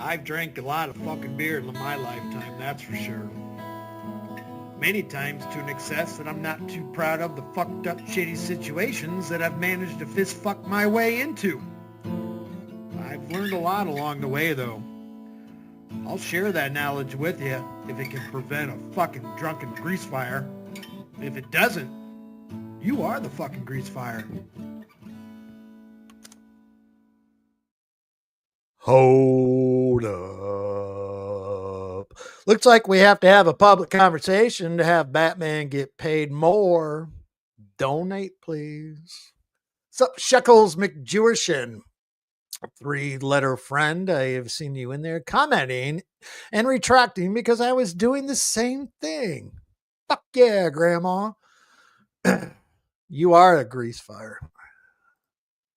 I've drank a lot of fucking beer in my lifetime, that's for sure. Many times to an excess that I'm not too proud of the fucked up shitty situations that I've managed to fist fuck my way into. I've learned a lot along the way though. I'll share that knowledge with you if it can prevent a fucking drunken grease fire. If it doesn't, you are the fucking grease fire. Hold up. Looks like we have to have a public conversation to have Batman get paid more. Donate, please. Sup, Shekels McJewishin, 3-letter friend. I have seen you in there commenting and retracting because I was doing the same thing. Fuck yeah, Grandma. You are a grease fire.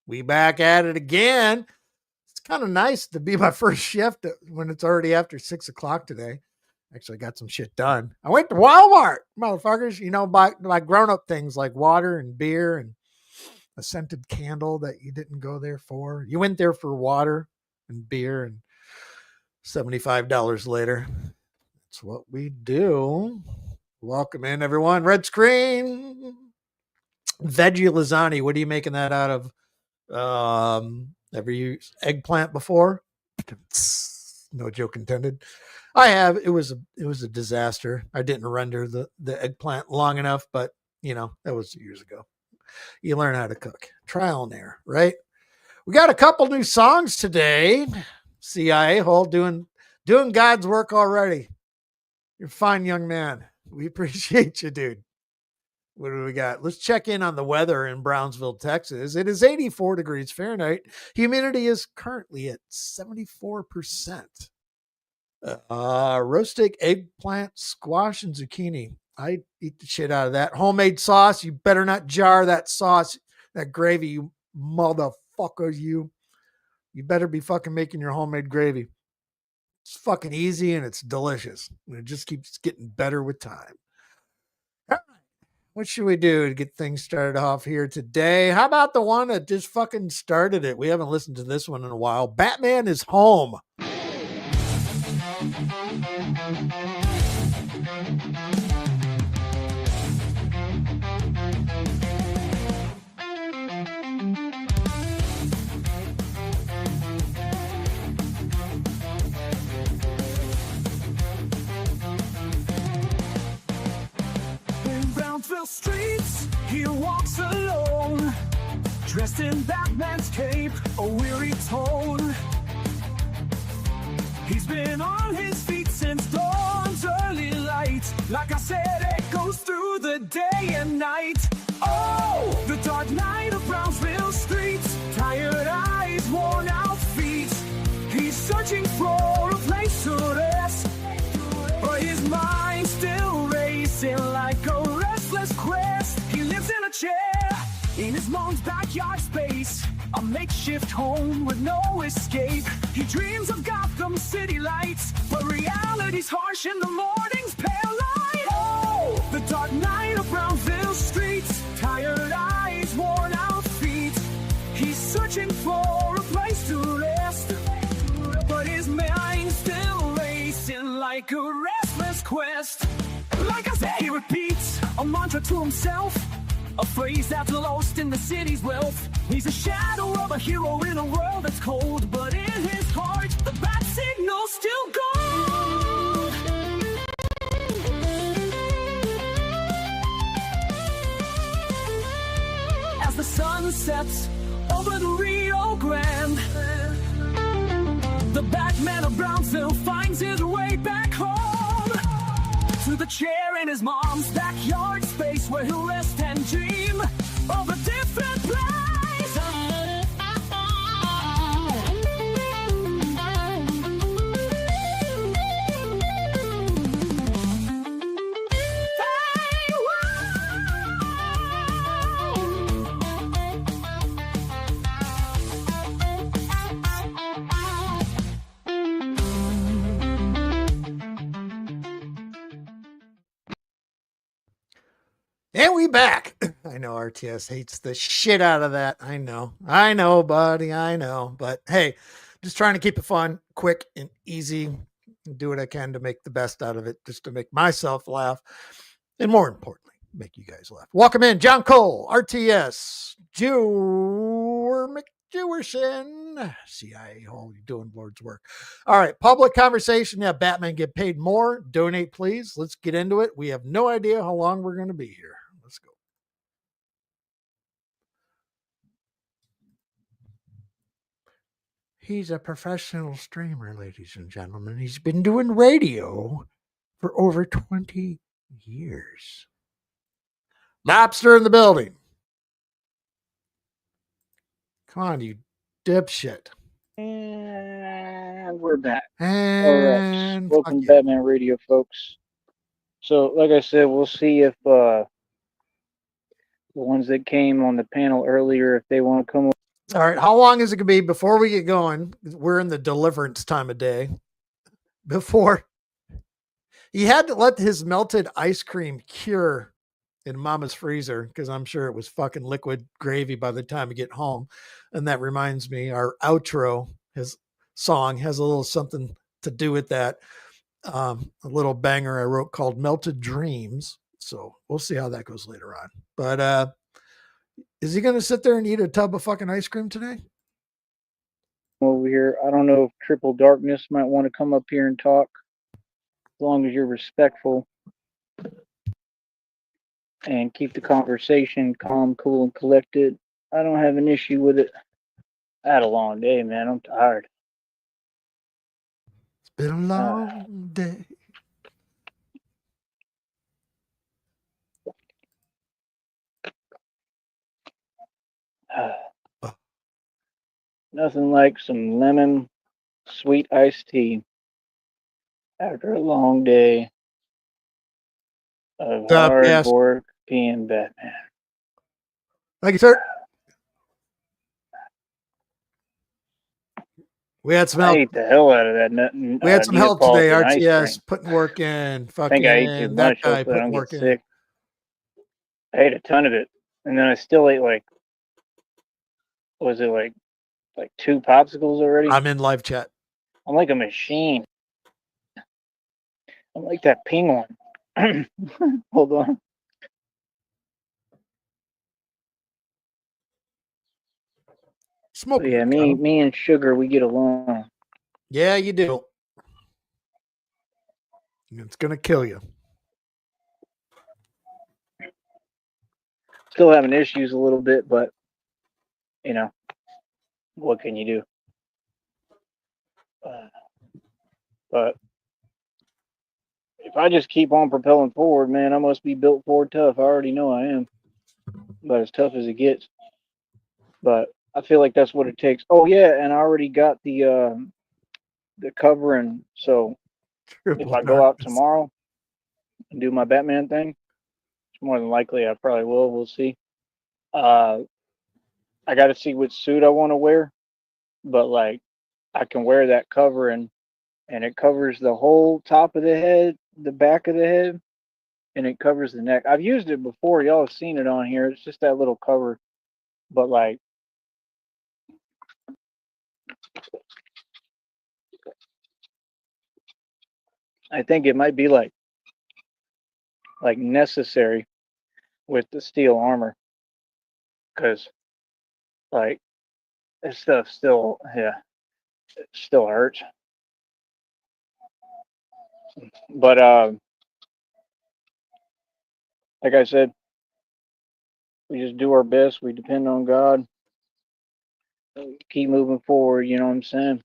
We back at it again. It's kind of nice to be my first shift when it's already after 6 o'clock today. Actually, I got some shit done. I went to Walmart, motherfuckers. You know, buy grown-up things like water and beer and a scented candle that you didn't go there for. You went there for water and beer, and $75 later. That's what we do. Welcome in, everyone. Red screen. Veggie lasagna. What are you making that out of? Ever used eggplant before? No joke intended. I have. It was a disaster. I didn't render the eggplant long enough, but you know, that was years ago. You learn how to cook. Trial and error, right? We got a couple new songs today. CIA Hole doing God's work already. You're a fine young man. We appreciate you, dude. What do we got? Let's check in on the weather in Brownsville, Texas. It is 84 degrees Fahrenheit. Humidity is currently at 74%. Roasted eggplant, squash, and zucchini. I eat the shit out of that. Homemade sauce. You better not jar that sauce, that gravy, you motherfuckers. You better be fucking making your homemade gravy. It's fucking easy and it's delicious. And it just keeps getting better with time. All right. What should we do to get things started off here today? How about the one that just fucking started it? We haven't listened to this one in a while. Batman is Home. Streets, he walks alone, dressed in Batman's cape, a weary tone. He's been on his feet since dawn's early light. Like I said, it goes through the day and night. Oh, the dark night of Brownsville streets, tired eyes, worn out feet. He's searching for a place to rest, but his mind's still racing like a quest. He lives in a chair in his mom's backyard space, a makeshift home with no escape. He dreams of Gotham City lights, but reality's harsh in the morning's pale light. Oh, the dark night of Brownsville streets, tired eyes, worn out feet. He's searching for a place to rest, but his mind's still racing like a restless quest. Like I said, he repeats a mantra to himself, a phrase that's lost in the city's wealth. He's a shadow of a hero in a world that's cold, but in his heart, the bat signal's still gold. As the sun sets over the Rio Grande, the Batman of Brownsville finds his way back home. To the chair in his mom's backyard space, where he'll rest and dream of a different place. And we back. I know RTS hates the shit out of that. I know, buddy. I know. But hey, Just trying to keep it fun, quick, and easy. Do what I can to make the best out of it, just to make myself laugh. And more importantly, make you guys laugh. Welcome in, John Cole, RTS, Jewer McJewerson, CIA, oh, you're doing Lord's work. All right, public conversation. Yeah, Batman get paid more. Donate, please. Let's get into it. We have no idea how long we're going to be here. Let's go. He's a professional streamer, ladies and gentlemen. He's been doing radio for over 20 years. Lobster in the building. Come on, you dipshit. And we're back. And Alright. Welcome to Batman Radio, folks. So, like I said, we'll see if the ones that came on the panel earlier, if they want to come. All right, how long is it going to be before we get going? We're in the deliverance time of day. Before he had to let his melted ice cream cure in Mama's freezer because I'm sure it was fucking liquid gravy by the time we get home. And that reminds me, our outro, his song has a little something to do with that. A little banger I wrote called Melted Dreams. So we'll see how that goes later on. But is he going to sit there and eat a tub of fucking ice cream today? Over here, I don't know if Triple Darkness might want to come up here and talk, as long as you're respectful and keep the conversation calm, cool, and collected. I don't have an issue with it. I had a long day, man. I'm tired. It's been a long day. Nothing like some lemon sweet iced tea after a long day of hard work being Batman. Thank you, sir. We had some help. I ate the hell out of that. We had some help today, RTS, putting work in. Fucking, I think I ate too much. That guy putting work in. Sick. I ate a ton of it, and then I still ate like 2 popsicles already? I'm in live chat. I'm like a machine. I'm like that penguin. Hold on. Smoke. Yeah, me and Sugar, we get along. Yeah, you do. It's gonna kill you. Still having issues a little bit, but you know, what can you do? But if I just keep on propelling forward, man, I must be built Ford tough. I already know I am, but as tough as it gets. But I feel like that's what it takes. Oh yeah, and I already got the covering. So if I go out tomorrow and do my Batman thing, it's more than likely I probably will. We'll see. I got to see which suit I want to wear, but like I can wear that covering, and it covers the whole top of the head, the back of the head, and it covers the neck. I've used it before. Y'all have seen it on here. It's just that little cover, but like. I think it might be like necessary with the steel armor, because like this stuff still, it still hurts. But like I said, we just do our best. We depend on God. Keep moving forward. You know what I'm saying?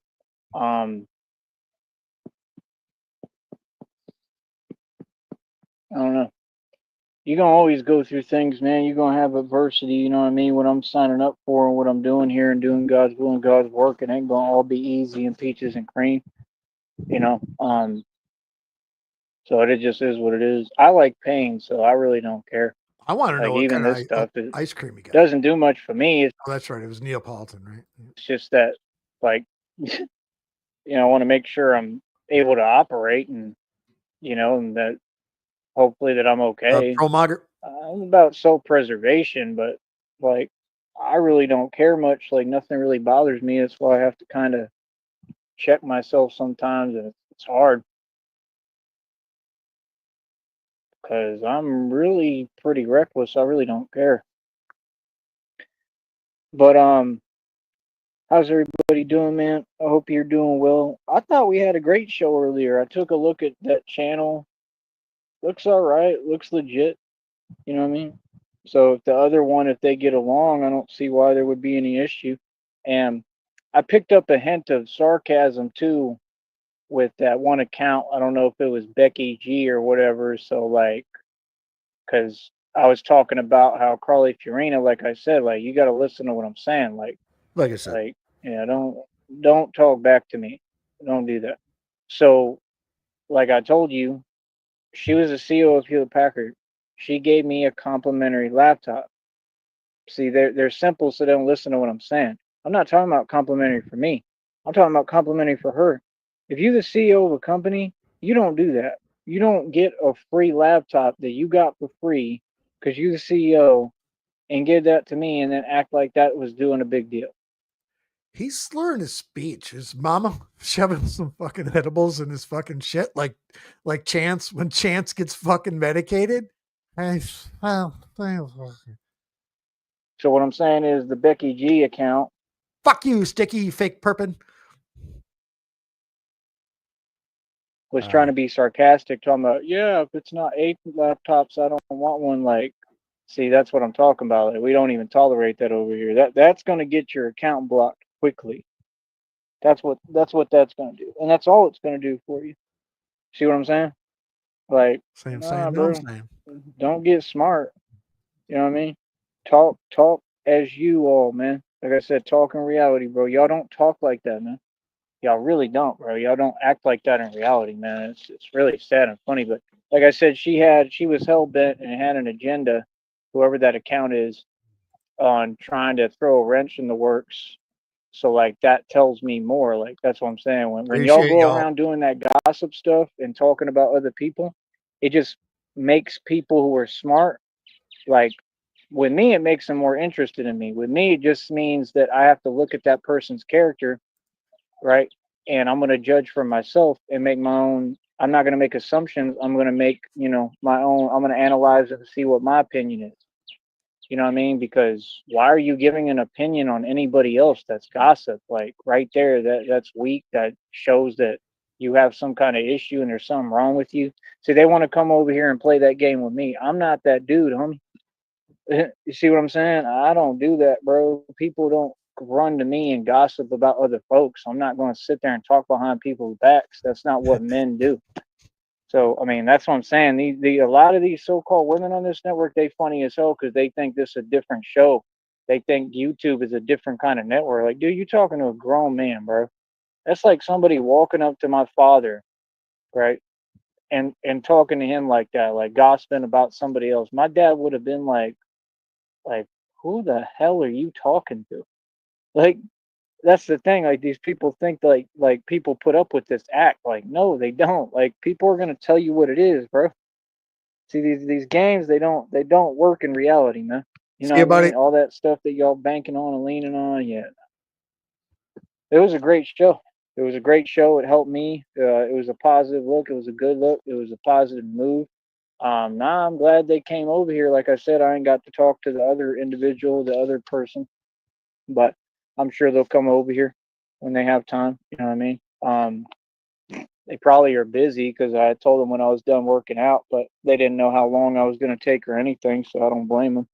I don't know. You're going to always go through things, man. You're going to have adversity, you know what I mean? What I'm signing up for and what I'm doing here and doing God's will and God's work, it ain't going to all be easy and peaches and cream, you know? So it just is what it is. I like pain, so I really don't care. I want to know what even kind this of stuff ice cream you got. Doesn't do much for me. Oh, that's right. It was Neapolitan, right? It's just that, like, you know, I want to make sure I'm able to operate and, you know, and that hopefully that I'm okay. I'm about self-preservation, but like I really don't care much. Like nothing really bothers me. That's why I have to kind of check myself sometimes, and it's hard because I'm really pretty reckless. I really don't care. But how's everybody doing, man? I hope you're doing well. I thought we had a great show earlier. I took a look at that channel. Looks all right. Looks legit. You know what I mean? So if the other one, if they get along, I don't see why there would be any issue. And I picked up a hint of sarcasm too with that one account. I don't know if it was Becky G or whatever. So like, because I was talking about how Carly Fiorina, like I said, like you got to listen to what I'm saying. Like I said, Like, yeah, don't talk back to me. Don't do that. So, like I told you, she was the CEO of Hewlett Packard. She gave me a complimentary laptop. See, they're simple, so they don't listen to what I'm saying. I'm not talking about complimentary for me. I'm talking about complimentary for her. If you're the CEO of a company, you don't do that. You don't get a free laptop that you got for free because you're the CEO and give that to me and then act like that was doing a big deal. he's slurring his speech. His mama shoving some fucking edibles in his fucking shit, like Chance when Chance gets fucking medicated. So what I'm saying is the Becky G account Fuck you, sticky fake perpin. was trying to be sarcastic, talking about, yeah, if it's not 8 laptops, I don't want one. Like, see, that's what I'm talking about. Like, we don't even tolerate that over here. That's going to get your account blocked quickly. That's what that's going to do, and that's all it's going to do for you. See what I'm saying? Like, Same, nah, same, no, bro, same. don't get smart. You know what I mean? Talk as you all, man. Like I said, talk in reality, bro. Y'all don't talk like that, man. Y'all really don't, bro. Y'all don't act like that in reality, man. It's really sad and funny. But like I said, she was hell bent and had an agenda, whoever that account is, on trying to throw a wrench in the works. So like that tells me more. Like that's what I'm saying. When y'all Appreciate go y'all. around doing that gossip stuff and talking about other people, it just makes people who are smart, like with me, it makes them more interested in me. With me, it just means that I have to look at that person's character, right? And I'm going to judge for myself and make my own. I'm not going to make assumptions. I'm going to make, my own. I'm going to analyze and see what my opinion is. You know what I mean? Because why are you giving an opinion on anybody else? That's gossip. Like right there, that's weak. That shows that you have some kind of issue and there's something wrong with you. So they want to come over here and play that game with me. I'm not that dude, homie. You see what I'm saying? I don't do that, bro. People don't run to me and gossip about other folks. I'm not going to sit there and talk behind people's backs. That's not what men do. So, I mean, that's what I'm saying. A lot of these so-called women on this network, they funny as hell because they think this is a different show. They think YouTube is a different kind of network. Like, dude, you talking to a grown man, bro. That's like somebody walking up to my father, right? And talking to him like that, like gossiping about somebody else. My dad would have been like, who the hell are you talking to? Like, that's the thing. Like, these people think like people put up with this act. Like, no, they don't. Like, people are gonna tell you what it is, bro. See, these games, they don't work in reality, man. You know See you, what I buddy. mean? All that stuff that y'all banking on and leaning on, yeah. It was a great show. It was a great show. It helped me. It was a positive look. It was a good look. It was a positive move. Now I'm glad they came over here. Like I said, I ain't got to talk to the other individual, the other person, but I'm sure they'll come over here when they have time. You know what I mean? They probably are busy because I told them when I was done working out, but they didn't know how long I was going to take or anything, so I don't blame them.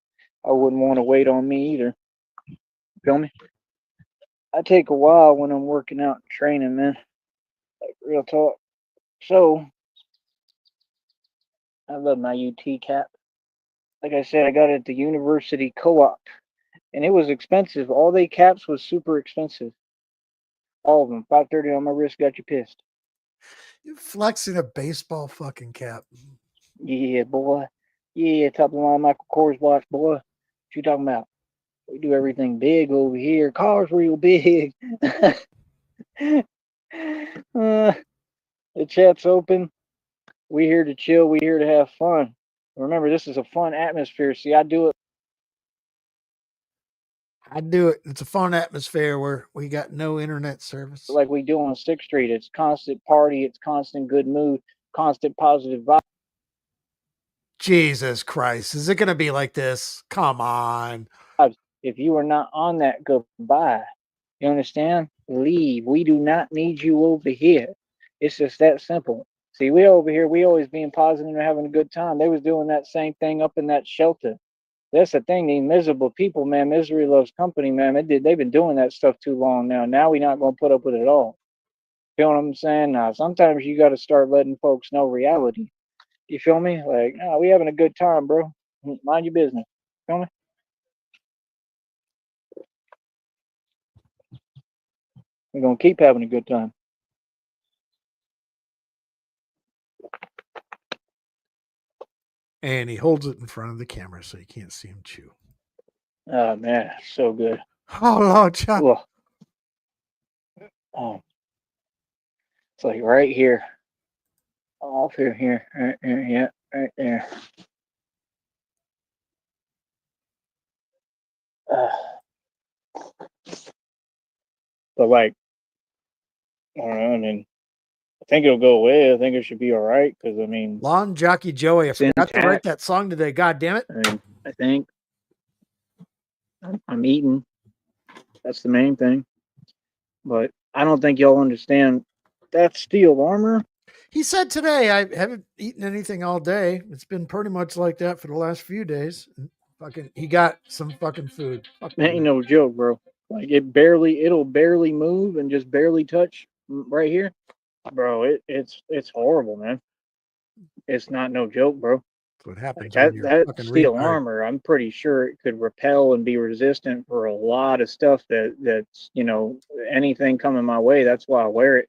I wouldn't want to wait on me either. Feel me? I take a while when I'm working out and training, man. Like real talk. So I love my UT cap. Like I said, I got it at the University Co-op, and it was expensive. All they caps was super expensive. All of them. 530 on my wrist got you pissed. You flexing a baseball fucking cap. Yeah, boy. Yeah, top of the line Michael Kors watch, boy. What you talking about? We do everything big over here. Cars real big. The chat's open. We here to chill. We here to have fun. Remember, this is a fun atmosphere. See, I do it. I do it. It's a fun atmosphere where we got no internet service. Like we do on 6th Street. It's constant party. It's constant good mood, constant positive vibe. Jesus Christ. Is it going to be like this? Come on. If you are not on that, goodbye. You understand? Leave. We do not need you over here. It's just that simple. See, we over here, we always being positive and having a good time. They was doing that same thing up in that shelter. That's the thing. The miserable people, man. Misery loves company, man. They've been doing that stuff too long now. Now we're not going to put up with it all. Feel what I'm saying? Now, sometimes you got to start letting folks know reality. You feel me? Like, oh, we having a good time, bro. Mind your business. Feel me? We're going to keep having a good time. And he holds it in front of the camera so you can't see him chew. Oh, man. So good. Oh, Lord, Chuck. Ugh. Oh. It's like right here. Off here. Right there. Yeah, right there. But like, I don't know. I mean, I think it'll go away. I think it should be all right because I mean, Lawn Jockey Joey. I it's forgot to write intact. that song today. God damn it. I mean, I think I'm eating. That's the main thing. But I don't think y'all understand. That's steel armor. He said today, I haven't eaten anything all day. It's been pretty much like that for the last few days. And fucking, he got some fucking food. Fuck That ain't you. no joke, bro. Like it'll barely move and just barely touch right here, bro. It's horrible, man. It's not no joke, bro. That's what happens when Like you're that fucking steel retarded. armor, I'm pretty sure it could repel and be resistant for a lot of stuff that's anything coming my way. That's why I wear it.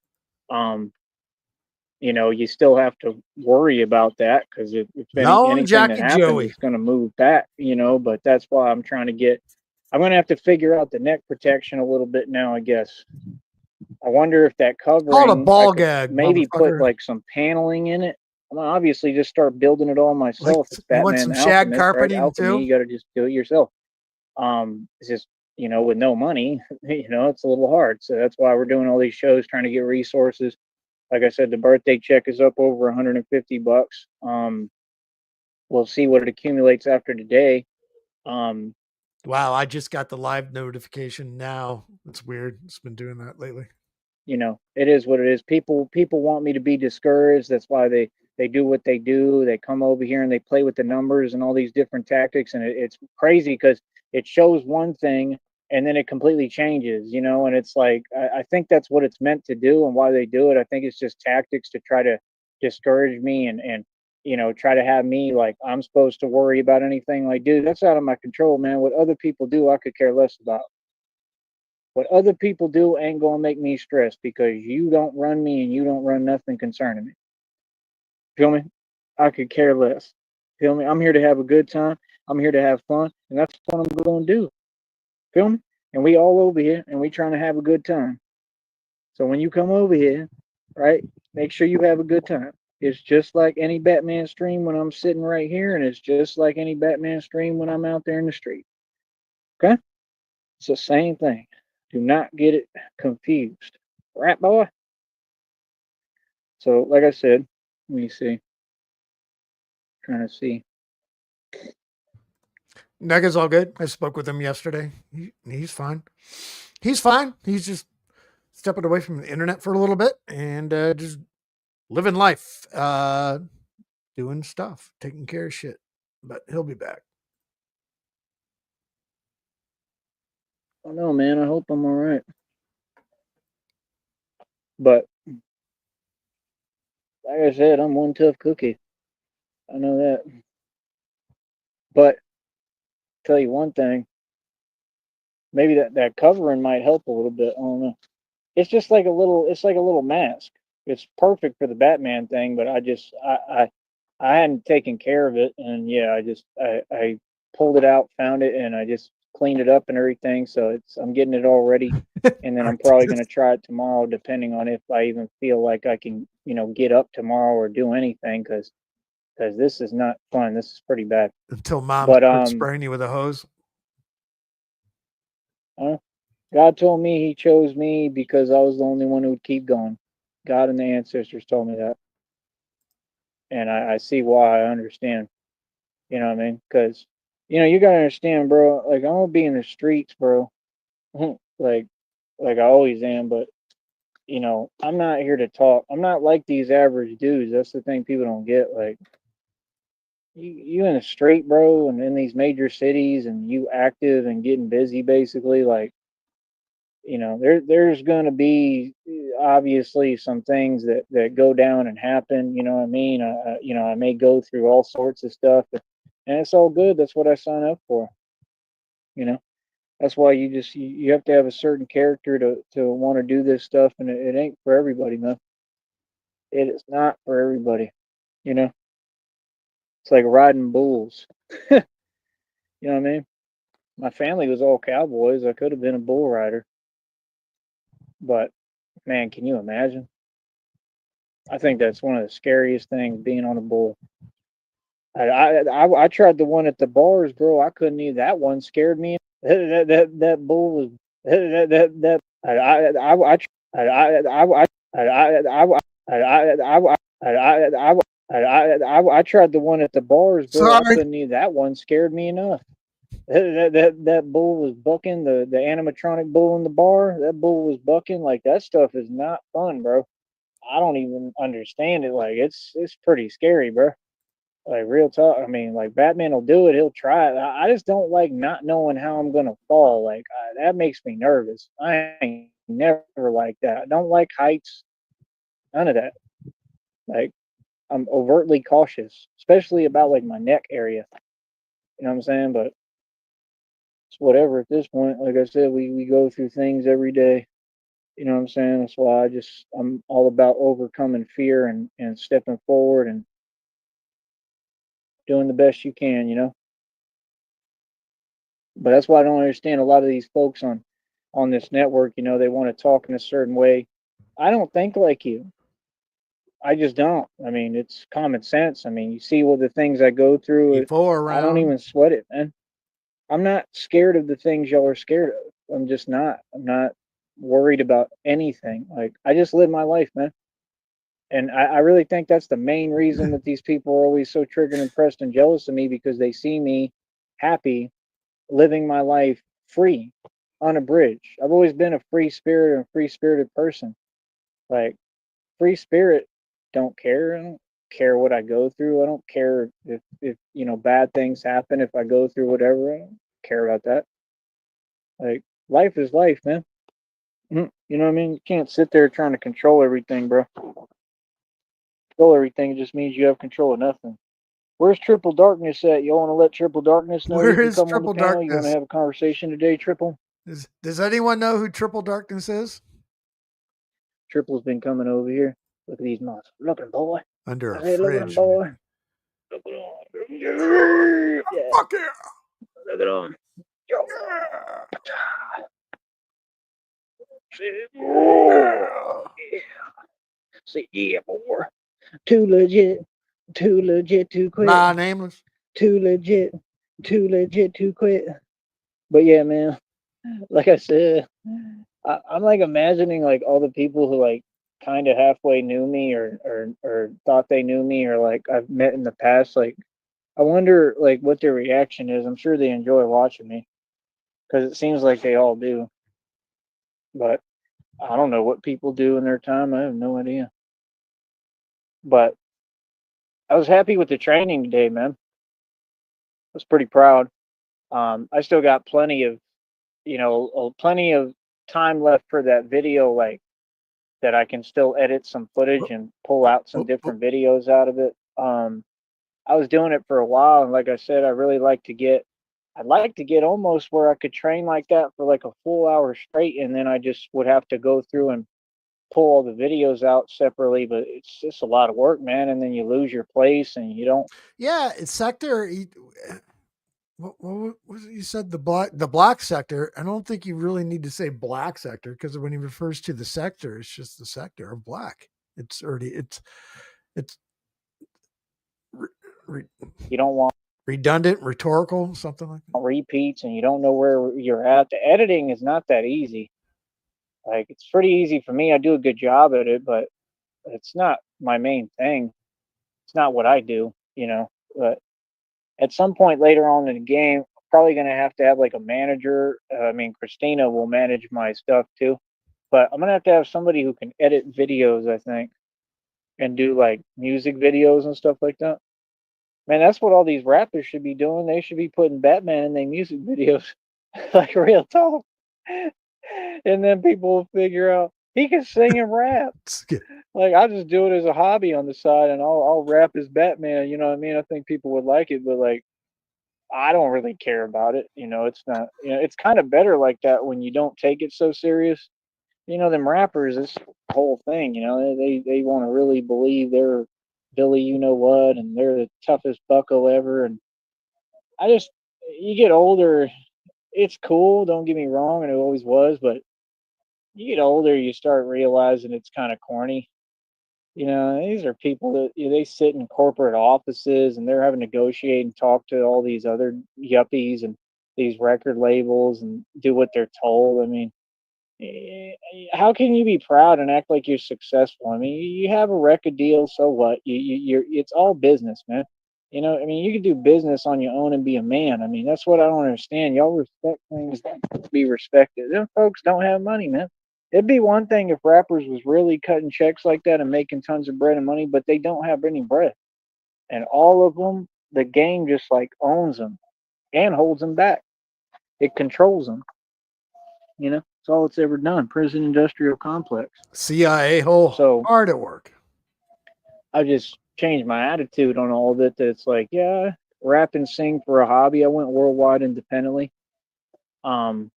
You still have to worry about that because if Lawn anything that Jockey happens, Joey. it's going to move back. But that's why I'm trying to get. I'm going to have to figure out the neck protection a little bit now, I guess. I wonder if that Called a covering, I ball could gag, maybe put motherfucker. like some paneling in it. I'm gonna obviously just start building it all Like, myself. It's you want Batman some the shag Alchemist, right? carpeting Alchemy, too? you got to just do it yourself. It's just with no money, it's a little hard. So that's why we're doing all these shows, trying to get resources. Like I said, the birthday check is up over $150. We'll see what it accumulates after today. Wow, I just got the live notification now. It's weird. It's been doing that lately. It is what it is. People want me to be discouraged. That's why they do what they do. They come over here and they play with the numbers and all these different tactics, and it's crazy because it shows one thing and then it completely changes, and it's like I think that's what it's meant to do and why they do it. I think it's just tactics to try to discourage me and try to have me like I'm supposed to worry about anything. Like, dude, that's out of my control, man. What other people do, I could care less about. What other people do ain't gonna make me stressed because you don't run me and you don't run nothing concerning me. Feel me? I could care less. Feel me? I'm here to have a good time. I'm here to have fun, and that's what I'm gonna do. Feel me? And we all over here, and we trying to have a good time. So when you come over here, right, make sure you have a good time. It's just like any Batman stream when I'm sitting right here, and it's just like any Batman stream when I'm out there in the street. Okay? It's the same thing. Do not get it confused. Right, boy? So, like I said, let me see. Trying to see. Nega's all good. I spoke with him yesterday. He's fine. He's fine. He's just stepping away from the internet for a little bit and just living life, doing stuff, taking care of shit. But he'll be back. I don't know, man. I hope I'm all right. But like I said, I'm one tough cookie. I know that. But tell you one thing, maybe that covering might help a little bit. I don't know. It's just like it's like a little mask. It's perfect for the Batman thing, but I hadn't taken care of it, and yeah, I pulled it out, found it, and I just cleaned it up and everything. So I'm getting it all ready, and then I'm probably gonna try it tomorrow, depending on if I even feel like I can get up tomorrow or do anything, because this is not fun. This is pretty bad. Until mom But starts spraying you with a hose. God told me he chose me because I was the only one who would keep going. God and the ancestors told me that. And I see why. I understand. You know what I mean? Because, you got to understand, bro. Like, I'm going to be in the streets, bro. like, like I always am. But, I'm not here to talk. I'm not like these average dudes. That's the thing people don't get. Like, you in the street, bro, and in these major cities, and you active and getting busy, basically. Like, there's going to be obviously some things that go down and happen. You know what I mean? I may go through all sorts of stuff, and it's all good. That's what I sign up for. You know, that's why you have to have a certain character to want to do this stuff, and it ain't for everybody, man. It is not for everybody. You know, it's like riding bulls. You know what I mean? My family was all cowboys. I could have been a bull rider, but man, can you imagine? I think that's one of the scariest things, being on a bull. I tried the one at the bars, bro. I couldn't even. That one scared me. That bull was that I tried the one at the bars, bro. I Sorry. couldn't even. That one scared me enough. That bull was bucking, the animatronic bull in the bar. That bull was bucking. Like, that stuff is not fun, bro. I don't even understand it. Like, it's pretty scary, bro. Like, real talk. I mean, like, Batman will do it. He'll try it. I just don't like not knowing how I'm gonna fall. Like, that makes me nervous. I ain't never like that. I don't like heights. None of that. Like, I'm overtly cautious, especially about like my neck area. You know what I'm saying? But it's whatever at this point. Like I said, we go through things every day. You know what I'm saying? That's why I'm all about overcoming fear and stepping forward and doing the best you can, But that's why I don't understand a lot of these folks on this network. They want to talk in a certain way. I don't think like you. I just don't. I mean, it's common sense. I mean, you see what the things I go through. E4 I don't around. even sweat it, man. I'm not scared of the things y'all are scared of. I'm just not. I'm not worried about anything. Like, I just live my life, man. And I really think that's the main reason that these people are always so triggered and pressed and jealous of me, because they see me happy, living my life free, unabridged. I've always been a free spirit and free spirited person. Like, free spirit, don't care. I don't care what I go through. I don't care if bad things happen, if I go through whatever. I don't care about that. Like, life is life, man. You know what I mean? You can't sit there trying to control everything, bro. Control everything just means you have control of nothing. Where's Triple Darkness at? You want to let Triple Darkness know he Where can is come on the Triple panel? You want to Darkness? have a conversation today, Triple? Does anyone know who Triple Darkness is? Triple's been coming over here. Look at these monsters. Look at him, boy. Under I a say, look at him, fridge. boy. Look at him. Yeah, Fuck yeah. look at him. Yeah. Oh, yeah. Say, yeah, boy. Too legit. Too legit to quit. Nah, nameless. Too legit. Too legit to quit. But yeah, man. Like I said, I'm like imagining like all the people who like kind of halfway knew me or thought they knew me, or like I've met in the past. Like, I wonder like what their reaction is. I'm sure they enjoy watching me, because it seems like they all do. But I don't know what people do in their time. I have no idea. But I was happy with the training today, man. I was pretty proud. I still got plenty of time left for that video, like, that I can still edit some footage and pull out some different videos out of it. I was doing it for a while, and like I said, I'd like to get almost where I could train like that for like a full hour straight, and then I just would have to go through and pull all the videos out separately. But it's just a lot of work, man, and then you lose your place, and you don't. Yeah, it's sector. What was it you said? The black sector. I don't think you really need to say black sector, because when he refers to the sector, it's just the sector of black. It's already it's You don't want redundant, rhetorical, something like that. Repeats, and you don't know where you're at. The editing is not that easy. Like, it's pretty easy for me. I do a good job at it, but it's not my main thing. It's not what I do, you know. But at some point later on in the game, I'm probably going to have like a manager. I mean, Christina will manage my stuff too, but I'm going to have somebody who can edit videos, I think, and do like music videos and stuff like that. Man, that's what all these rappers should be doing. They should be putting Batman in their music videos, like real talk. And then people will figure out he can sing and rap. Like, I just do it as a hobby on the side, and I'll rap as Batman. You know what I mean? I think people would like it, but like, I don't really care about it. You know, it's not. You know, it's kind of better like that when you don't take it so serious. You know, them rappers, it's the whole thing. You know, they want to really believe they're Billy, you know what, and they're the toughest bucko ever. And I just, you get older, it's cool. Don't get me wrong, and it always was, but you get older, you start realizing it's kind of corny. You know, these are people that, you know, they sit in corporate offices and they're having to negotiate and talk to all these other yuppies and these record labels and do what they're told. I mean, how can you be proud and act like you're successful? I mean, you have a record deal, so what? You're it's all business, man. You know, I mean, you can do business on your own and be a man. I mean, that's what I don't understand. Y'all respect things that need to be respected. Them folks don't have money, man. It'd be one thing if rappers was really cutting checks like that and making tons of bread and money, but they don't have any bread. And all of them, the game just like owns them and holds them back. It controls them. You know, it's all it's ever done. Prison industrial complex. CIA hole So hard at work. I just changed my attitude on all of it. That it's like, yeah, rap and sing for a hobby. I went worldwide independently. Um,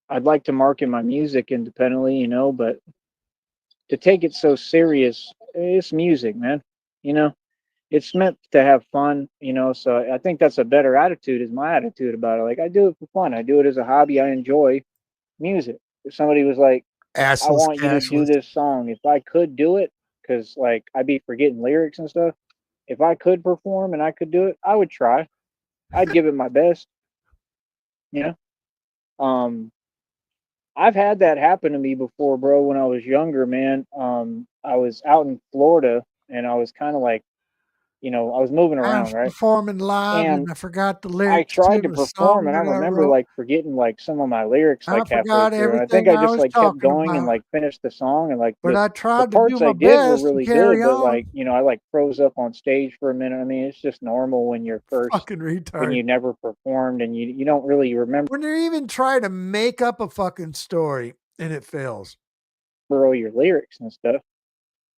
I'd like to market my music independently, you know, but to take it so serious, it's music, man. You know, it's meant to have fun, you know. So I think that's a better attitude. Is my attitude about it. Like, I do it for fun. I do it as a hobby. I enjoy music. If somebody was like, I Assless, want you to do cashless. this song. If I could do it, because like I'd be forgetting lyrics and stuff. If I could perform and I could do it, I would try. I'd give it my best. You know, I've had that happen to me before, bro. When I was younger, man, I was out in Florida and I was kind of like, you know, I was moving I around, was right? performing live And and I forgot the I lyrics to tried to the perform, song and I that I remember wrote. like forgetting like some of my lyrics I like halfway forgot through. And I think everything I I just was like kept talking going and about, like finished the song, and like but I the tried to do parts I my did were best and really carry good, but on. like, you know, I like froze up on stage for a minute. I mean, it's just normal when you're first, Fucking when retard. you never performed and you don't really remember When you're even trying to make up a fucking story and it fails. all your lyrics and stuff.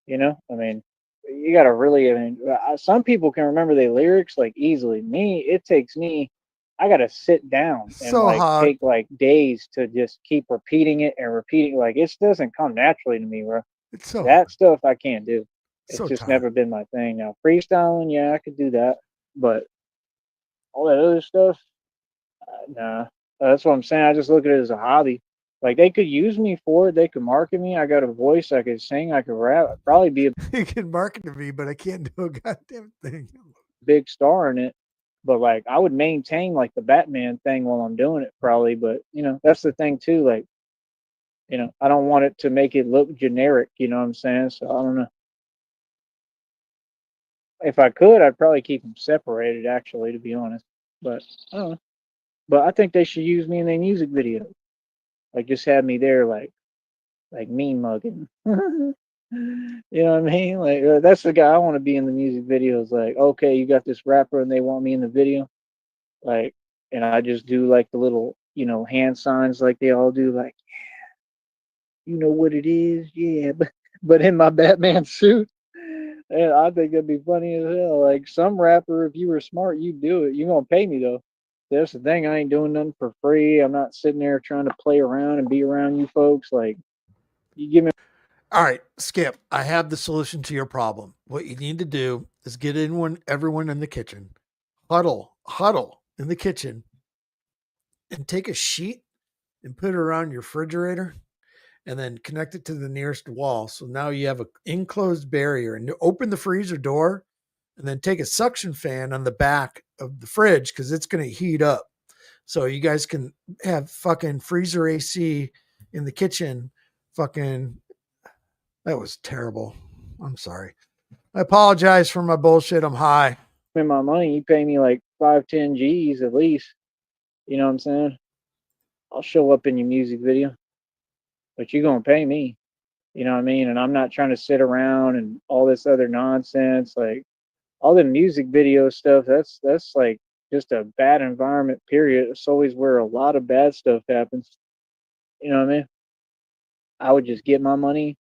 You know, I mean, you got to really. I mean, some people can remember their lyrics like easily. Me, it takes me. I got to sit down and So like hard. take like days to just keep repeating it and repeating. Like, it doesn't come naturally to me, bro. It's so hard. That stuff I can't do. It's So just tired. never been my thing. Now freestyling, yeah, I could do that, but all that other stuff, nah. That's what I'm saying. I just look at it as a hobby. Like, they could use me for it. They could market me. I got a voice. I could sing. I could rap. I'd probably be a You can market to me, but I can't do a goddamn thing. big star in it. But like, I would maintain like the Batman thing while I'm doing it probably. But you know, that's the thing too. Like, you know, I don't want it to make it look generic. You know what I'm saying? So I don't know. If I could, I'd probably keep them separated. Actually, to be honest, but I don't know. But I think they should use me in their music video. Like, just have me there, like mean mugging. You know what I mean? Like, that's the guy I want to be in the music videos. Like, okay, you got this rapper and they want me in the video. Like, and I just do like the little, you know, hand signs like they all do, like, you know what it is, yeah, but in my Batman suit. And I think that'd be funny as hell. Like, some rapper, if you were smart, you'd do it. You gonna pay me though. That's the thing. I ain't doing nothing for free. I'm not sitting there trying to play around and be around you folks. Like, you give me. All right, Skip, I have the solution to your problem. What you need to do is get everyone in the kitchen, huddle in the kitchen, and take a sheet and put it around your refrigerator and then connect it to the nearest wall. So now you have an enclosed barrier and you open the freezer door and then take a suction fan on the back of the fridge because it's going to heat up. So you guys can have fucking freezer AC in the kitchen. Fucking, that was terrible. I'm sorry. I apologize for my bullshit. I'm high. Spend my money, you pay me like 5-10 G's at least. You know what I'm saying? I'll show up in your music video, but you're gonna pay me. You know what I mean? And I'm not trying to sit around and all this other nonsense. Like all the music video stuff, that's like just a bad environment, period. It's always where a lot of bad stuff happens. You know what I mean? I would just get my money.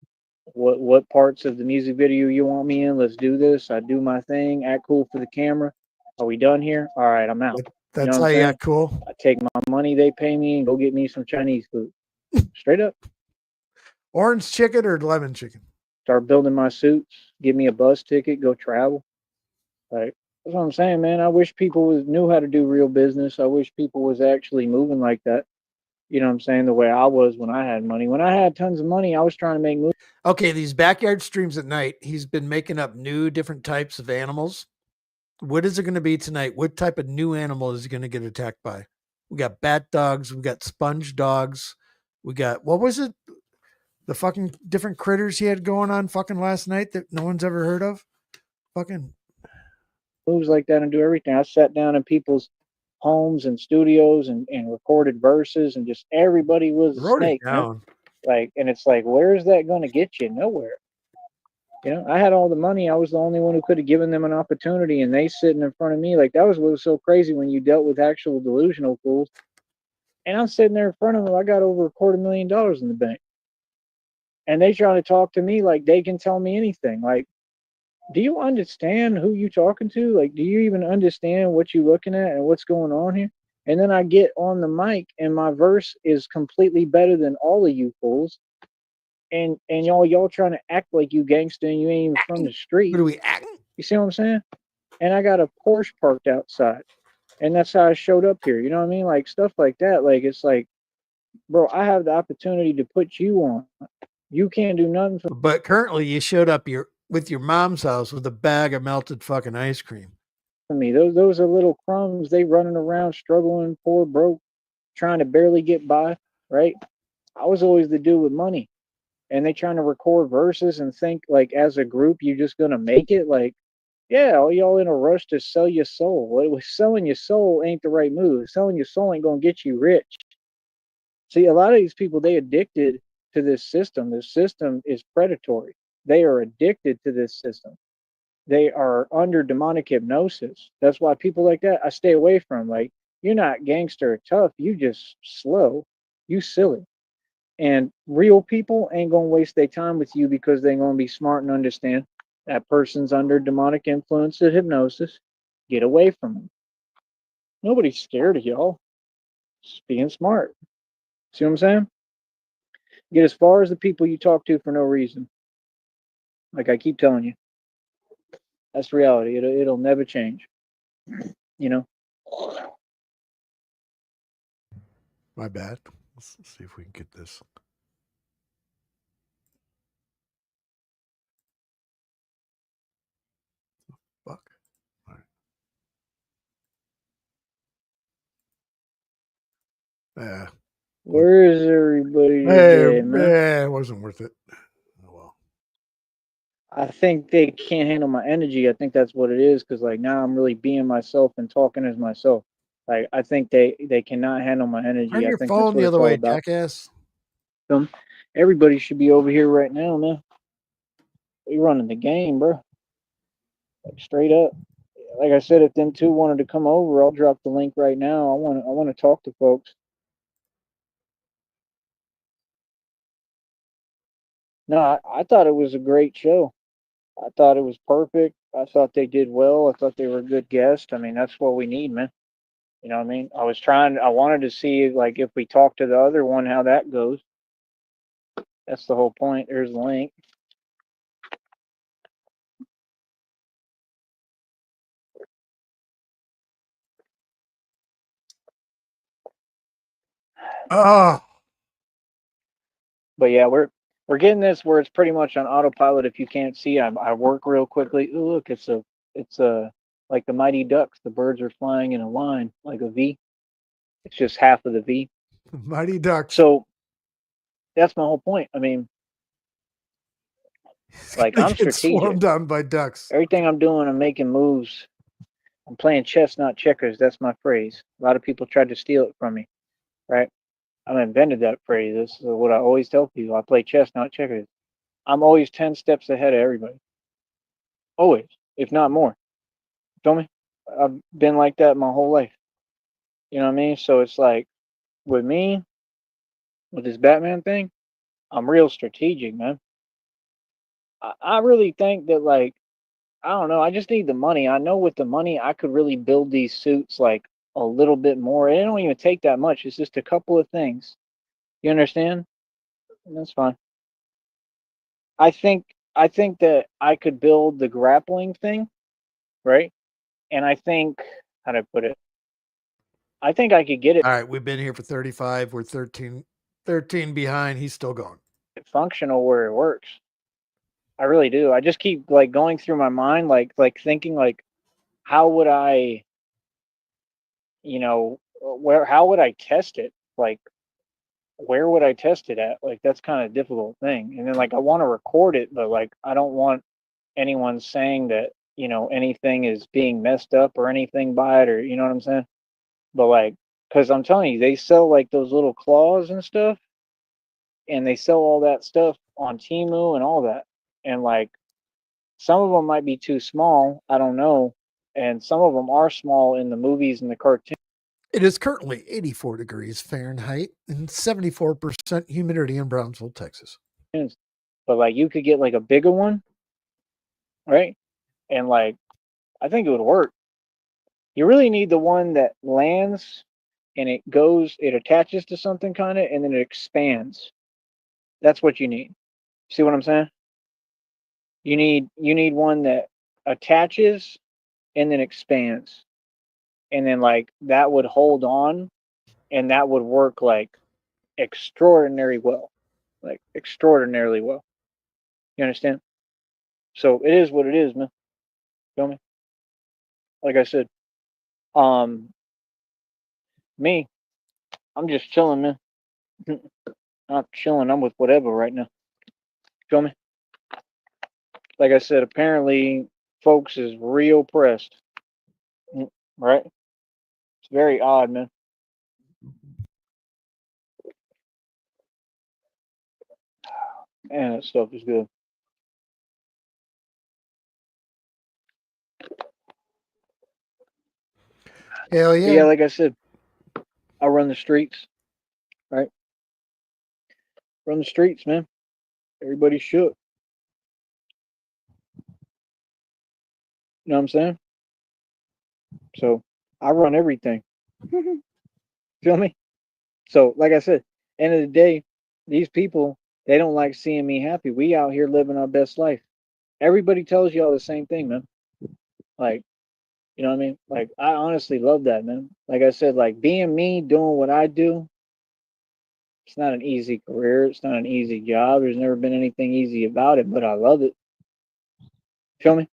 What parts of the music video you want me in? Let's do this. I do my thing, act cool for the camera. Are we done here? All right, I'm out. That's You know how what I'm you saying? got cool. I take my money they pay me and go get me some Chinese food. Straight up. Orange chicken or lemon chicken? Start building my suits, give me a bus ticket, go travel. Like that's what I'm saying, man. I wish people knew how to do real business. I wish people was actually moving like that. You know what I'm saying? The way I was when I had money. When I had tons of money, I was trying to make movies. Okay, these backyard streams at night, he's been making up new different types of animals. What is it going to be tonight? What type of new animal is he going to get attacked by? We got bat dogs. We got sponge dogs. We got, what was it? The fucking different critters he had going on fucking last night that no one's ever heard of? Fucking Moves like that and do everything. I sat down in people's homes and studios and recorded verses and just everybody was a wrote snake, it down. man. Like, and it's like, where is that going to get you? Nowhere. You know, I had all the money. I was the only one who could have given them an opportunity, and they sitting in front of me. Like that was what was so crazy when you dealt with actual delusional fools. And I'm sitting there in front of them. I got over $250,000 in the bank, and they trying to talk to me like they can tell me anything. Like, do you understand who you talking to? Like, do you even understand what you looking at and what's going on here? And then I get on the mic, and my verse is completely better than all of you fools. And y'all trying to act like you gangster and you ain't even from the street. What do we act? You see what I'm saying? And I got a Porsche parked outside. And that's how I showed up here. You know what I mean? Like stuff like that. Like it's like, bro, I have the opportunity to put you on. You can't do nothing for But currently you showed up with your mom's house with a bag of melted fucking ice cream. me. Those are little crumbs. They running around struggling, poor, broke, trying to barely get by, right? I was always the dude with money. And they trying to record verses and think like as a group you're just gonna make it. Like, yeah, all y'all in a rush to sell your soul. Well, selling your soul ain't the right move. Selling your soul ain't gonna get you rich. See, a lot of these people, they addicted to this system. This system is predatory. They are addicted to this system. They are under demonic hypnosis. That's why people like that I stay away from. Like, you're not gangster or tough. You just slow. You silly. And real people ain't gonna waste their time with you because they're gonna be smart and understand that person's under demonic influence and hypnosis. Get away from them. Nobody's scared of y'all. Just being smart. See what I'm saying? Get as far as the people you talk to for no reason. Like I keep telling you, that's reality. It'll never change. You know. My bad. Let's see if we can get this. Fuck. All right. Yeah. Where is everybody today, man? It wasn't worth it. Oh well. I think they can't handle my energy. I think that's what it is. Because like now I'm really being myself and talking as myself. Like I think they cannot handle my energy. Turn I your think phone that's what the it's other all way, about. jackass. Everybody should be over here right now, man. We running the game, bro. Like straight up. Like I said, if them two wanted to come over, I'll drop the link right now. I want to talk to folks. No, I thought it was a great show. I thought it was perfect. I thought they did well. I thought they were a good guest. I mean, that's what we need, man. You know what I mean? I wanted to see like if we talk to the other one, how that goes. That's the whole point. There's the link. Oh, But yeah, we're getting this where it's pretty much on autopilot. If you can't see, I work real quickly. Ooh, look, it's a It's like the Mighty Ducks. The birds are flying in a line like a V. It's just half of the V. Mighty Ducks. So that's my whole point. I mean, like, I'm Get strategic. swarmed on by ducks. Everything I'm doing, I'm making moves. I'm playing chess, not checkers. That's my phrase. A lot of people tried to steal it from me, right? I invented that phrase. This is what I always tell people. I play chess, not checkers. I'm always 10 steps ahead of everybody. Always, if not more. Feel me? I've been like that my whole life. You know what I mean? So it's like, with me, with this Batman thing, I'm real strategic, man. I really think that, like, I don't know. I just need the money. I know with the money, I could really build these suits like a little bit more. It don't even take that much. It's just a couple of things. You understand? And that's fine. I think that I could build the grappling thing, right? And I think, how do I put it? I think I could get it All right, we've been here for 35. We're 13 behind. He's still going. functional where it works. I really do. I just keep like going through my mind, like thinking like, how would I, how would I test it? Like, where would I test it at? Like, that's kind of a difficult thing. And then, like, I want to record it, but like, I don't want anyone saying that, anything is being messed up or anything by it, or, you know what I'm saying? But like, because I'm telling you, they sell like those little claws and stuff, and they sell all that stuff on Temu and all that. And like, some of them might be too small. I don't know. And some of them are small in the movies and the cartoons. It is currently 84 degrees Fahrenheit and 74% humidity in Brownsville, Texas. But like, you could get like a bigger one, right? And like, I think it would work. You really need the one that lands and it attaches to something kind of, and then it expands. That's what you need. See what I'm saying? You need one that attaches and then expands. And then like that would hold on, and that would work like extraordinarily well. Like extraordinarily well. You understand? So it is what it is, man. Feel me? Like I said, me, I'm just chilling, man. Not chilling. I'm with whatever right now. Feel me? Like I said, apparently, folks is real pressed. Right? It's very odd, man. Man, that stuff is good. Hell yeah. But yeah, like I said, I run the streets. Right? Run the streets, man. Everybody should. You know what I'm saying? So I run everything. Feel me? So, like I said, end of the day, these people, they don't like seeing me happy. We out here living our best life. Everybody tells y'all the same thing, man. Like, you know what I mean? Like, I honestly love that, man. Like I said, like being me, doing what I do, it's not an easy career. It's not an easy job. There's never been anything easy about it, but I love it. Feel me?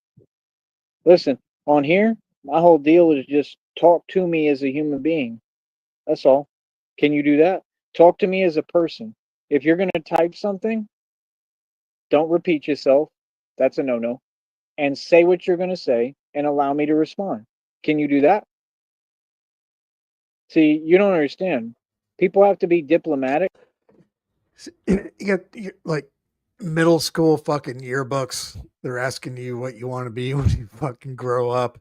Listen, on here, my whole deal is just talk to me as a human being. That's all. Can you do that? Talk to me as a person. If you're going to type something, don't repeat yourself. That's a no-no. And say what you're going to say and allow me to respond. Can you do that? See, you don't understand. People have to be diplomatic. You got like middle school fucking yearbooks. They're asking you what you want to be when you fucking grow up.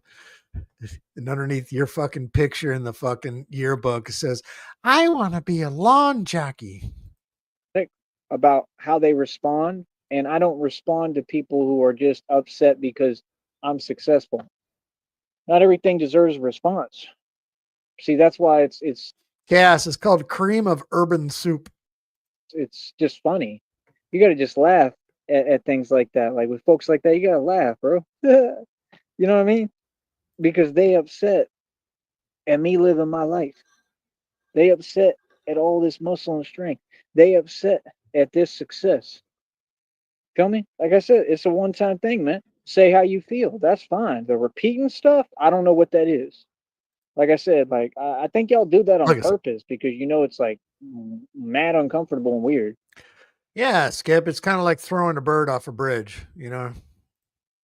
And underneath your fucking picture in the fucking yearbook, it says, I want to be a lawn jockey. About how they respond, and I don't respond to people who are just upset because I'm successful. Not everything deserves a response. See, that's why it's Yes, it's called cream of urban soup. just funny. You got to just laugh at things like that. Like with folks like that, you got to laugh, bro. You know what I mean? Because they upset at me living my life. They upset at all this muscle and strength. They upset at this success. Feel me? Like I said, it's a one-time thing, man. say how you feel. That's fine. The repeating stuff, I don't know what that is. Like I said, like I think y'all do that on Like I said. purpose because you know it's like mad uncomfortable and weird. Yeah, Skip. It's kind of like throwing a bird off a bridge, you know?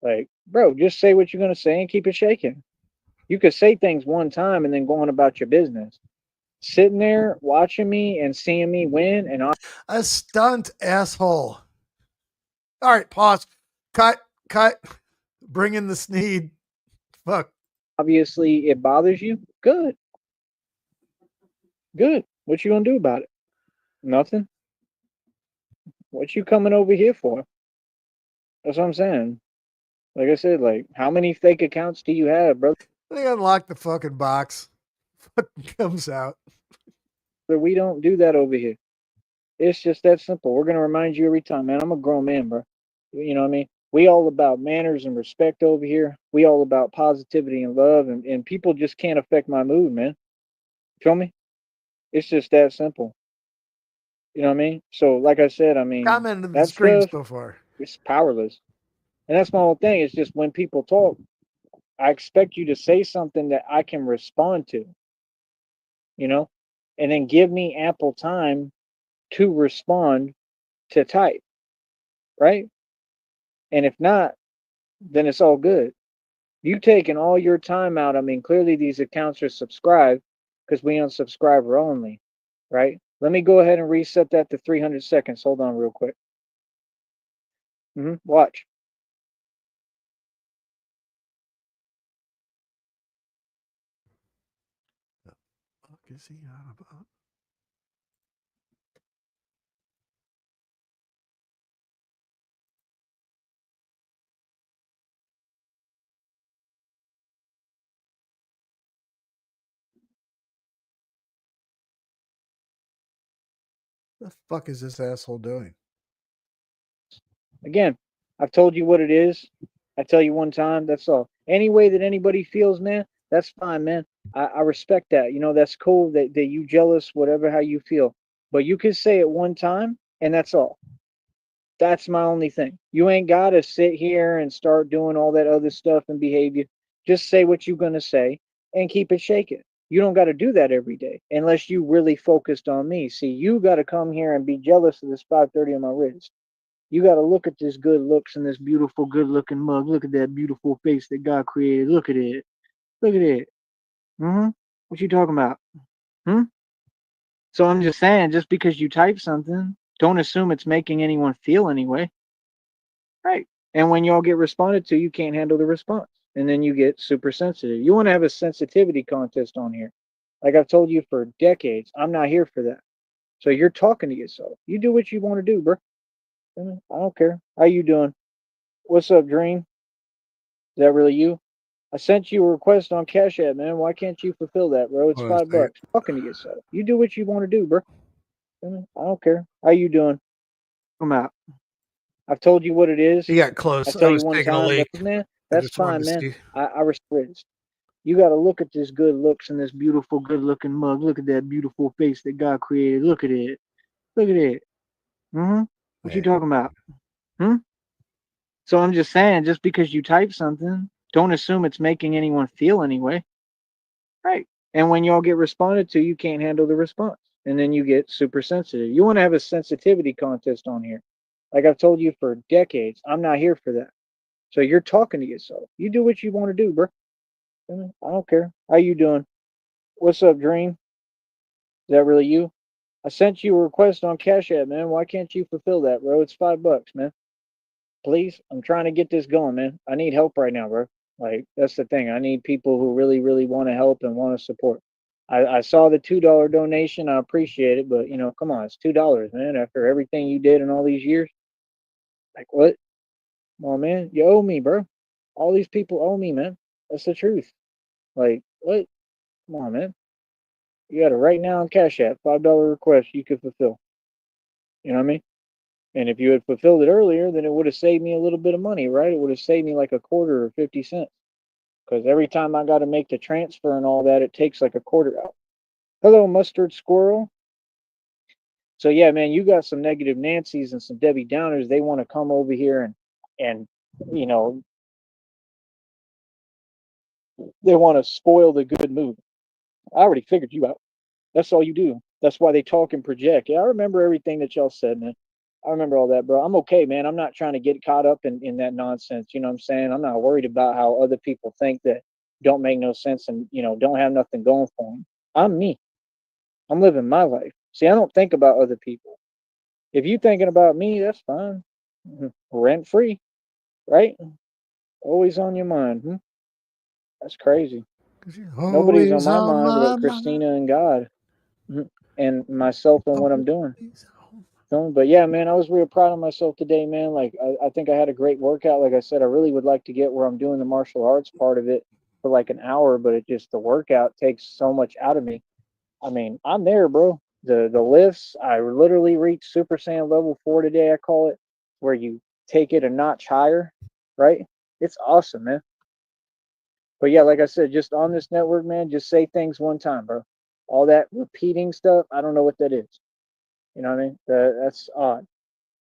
Like, bro, just say what you're gonna say and keep it shaking. You could say things one time and then go on about your business. Sitting there watching me and seeing me win, and A stunt, asshole. All right, pause. Cut. Bring in the Sneed. Fuck. obviously it bothers you. Good, good. What you gonna do about it? Nothing. What you coming over here for? That's what I'm saying. Like I said, like how many fake accounts do you have, brother? They unlock the fucking box. Fucking comes out. We don't do that over here. It's just that simple. We're gonna remind you every time, man. I'm a grown man, bro. You know what I mean? We all about manners and respect over here. We all about positivity and love, and people just can't affect my mood, man. Feel me? It's just that simple. You know what I mean? So, like I said, I mean Commented the that streams stuff before. is powerless, and that's my whole thing. It's just when people talk, I expect you to say something that I can respond to, you know, and then give me ample time to respond to type, right? And if not, then it's all good. You taking all your time out. I mean, clearly these accounts are subscribed because we on subscriber only, right? Let me go ahead and reset that to 300 seconds. Hold on real quick. Watch. What is he on about? The fuck is this asshole doing? Again, I've told you what it is. I tell you one time, that's all. Any way that anybody feels, man, that's fine, man. I respect that. You know, that's cool that you jealous, whatever, how you feel. But you can say it one time, and that's all. That's my only thing. You ain't got to sit here and start doing all that other stuff and behavior. Just say what you're going to say and keep it shaking. You don't got to do that every day unless you really focused on me. See, you got to come here and be jealous of this 530 on my wrist. You got to look at this good looks and this beautiful, good looking mug. Look at that beautiful face that God created. Look at it. Look at it. What you talking about? Hmm? So I'm just saying, just because you type something, don't assume it's making anyone feel anyway. Right. And when y'all get responded to, you can't handle the response. And then you get super sensitive. You want to have a sensitivity contest on here. Like I've told you for decades, I'm not here for that. So you're talking to yourself. You do what you want to do, bro. I don't care. How you doing? What's up, Dream? Is that really you? I sent you a request on Cash App, man. Why can't you fulfill that, bro? It's Hold on a $5. Talking to yourself. You do what you want to do, bro. I don't care. How you doing? Come out. I've told you what it is. He got I close. I tell you was one taking a time, leak. man, I that's just wanted fine, to man. see. I respect it. You got to look at this good looks and this beautiful, good looking mug. Look at that beautiful face that God created. Look at it. Look at it. What you Wait. talking about? Hmm? So I'm just saying, just because you type something, don't assume it's making anyone feel anyway. Right. And when y'all get responded to, you can't handle the response. And then you get super sensitive. You want to have a sensitivity contest on here. Like I've told you for decades, I'm not here for that. So you're talking to yourself. You do what you want to do, bro. I don't care. How you doing? What's up, Dream? Is that really you? I sent you a request on Cash App, man. Why can't you fulfill that, bro? It's $5, man. Please, I'm trying to get this going, man. I need help right now, bro. Like that's the thing. I need people who really, really want to help and want to support. I saw the $2 donation. I appreciate it, but you know, come on, it's $2, man. After everything you did in all these years, like what? Come on, man. You owe me, bro. All these people owe me, man. That's the truth. Like what? Come on, man. You got it right now on Cash App. $5 request you could fulfill. You know what I mean? And if you had fulfilled it earlier, then it would have saved me a little bit of money, right? It would have saved me like a quarter or 50 cents. Because every time I got to make the transfer and all that, it takes like a quarter out. Hello, Mustard Squirrel. So yeah, man, you got some negative Nancy's and some Debbie Downers. They want to come over here and you know They want to spoil the good mood. I already figured you out. That's all you do. That's why they talk and project. Yeah, I remember everything that y'all said, man. I remember all that, bro. I'm okay, man. I'm not trying to get caught up in that nonsense. You know what I'm saying? I'm not worried about how other people think that don't make no sense and, don't have nothing going for them. I'm me. I'm living my life. See, I don't think about other people. If you thinking about me, that's fine. Rent free, right? Always on your mind. That's crazy. 'Cause you're Nobody's on always my on mind my but mind. Christina and God. And myself and what I'm doing. Always on. But yeah, man, I was real proud of myself today, man. Like, I think I had a great workout. Like I said, I really would like to get where I'm doing the martial arts part of it for like an hour, but the workout takes so much out of me. I mean, I'm there, bro. The lifts, I literally reached Super Saiyan level 4 today, I call it, where you take it a notch higher, right? It's awesome, man. But yeah, like I said, just on this network, man, just say things one time, bro. All that repeating stuff, I don't know what that is. You know what I mean? That's odd.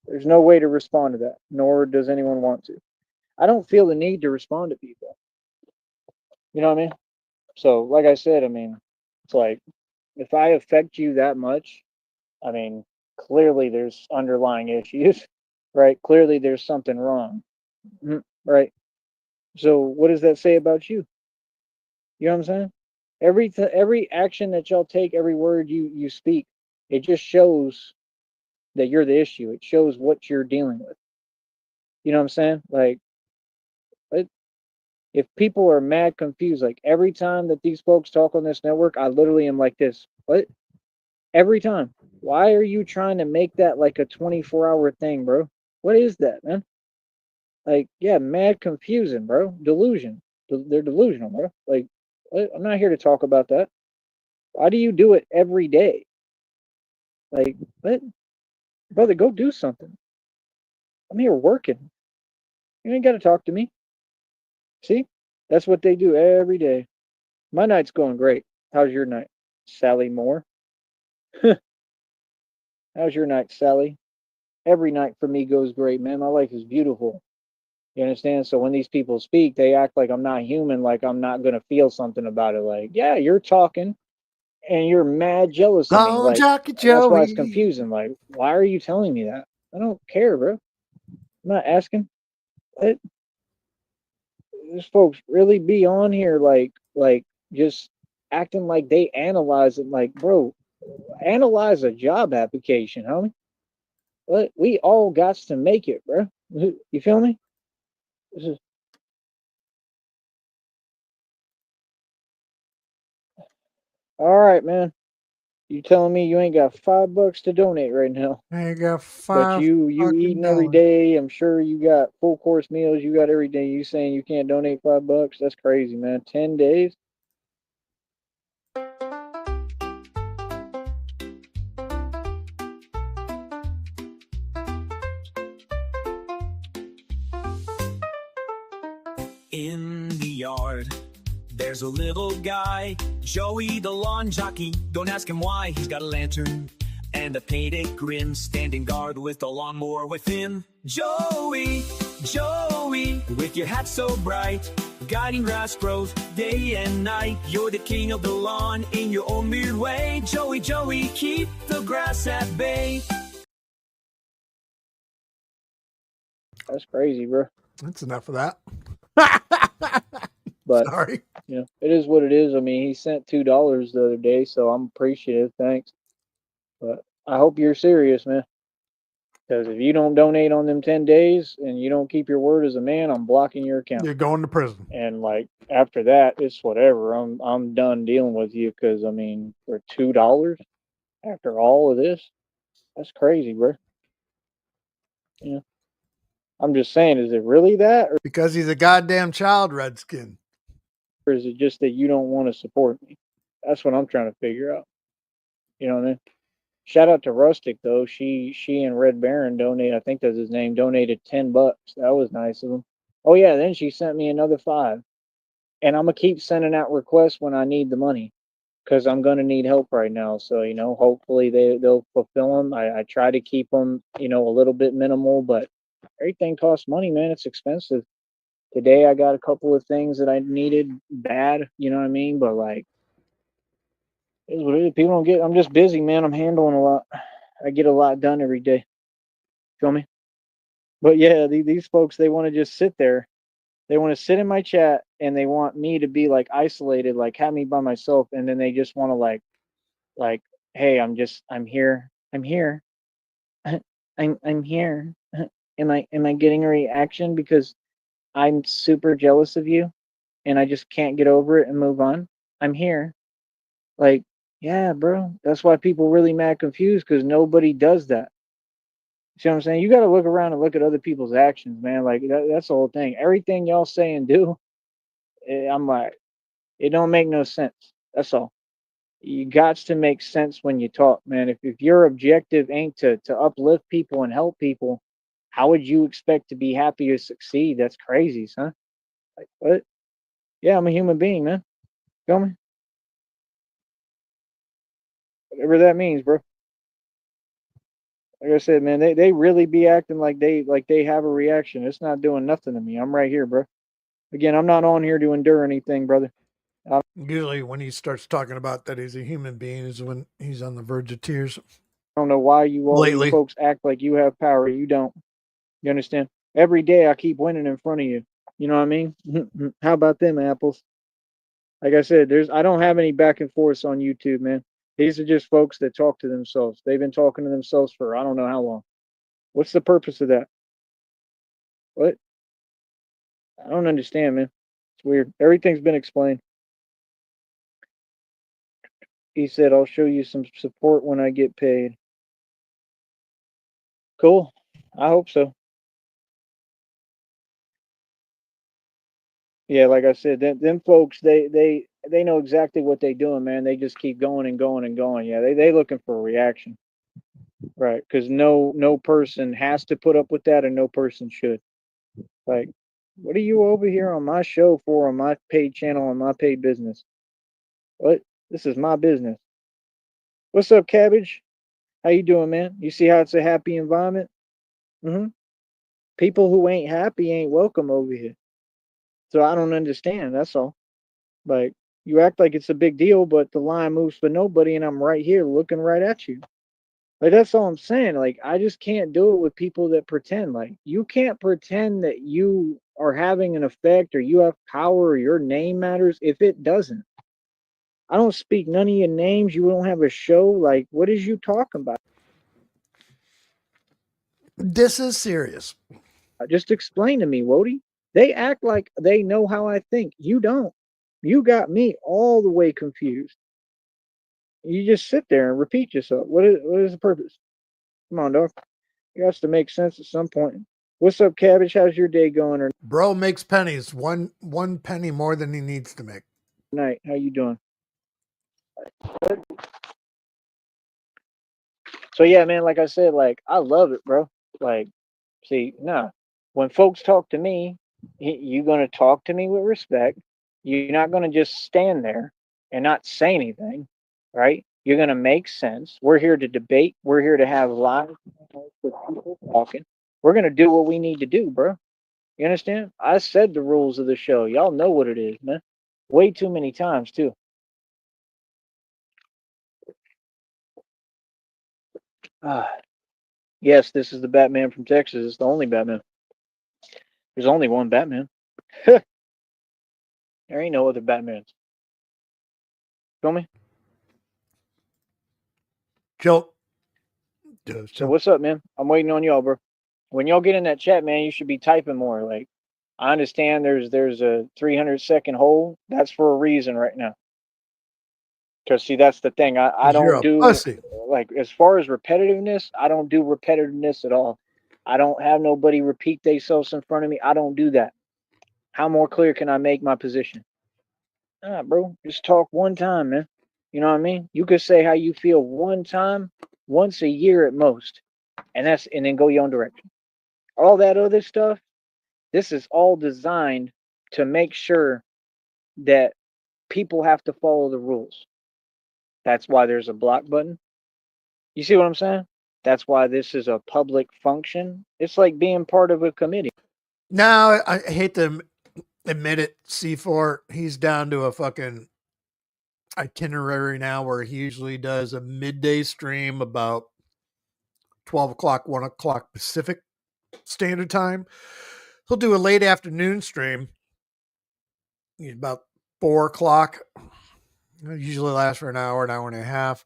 There's no way to respond to that, nor does anyone want to. I don't feel the need to respond to people. You know what I mean? So, like I said, I mean, it's like if I affect you that much, I mean, clearly there's underlying issues, right? Clearly there's something wrong, right? So, what does that say about you? You know what I'm saying? Every action that y'all take, every word you speak, it just shows that you're the issue. It shows what you're dealing with. You know what I'm saying? Like, if people are mad confused, like every time that these folks talk on this network, I literally am like this. What? Every time. Why are you trying to make that like a 24-hour thing, bro? What is that, man? Like, yeah, mad confusing, bro. Delusion. They're delusional, bro. Like, what? I'm not here to talk about that. Why do you do it every day? Like, what? Brother, go do something. I'm here working. You ain't got to talk to me. See? That's what they do every day. My night's going great. How's your night, Sally Moore? How's your night, Sally? Every night for me goes great, man. My life is beautiful. You understand? So when these people speak, they act like I'm not human, like I'm not gonna feel something about it. Like, yeah, you're talking and you're mad jealous of me. Long Like, Jockey that's why it's Joey. confusing. Like, why are you telling me that? I don't care, bro. I'm not asking. What? These folks really be on here like just acting like they analyze it. Like, bro, analyze a job application, homie. What? We all got to make it, bro. You feel me? This is all right, man. You telling me you ain't got $5 to donate right now, I got but five you fucking eating every dollars. day. I'm sure you got full course meals. You got every day. You saying you can't donate $5? That's crazy, man. 10 days. In the yard, there's a little guy, Joey the lawn jockey. Don't ask him why, he's got a lantern and a painted grin, standing guard with the lawnmower within. Joey, Joey, with your hat so bright, guiding grass growth day and night. You're the king of the lawn in your own weird way. Joey, Joey, keep the grass at bay. That's crazy, bro. That's enough of that. But Sorry. it is what it is. I mean, he sent $2 the other day, so I'm appreciative. Thanks. But I hope you're serious, man. Because if you don't donate on them 10 days and you don't keep your word as a man, I'm blocking your account. You're going to prison. And like after that, it's whatever. I'm done dealing with you because I mean, for $2 after all of this, that's crazy, bro. Yeah. I'm just saying, is it really that, Because he's a goddamn child redskin. or is it just that you don't want to support me? That's what I'm trying to figure out. You know what I mean? Shout out to Rustic though. She and Red Baron donated. I think that's his name. Donated $10. That was nice of them. Oh yeah, then she sent me another 5, and I'm gonna keep sending out requests when I need the money because I'm gonna need help right now. So hopefully they'll fulfill them. I try to keep them a little bit minimal, but everything costs money, man. It's expensive. Today I got a couple of things that I needed bad, you know what I mean? But like, it's what it is. People don't get. I'm just busy, man. I'm handling a lot. I get a lot done every day. Feel me? But yeah, these folks, they want to just sit there. They want to sit in my chat and they want me to be like isolated, like have me by myself, and then they just want to like, hey, I'm here, I'm here, I'm here. Am I getting a reaction because I'm super jealous of you and I just can't get over it and move on? I'm here. Like, yeah, bro. That's why people really mad confused because nobody does that. See what I'm saying? You got to look around and look at other people's actions, man. Like that's the whole thing. Everything y'all say and do, I'm like, it don't make no sense. That's all. You got to make sense when you talk, man. If your objective ain't to uplift people and help people, how would you expect to be happy or succeed? That's crazy, son. Like what? Yeah, I'm a human being, man. Feel me? Whatever that means, bro. Like I said, man, they really be acting like they have a reaction. It's not doing nothing to me. I'm right here, bro. Again, I'm not on here to endure anything, brother. Usually, when he starts talking about that he's a human being, is when he's on the verge of tears. I don't know why all you Lately, folks act like you have power. You don't. You understand? Every day I keep winning in front of you. You know what I mean? How about them apples? Like I said, I don't have any back and forths on YouTube, man. These are just folks that talk to themselves. They've been talking to themselves for I don't know how long. What's the purpose of that? What? I don't understand, man. It's weird. Everything's been explained. He said, I'll show you some support when I get paid. Cool. I hope so. Yeah, like I said, them folks, they know exactly what they doing, man. They just keep going and going and going. Yeah, they looking for a reaction, right? Because no person has to put up with that, and no person should. Like, what are you over here on my show for, on my paid channel, on my paid business? What? This is my business. What's up, Cabbage? How you doing, man? You see how it's a happy environment? Mm-hmm. People who ain't happy ain't welcome over here. So I don't understand. That's all. Like, you act like it's a big deal, but the line moves for nobody, and I'm right here looking right at you. Like, that's all I'm saying. Like, I just can't do it with people that pretend. Like, you can't pretend that you are having an effect or you have power or your name matters if it doesn't. I don't speak none of your names. You don't have a show. Like, what is you talking about? this is serious. Just explain to me, Wody. They act like they know how I think. You don't. You got me all the way confused. You just sit there and repeat yourself. What is the purpose? Come on, dog. It has to make sense at some point. What's up, Cabbage? How's your day going or Bro makes pennies, one penny more than he needs to make. night? How you doing? So yeah, man, like I said, like I love it, bro. Like, see, nah. When folks talk to me, you're gonna talk to me with respect. You're not gonna just stand there and not say anything, right? You're gonna make sense. We're here to debate. We're here to have live with people talking. We're gonna do what we need to do, bro. You understand? I said the rules of the show. Y'all know what it is, man. Way too many times too. Ah, yes, this is the Batman from Texas. It's the only Batman. There's only one Batman. There ain't no other Batmans. Feel me? Joe, So what's up, man? I'm waiting on y'all, bro. When y'all get in that chat, man, you should be typing more. Like, I understand there's a 300-second hold. That's for a reason right now. Because see, that's the thing. I you're don't a do pussy. like as far as repetitiveness. I don't do repetitiveness at all. I don't have nobody repeat themselves in front of me. I don't do that. How more clear can I make my position? Bro, just talk one time, man. You know what I mean? You could say how you feel one time, once a year at most, and then go your own direction. All that other stuff, this is all designed to make sure that people have to follow the rules. That's why there's a block button. You see what I'm saying? That's why this is a public function. It's like being part of a committee. Now, I hate to admit it, C4, he's down to a fucking itinerary now where he usually does a midday stream about 12 o'clock, 1 o'clock Pacific Standard Time. He'll do a late afternoon stream about 4 o'clock. It usually lasts for an hour and a half.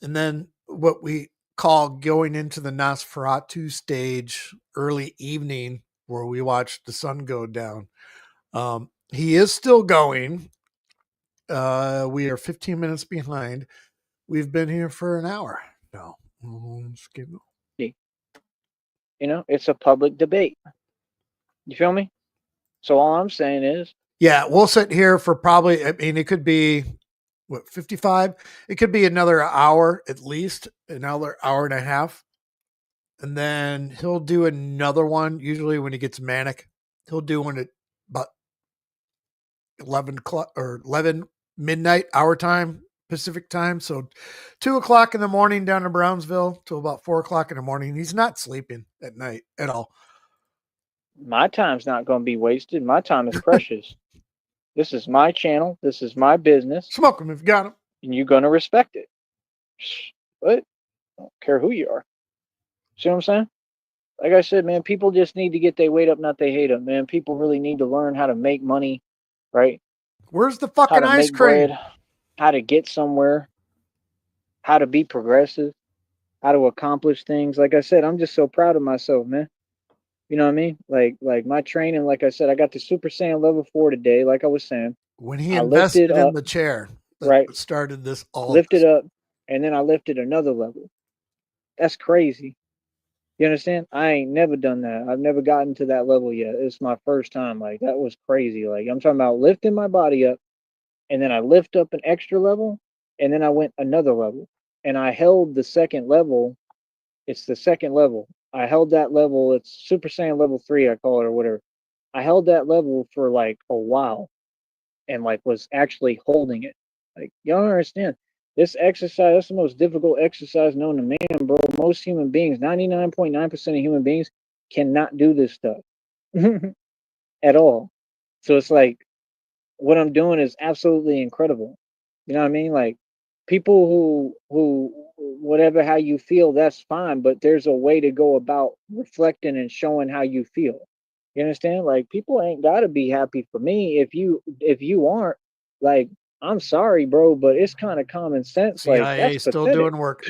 And then what we call going into the Nosferatu stage, early evening, where we watch the sun go down. He is still going. We are 15 minutes behind. We've been here for an hour. No. You know, it's a public debate. You feel me? So all I'm saying is, Yeah, we'll sit here for probably, I mean, it could be, what, 55? It could be another hour at least, another hour and a half. And then he'll do another one. Usually when he gets manic, he'll do one at about 11 o'clock or 11 midnight our time, Pacific time. So 2 o'clock in the morning down in Brownsville till about 4 o'clock in the morning. He's not sleeping at night at all. my time's not going to be wasted. My time is precious. This is my channel. This is my business. Smoke him if you got him. And you're going to respect it. What? I don't care who you are. See what I'm saying? Like I said, man, people just need to get their weight up, not they hate them, man. People really need to learn how to make money, right? Where's the How fucking to ice make cream? bread, how to get somewhere, how to be progressive, how to accomplish things. Like I said, I'm just so proud of myself, man. You know what I mean? Like my training, like I said, I got the Super Saiyan level 4 today, like I was saying. When he I lifted invested in up, the chair that right? started this all Lifted up, and then I lifted another level. That's crazy. You understand? I ain't never done that. I've never gotten to that level yet. It's my first time. Like, that was crazy. Like, I'm talking about lifting my body up, and then I lift up an extra level, and then I went another level. And I held the second level. It's the second level. I held that level. It's Super Saiyan level 3, I call it, or whatever. I held that level for like a while and like was actually holding it. Like, y'all don't understand. This exercise, that's the most difficult exercise known to man, bro. Most human beings, 99.9% of human beings cannot do this stuff at all. So it's like what I'm doing is absolutely incredible. You know what I mean? Like people who whatever how you feel, that's fine, but there's a way to go about reflecting and showing how you feel. You understand? Like people ain't gotta be happy for me. If you aren't, like, I'm sorry, bro, but it's kind of common sense. Like that's CIA still pathetic. doing work.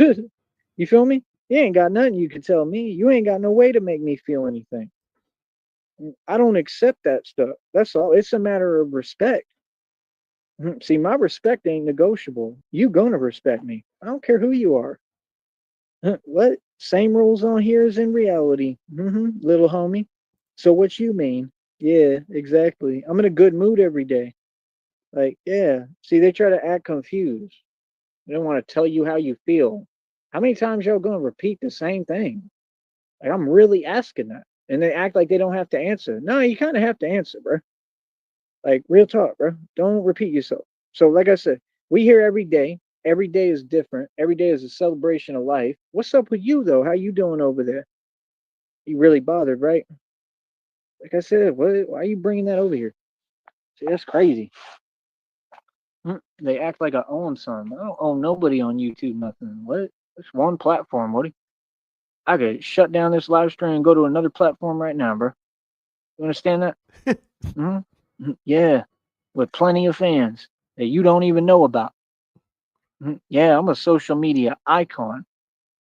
You feel me? You ain't got nothing you can tell me. You ain't got no way to make me feel anything. I don't accept that stuff. That's all. It's a matter of respect. See, my respect ain't negotiable. You gonna respect me. I don't care who you are. What? Same rules on here as in reality. Little homie. So what you mean? Yeah, exactly. I'm in a good mood every day. Like, yeah. See, they try to act confused. They don't want to tell you how you feel. How many times y'all gonna repeat the same thing? Like, I'm really asking that. And they act like they don't have to answer. No, you kind of have to answer, bro. Like, real talk, bro. Don't repeat yourself. So, like I said, we here every day. Every day is different. Every day is a celebration of life. What's up with you, though? How you doing over there? You really bothered, right? Like I said, why are you bringing that over here? See, that's crazy. They act like I own something. I don't own nobody on YouTube, nothing. What? It's one platform, Woody. I could shut down this live stream and go to another platform right now, bro. You understand that? Yeah, with plenty of fans that you don't even know about. Yeah, I'm a social media icon.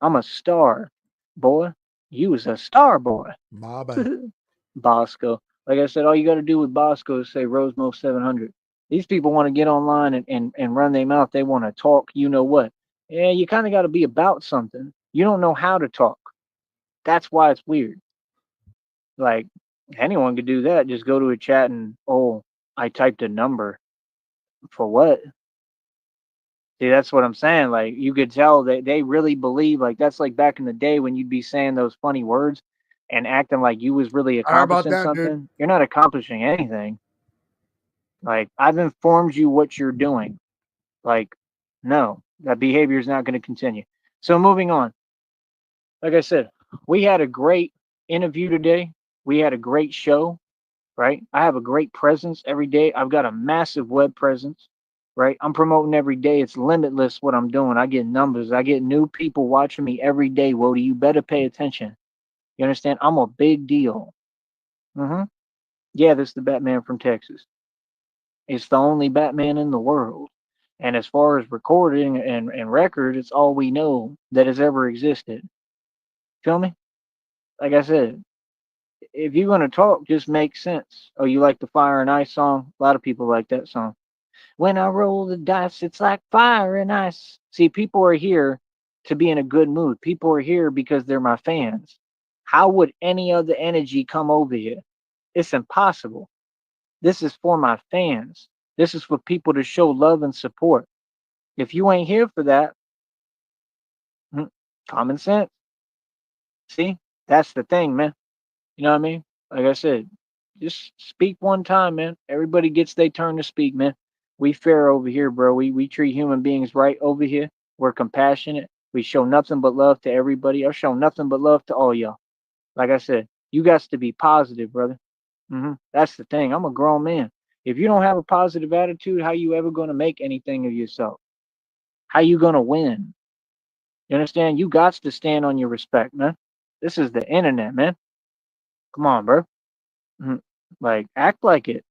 I'm a star, boy. You was a star, boy. My bad. Bosco. Like I said, all you got to do with Bosco is say Rosemo 700. These people want to get online and run their mouth. They want to talk. You know what? Yeah, you kind of got to be about something. You don't know how to talk. That's why it's weird. Like anyone could do that. Just go to a chat and, oh, I typed a number. For what? See, that's what I'm saying. Like you could tell that they really believe, like that's like back in the day when you'd be saying those funny words and acting like you was really How about accomplishing that, something. dude? You're not accomplishing anything. Like I've informed you what you're doing. Like, no, that behavior is not going to continue. So moving on. Like I said, we had a great interview today. We had a great show. right? I have a great presence every day. I've got a massive web presence, right? I'm promoting every day. It's limitless what I'm doing. I get numbers. I get new people watching me every day. Wody, you better pay attention. You understand? I'm a big deal. hmm Yeah, this is the Batman from Texas. It's the only Batman in the world. And as far as recording and record, it's all we know that has ever existed. Feel me? Like I said, if you're gonna talk, just make sense. Oh, you like the Fire and Ice song? A lot of people like that song. When I roll the dice, it's like fire and ice. See, people are here to be in a good mood. People are here because they're my fans. How would any other energy come over here? It's impossible. This is for my fans. This is for people to show love and support. If you ain't here for that, mm, common sense. See, that's the thing, man. You know what I mean? Like I said, just speak one time, man. Everybody gets their turn to speak, man. We fair over here, bro. We treat human beings right over here. We're compassionate. We show nothing but love to everybody. I show nothing but love to all y'all. Like I said, you got to be positive, brother. That's the thing. I'm a grown man. If you don't have a positive attitude, how you ever gonna make anything of yourself? How you gonna win? You understand? You got to stand on your respect, man. This is the internet, man. Come on, bro. Mhm. Like, act like it.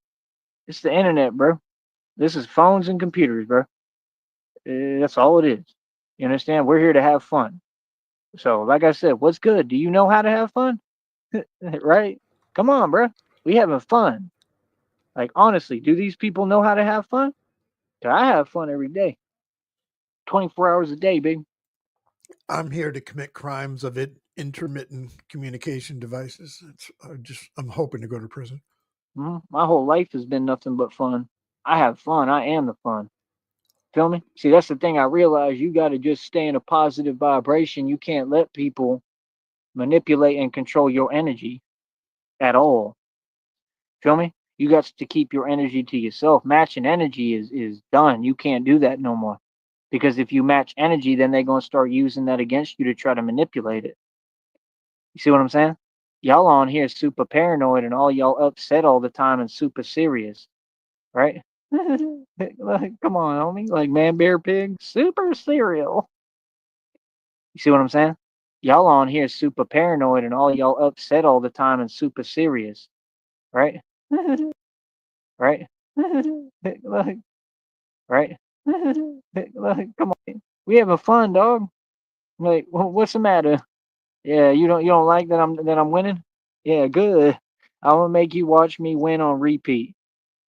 It's the internet, bro. This is phones and computers, bro. That's all it is. You understand? We're here to have fun. So, like I said, what's good? Do you know how to have fun? Right? Come on, bro. We having fun. Like, honestly, do these people know how to have fun? 'Cause I have fun every day, 24 hours a day, baby. I'm here to commit crimes of intermittent communication devices. I'm hoping to go to prison. My whole life has been nothing but fun. I have fun. I am the fun. Feel me? See, that's the thing I realize. You got to just stay in a positive vibration. You can't let people manipulate and control your energy at all. Feel me? You got to keep your energy to yourself. Matching energy is done. You can't do that no more. Because if you match energy, then they're gonna start using that against you to try to manipulate it. You see what I'm saying? Y'all on here super paranoid and all y'all upset all the time and super serious, right? Like, come on, homie. Like man, bear, pig, super cereal. You see what I'm saying? Y'all on here super paranoid and all y'all upset all the time and super serious, right? Right? Like, right? Like, come on. We having fun, dog. Like, what's the matter? Yeah, you don't like that I'm winning? Yeah, good. I'm gonna make you watch me win on repeat.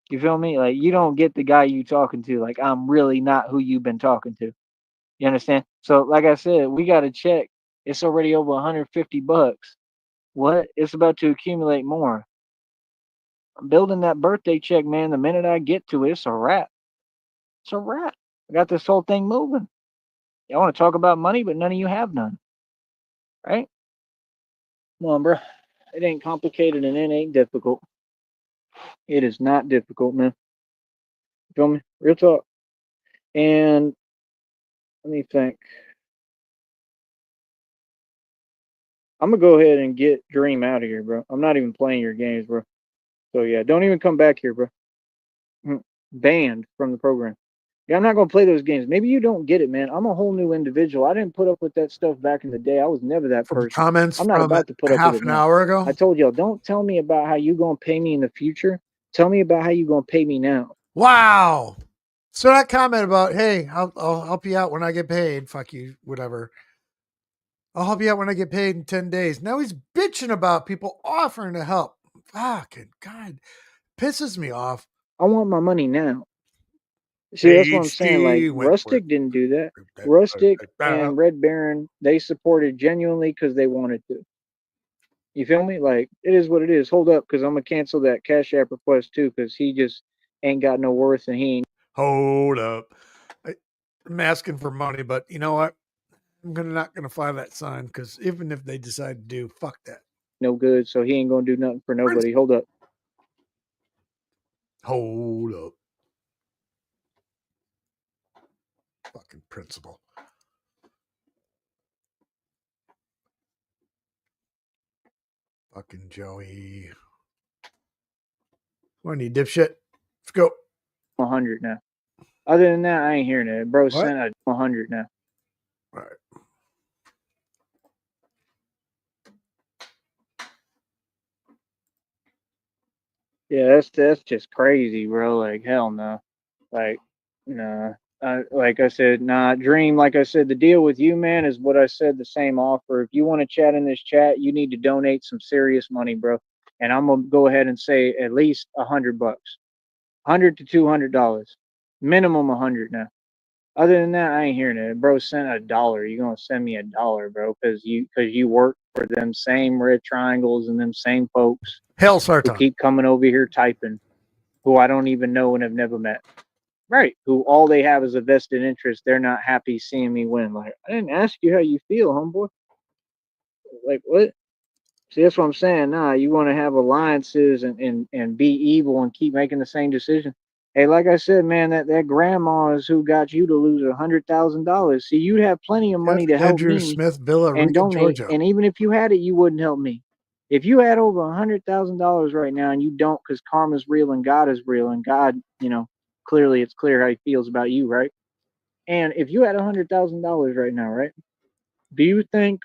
You feel me? Like you don't get the guy you talking to. Like I'm really not who you've been talking to. You understand? So like I said, we got to check. It's already over 150 bucks. What? It's about to accumulate more. I'm building that birthday check, man. The minute I get to it, it's a wrap. It's a wrap. I got this whole thing moving. Y'all want to talk about money, but none of you have none, right? Come on, bro. It ain't complicated and it ain't difficult. It is not difficult, man. You feel me? Real talk. And let me think. I'm gonna go ahead and get Dream out of here, bro. I'm not even playing your games, bro. So yeah, don't even come back here, bro. Banned from the program. Yeah, I'm not gonna play those games. Maybe you don't get it, man. I'm a whole new individual. I didn't put up with that stuff back in the day. I was never that From person. comments I'm not from about to put a up with half it an now. hour ago. I told y'all, don't tell me about how you gonna pay me in the future. Tell me about how you gonna pay me now. Wow. So that comment about, hey, I'll help you out when I get paid. Fuck you, whatever. I'll help you out when I get paid in 10 days. Now he's bitching about people offering to help. Fucking God. Pisses me off. I want my money now. See, that's what I'm saying. Like HD Wentworth. Rustic didn't do that. Rustic and Red Baron, they supported genuinely because they wanted to. You feel me? Like it is what it is. Hold up, because I'm gonna cancel that Cash App request too, because he just ain't got no worth and he ain't Hold up. I'm asking for money, but you know what? Not gonna fly that sign because even if they decide to do, fuck that. no good, so he ain't gonna do nothing for nobody. Hold up. Hold up. Fucking principle. Fucking Joey. What are you, dipshit? Let's go. 100 now. Other than that, I ain't hearing it. Bro What? sent a 100 now. All right. Yeah, that's just crazy, bro. Like, hell no. Like, nah. Like I said, nah. Dream, like I said, the deal with you, man, is what I said, the same offer. If you want to chat in this chat, you need to donate some serious money, bro. And I'm gonna go ahead and say at least $100, $100 to $200, minimum 100 now. Other than that, I ain't hearing it. Bro sent $1. You gonna send me $1, bro? Because you work for them same red triangles and them same folks Hell, who Sarton. keep coming over here typing, who I don't even know and have never met. Right. Who all they have is a vested interest. They're not happy seeing me win. Like, I didn't ask you how you feel, homeboy. Like, what? See, that's what I'm saying. Nah, you want to have alliances and be evil and keep making the same decision. Hey, like I said, man, that grandma is who got you to lose $100,000. See, you'd have plenty of money to help Andrew me Smith, Villa and Rica, donate. Georgia. And even if you had it, you wouldn't help me. If you had over $100,000 right now and you don't, because karma's real and God is real, and God, clearly it's clear how he feels about you, right? And if you had $100,000 right now, right? Do you think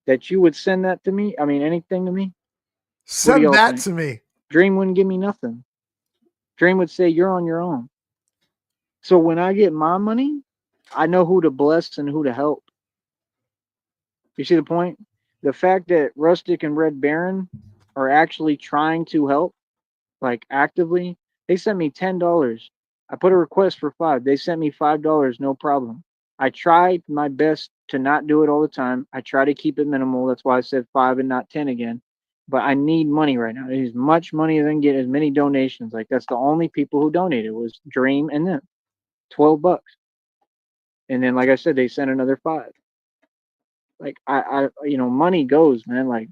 that you would send that to me? I mean, anything to me? What do Send y'all that think? to me. Dream wouldn't give me nothing. Dream would say, you're on your own. So when I get my money, I know who to bless and who to help. You see the point? The fact that Rustic and Red Baron are actually trying to help, like actively, they sent me $10. I put a request for $5. They sent me $5, no problem. I tried my best to not do it all the time. I try to keep it minimal. That's why I said 5 and not 10 again. But I need money right now. I need as much money as I can get, as many donations. Like, that's the only people who donated was Dream and them. $12. And then, like I said, they sent another 5. Like, money goes, man. Like,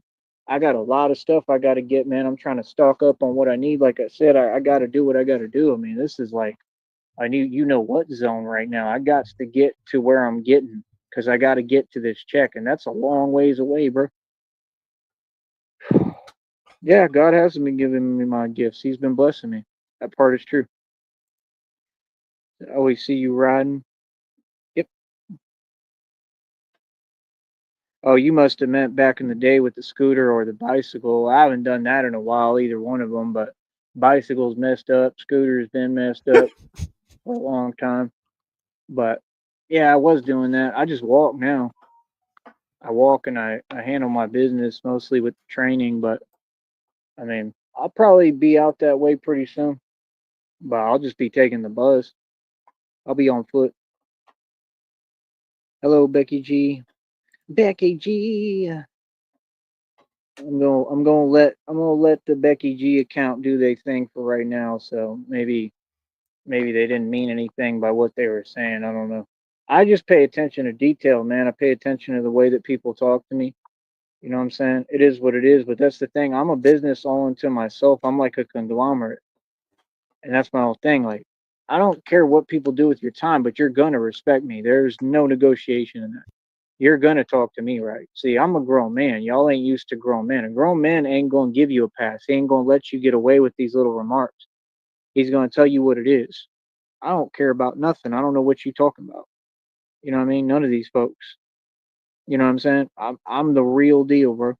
I got a lot of stuff I got to get, man. I'm trying to stock up on what I need. Like I said, I got to do what I got to do. I mean, this is like, I need, what zone right now. I got to get to where I'm getting, because I got to get to this check, and that's a long ways away, bro. Yeah, God hasn't been giving me my gifts. He's been blessing me. That part is true. I always see you riding. Yep. Oh, you must have meant back in the day with the scooter or the bicycle. I haven't done that in a while, either one of them, but bicycle's messed up. Scooter's been messed up for a long time. But yeah, I was doing that. I just walk now. I walk and I handle my business mostly with training, but I mean, I'll probably be out that way pretty soon, but I'll just be taking the bus. I'll be on foot. Hello, Becky G. Becky G. I'm gonna let the Becky G account do their thing for right now. So maybe they didn't mean anything by what they were saying. I don't know. I just pay attention to detail, man. I pay attention to the way that people talk to me. You know what I'm saying? It is what it is, but that's the thing. I'm a business all unto myself. I'm like a conglomerate. And that's my whole thing. Like, I don't care what people do with your time, but you're gonna respect me. There's no negotiation in that. You're gonna talk to me, right? See, I'm a grown man. Y'all ain't used to grown men. A grown man ain't gonna give you a pass. He ain't gonna let you get away with these little remarks. He's gonna tell you what it is. I don't care about nothing. I don't know what you talking about. You know what I mean? None of these folks. You know what I'm saying? I'm the real deal, bro.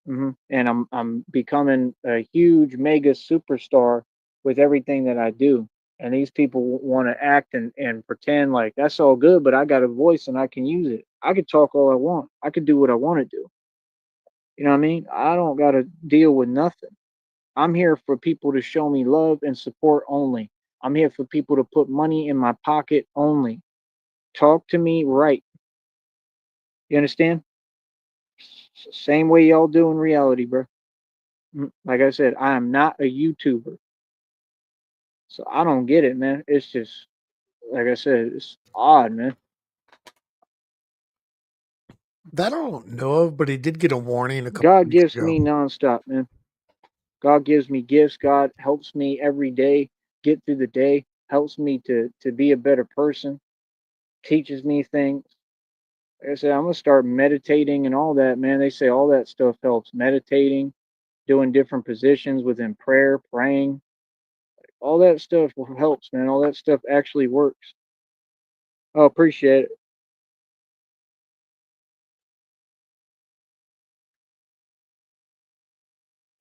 And I'm becoming a huge mega superstar with everything that I do. And these people want to act and pretend like that's all good, but I got a voice and I can use it. I could talk all I want. I could do what I want to do. You know what I mean? I don't got to deal with nothing. I'm here for people to show me love and support only. I'm here for people to put money in my pocket only. Talk to me right. You understand? Same way y'all do in reality, bro. Like I said, I am not a YouTuber. So I don't get it, man. It's just, like I said, it's odd, man. That I don't know of, but he did get a warning a couple God weeks gives ago. me nonstop, man. God gives me gifts. God helps me every day get through the day, helps me to be a better person, teaches me things. Like I said, I'm gonna start meditating and all that, man. They say all that stuff helps. Meditating, doing different positions within prayer, praying. All that stuff helps, man. All that stuff actually works. Oh, appreciate it.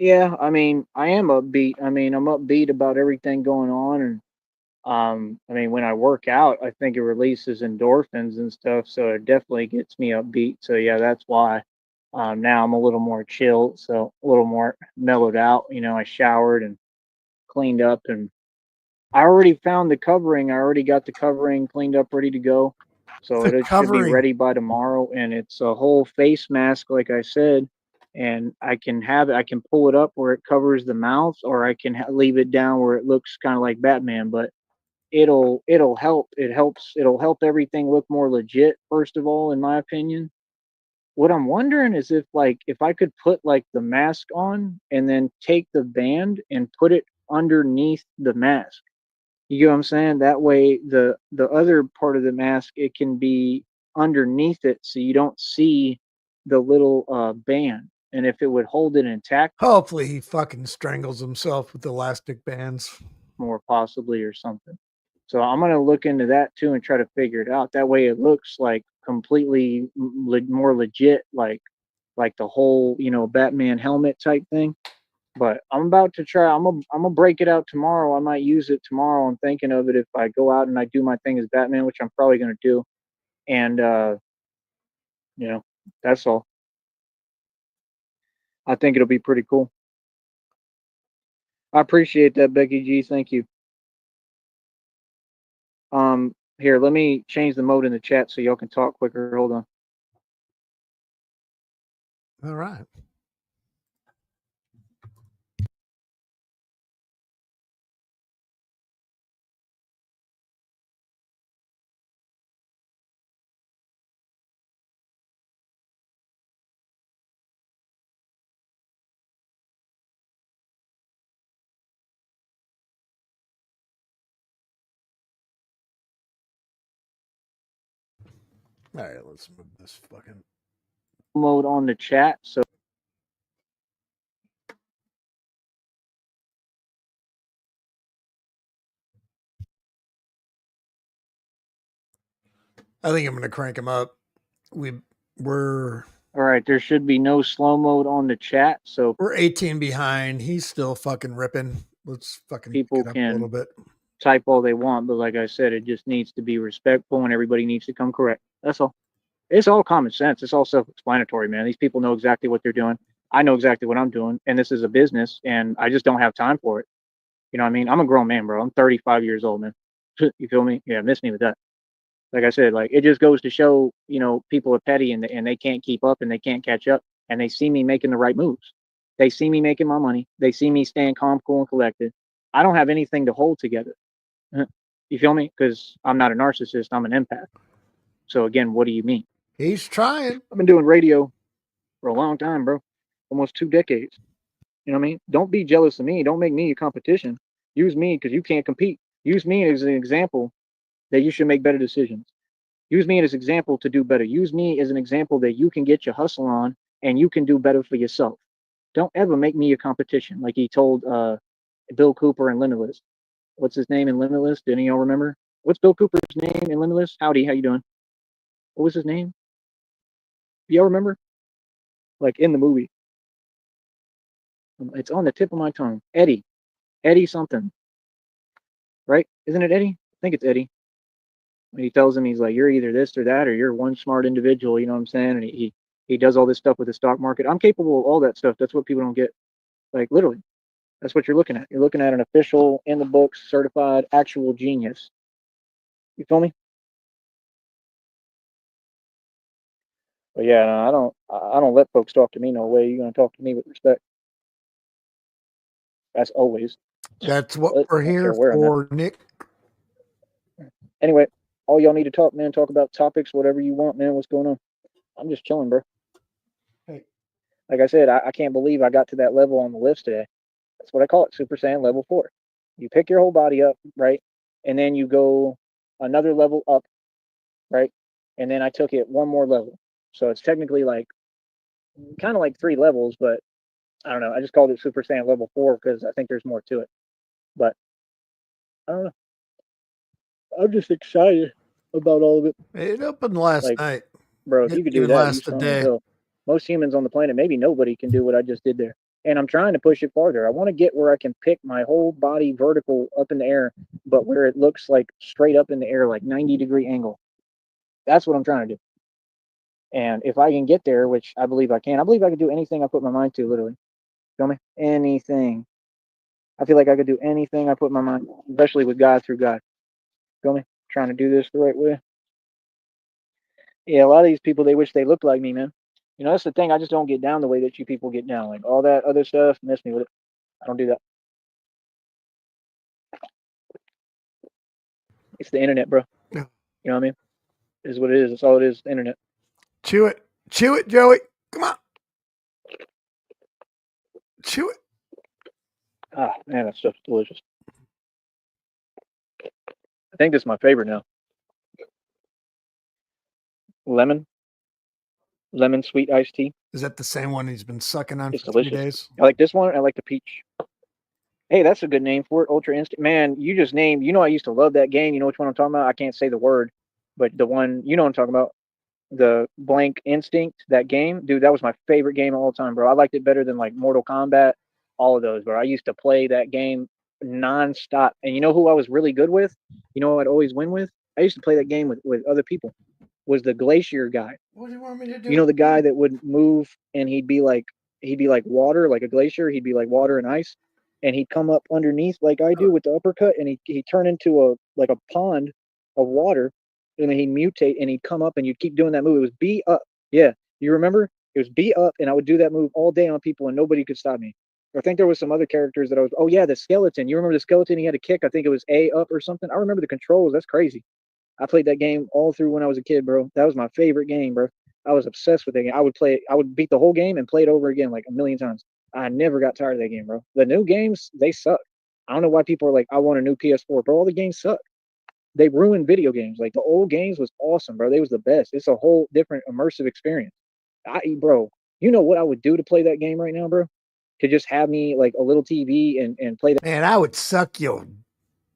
Yeah, I mean, I am upbeat. I mean, I'm upbeat about everything going on, and I mean, when I work out, I think it releases endorphins and stuff, so it definitely gets me upbeat. So yeah, that's why. Now I'm a little more chill, so a little more mellowed out. You know, I showered and cleaned up, and I already found the covering. I already got the covering cleaned up, ready to go. So The it should be covering. ready by tomorrow, and it's a whole face mask, like I said. And I can have it. I can pull it up where it covers the mouth, or I can leave it down where it looks kind of like Batman. But it'll help. It'll help everything look more legit. First of all, in my opinion, what I'm wondering is if I could put like the mask on and then take the band and put it underneath the mask. You get what I'm saying? That way, the other part of the mask, it can be underneath it, so you don't see the little band. And if it would hold it intact, Hopefully he fucking strangles himself with elastic bands. more possibly or something. So I'm gonna look into that too and try to figure it out. That way, it looks like completely more legit, like the whole Batman helmet type thing. But I'm about to try. I'm gonna break it out tomorrow. I might use it tomorrow. I'm thinking of it if I go out and I do my thing as Batman, which I'm probably gonna do. And you know, that's all. I think it'll be pretty cool. I appreciate that, Becky G. Thank you. Here, let me change the mode in the chat so y'all can talk quicker. Hold on. All right. All right, let's move this fucking Mode on the chat. So I think I'm gonna crank him up. We're all right, there should be no slow mode on the chat, so we're 18 behind. He's still fucking ripping. Let's fucking people get up a little can bit. type all they want. But like I said, it just needs to be respectful, and everybody needs to come correct. That's all. It's all common sense. It's all self-explanatory, man. These people know exactly what they're doing. I know exactly what I'm doing, and this is a business, and I just don't have time for it. You know what I mean? I'm a grown man, bro. I'm 35 years old, man. You feel me? Yeah, miss me with that. Like I said, like it just goes to show, people are petty and they can't keep up and they can't catch up, and they see me making the right moves. They see me making my money. They see me staying calm, cool, and collected. I don't have anything to hold together. You feel me? Because I'm not a narcissist. I'm an empath. So again, what do you mean? He's trying. I've been doing radio for a long time, bro. Almost 2 decades. You know what I mean? Don't be jealous of me. Don't make me a competition. Use me because you can't compete. Use me as an example that you should make better decisions. Use me as an example to do better. Use me as an example that you can get your hustle on and you can do better for yourself. Don't ever make me a competition, like he told Bill Cooper in Limitless. What's his name in Limitless? Did any of y'all remember? What's Bill Cooper's name in Limitless? Howdy, how you doing? What was his name? Y'all remember? Like in the movie. It's on the tip of my tongue. Eddie. Eddie something. Right? Isn't it Eddie? I think it's Eddie. When he tells him, he's like, you're either this or that, or you're one smart individual, you know what I'm saying? And he does all this stuff with the stock market. I'm capable of all that stuff. That's what people don't get. Like literally. That's what you're looking at. You're looking at an official, in the books, certified, actual genius. You feel me? But yeah, no, I don't let folks talk to me no way. You're gonna talk to me with respect. That's always. That's what But we're I don't care here where I'm at. for, Nick. Anyway, all y'all need to talk, man. Talk about topics, whatever you want, man. What's going on? I'm just chilling, bro. Hey. Like I said, I can't believe I got to that level on the lifts today. That's what I call it, Super Saiyan level 4. You pick your whole body up, right? And then you go another level up, right? And then I took it one more level. So it's technically like kind of like 3 levels, but I don't know. I just called it Super Saiyan Level 4 because I think there's more to it. But I don't know. I'm just excited about all of it. It opened last Like, night. bro, if Didn't you could do even that, you last a strong as day. hell. Most humans on the planet, maybe nobody can do what I just did there. And I'm trying to push it farther. I want to get where I can pick my whole body vertical up in the air, but where it looks like straight up in the air, like 90-degree angle. That's what I'm trying to do. And if I can get there, which I believe I can, I believe I can do anything I put my mind to, literally. Feel me? Anything. I feel like I could do anything I put my mind, especially with God through God. Feel me? Trying to do this the right way. Yeah, a lot of these people, they wish they looked like me, man. You know, that's the thing. I just don't get down the way that you people get down. Like all that other stuff, mess me with it. I don't do that. It's the internet, bro. Yeah. You know what I mean? It is what it is. That's all it is. The internet. Chew it, Joey. Come on, chew it. Ah, man, that stuff's delicious. I think this is my favorite now. Lemon, lemon sweet iced tea. Is that the same one he's been sucking on It's for 3 delicious. days? I like this one. I like the peach. Hey, that's a good name for it. Ultra Instinct. Man, you just named. You know, I used to love that game. You know which one I'm talking about? I can't say the word, but the one you know what I'm talking about. The Blank Instinct, that game, dude, that was my favorite game of all time, bro. I liked it better than like Mortal Kombat, all of those, bro. I used to play that game nonstop. And you know who I was really good with? You know who I'd always win with? I used to play that game with other people. Was the Glacier guy. What do you want me to do? You know the guy that would move and he'd be like water, like a glacier. He'd be like water and ice, and he'd come up underneath like I do with the uppercut, and he'd turn into a pond of water, and then he'd mutate and he'd come up, and you'd keep doing that move. It was B up, yeah. You remember? It was B up, and I would do that move all day on people, and nobody could stop me. I think there was some other characters that I was. Oh yeah, the skeleton. You remember the skeleton? He had a kick. I think it was A up or something. I remember the controls. That's crazy. I played that game all through when I was a kid, bro. That was my favorite game, bro. I was obsessed with that game. I would play it. I would beat the whole game and play it over again like a million times. I never got tired of that game, bro. The new games, they suck. I don't know why people are like, I want a new PS4, bro. All the games suck. They ruined video games. Like the old games was awesome, bro. They was the best. It's a whole different immersive experience. Bro, you know what I would do to play that game right now, bro? To just have me like a little TV and play Man, I would suck your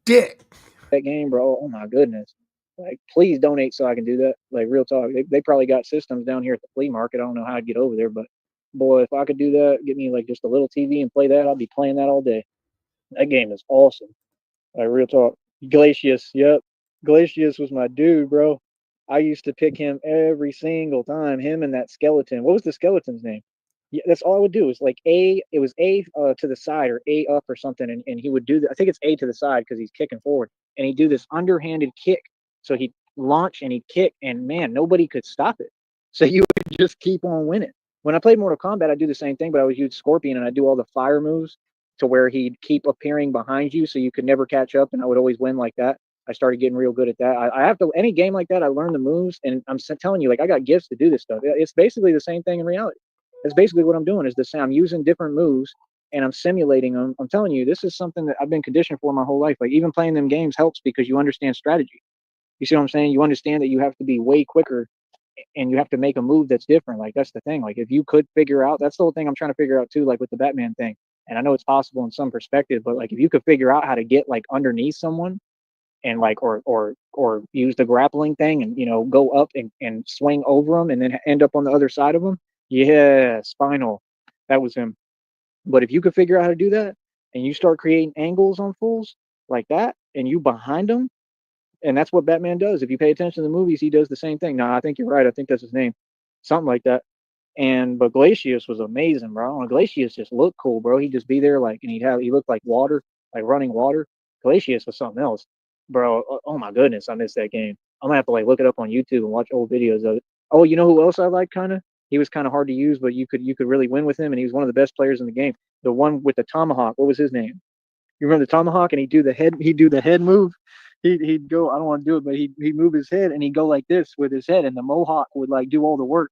dick. that game, bro. Oh my goodness. Like, please donate so I can do that. Like, real talk. They probably got systems down here at the flea market. I don't know how I'd get over there, but boy, if I could do that, get me like just a little TV and play that, I'd be playing that all day. That game is awesome. Like, real talk. Glacius, yep. Glacius was my dude, bro. I used to pick him every single time. Him and that skeleton. What was the skeleton's name? Yeah, that's all I would do. Is like A. It was A to the side or A up or something, and he would do that. I think it's A to the side because he's kicking forward, and he'd do this underhanded kick. So he'd launch and he'd kick, and man, nobody could stop it. So you would just keep on winning. When I played Mortal Kombat, I do the same thing, but I would use Scorpion and I do all the fire moves to where he'd keep appearing behind you, so you could never catch up, and I would always win like that. I started getting real good at that. I have to any game like that. I learn the moves, and I'm telling you, like I got gifts to do this stuff. It's basically the same thing in reality. That's basically what I'm doing. Is the same. I'm using different moves and I'm simulating them. I'm telling you, this is something that I've been conditioned for my whole life. Like even playing them games helps because you understand strategy. You see what I'm saying? You understand that you have to be way quicker and you have to make a move that's different. Like that's the thing. Like if you could figure out, that's the whole thing I'm trying to figure out too, like with the Batman thing. And I know it's possible in some perspective, but like if you could figure out how to get like underneath someone and like or use the grappling thing and go up and swing over them and then end up on the other side of them. Yeah, Spinal. That was him. But if you could figure out how to do that and you start creating angles on fools like that and you behind them, and that's what Batman does. If you pay attention to the movies, he does the same thing. No, I think you're right. I think that's his name, something like that. But Glacius was amazing, bro. And Glacius just looked cool, bro. He'd just be there, like, and he looked like water, like running water. Glacius was something else, bro. Oh my goodness, I missed that game. I'm gonna have to like look it up on YouTube and watch old videos of it. Oh, you know who else I like? Kind of. He was kind of hard to use, but you could really win with him, and he was one of the best players in the game. The one with the tomahawk. What was his name? You remember the tomahawk? And he'd do the head move. He'd go. I don't want to do it, but he'd move his head and he'd go like this with his head, and the mohawk would like do all the work.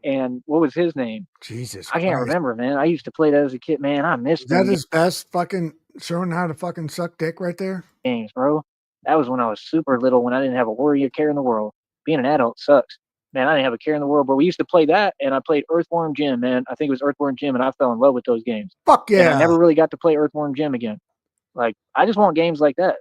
And what was his name? Jesus I can't Christ. remember, man. I used to play that as a kid, man. I missed Is that them his best fucking showing how to fucking suck dick right there? games, bro. That was when I was super little, when I didn't have a worry or care in the world. Being an adult sucks. Man, I didn't have a care in the world, but we used to play that, and I played Earthworm Jim, man. I think it was Earthworm Jim, and I fell in love with those games. Fuck And I yeah. never really got to play Earthworm Jim again. Like, I just want games like that.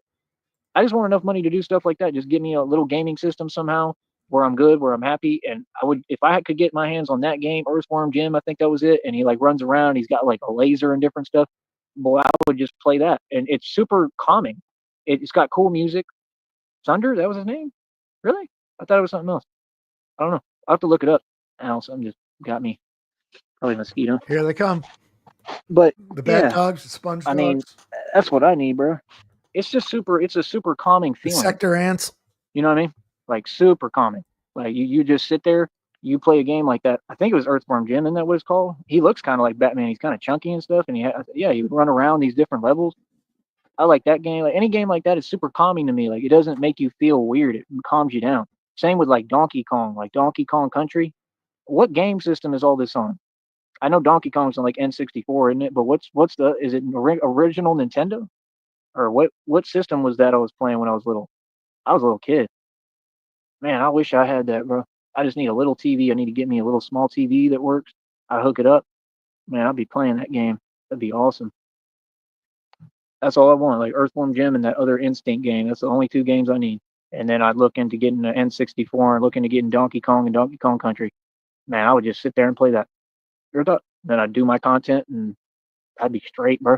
I just want enough money to do stuff like that. Just give me a little gaming system somehow where I'm good, where I'm happy. And I would, if I could get my hands on that game, Earthworm Jim, I think that was it. And he like runs around, he's got like a laser and different stuff. Boy, I would just play that. And it's super calming. It's got cool music. Thunder, that was his name? Really? I thought it was something else. I don't know. I'll have to look it up. Ow, something just got me. Probably a mosquito. Here they come. But The bat yeah, dogs, the sponge I dogs, mean, that's what I need, bro. It's just super. It's a super calming the feeling. sector ants. You know what I mean? Like super calming. Like you just sit there, you play a game like that. I think it was Earthworm Jim, isn't that what it's called? He looks kind of like Batman. He's kind of chunky and stuff, and he would run around these different levels. I like that game. Like any game like that is super calming to me. Like it doesn't make you feel weird. It calms you down. Same with like Donkey Kong, like Donkey Kong Country. What game system is all this on? I know Donkey Kong's on like N64, isn't it? But what's the is it original Nintendo or what system was that I was playing when I was little? I was a little kid. Man, I wish I had that, bro. I just need a little TV. I need to get me a little small TV that works. I hook it up. Man, I'll be playing that game. That'd be awesome. That's all I want, like Earthworm Jim and that other Instinct game. That's the only two games I need. And then I'd look into getting an N64 and look into getting Donkey Kong and Donkey Kong Country. Man, I would just sit there and play that. Then I'd do my content and I'd be straight, bro.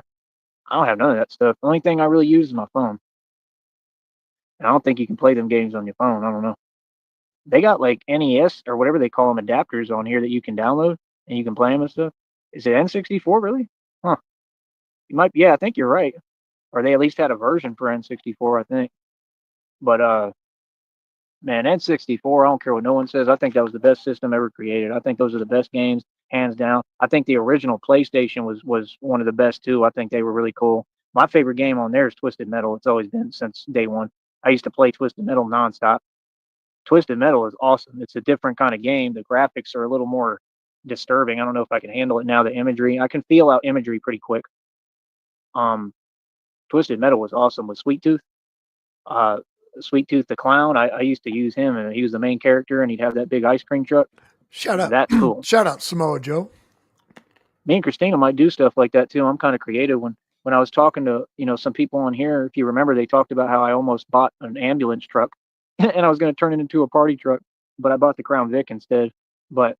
I don't have none of that stuff. The only thing I really use is my phone. And I don't think you can play them games on your phone. I don't know. They got like NES or whatever they call them adapters on here that you can download and you can play them and stuff. Is it N64 really? Huh. You might. Yeah, I think you're right. Or they at least had a version for N64, I think. But man, N64, I don't care what no one says. I think that was the best system ever created. I think those are the best games, hands down. I think the original PlayStation was one of the best too. I think they were really cool. My favorite game on there is Twisted Metal. It's always been since day one. I used to play Twisted Metal nonstop. Twisted Metal is awesome. It's a different kind of game. The graphics are a little more disturbing. I don't know if I can handle it now. The imagery, I can feel out imagery pretty quick. Um, Twisted Metal was awesome with Sweet Tooth. Uh, Sweet Tooth the clown. I used to use him, and he was the main character, and he'd have that big ice cream truck. Shout out. That's cool. Shout out Samoa Joe. Me and Christina might do stuff like that too. I'm kind of creative. When I was talking to some people on here, if you remember, they talked about how I almost bought an ambulance truck, and I was going to turn it into a party truck, but I bought the Crown Vic instead. But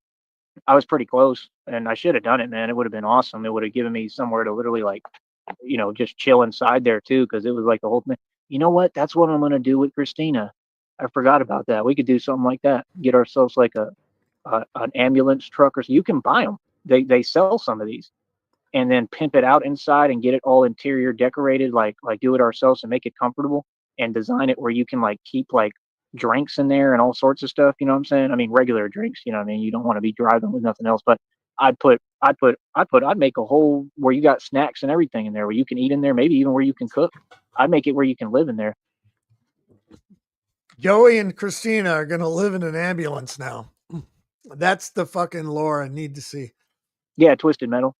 I was pretty close, and I should have done it, man. It would have been awesome. It would have given me somewhere to literally like, just chill inside there too, because it was like the whole thing. You know what? That's what I'm going to do with Christina. I forgot about that. We could do something like that. Get ourselves like an ambulance truck, or so. You can buy them. They sell some of these, and then pimp it out inside and get it all interior decorated, like do it ourselves and make it comfortable and design it where you can like keep like drinks in there and all sorts of stuff. You know what I'm saying? I mean, regular drinks. You know what I mean? You don't want to be driving with nothing else, but I'd make a whole where you got snacks and everything in there where you can eat in there, maybe even where you can cook. I'd make it where you can live in there. Joey and Christina are going to live in an ambulance now. That's the fucking lore I need to see. Yeah, Twisted Metal.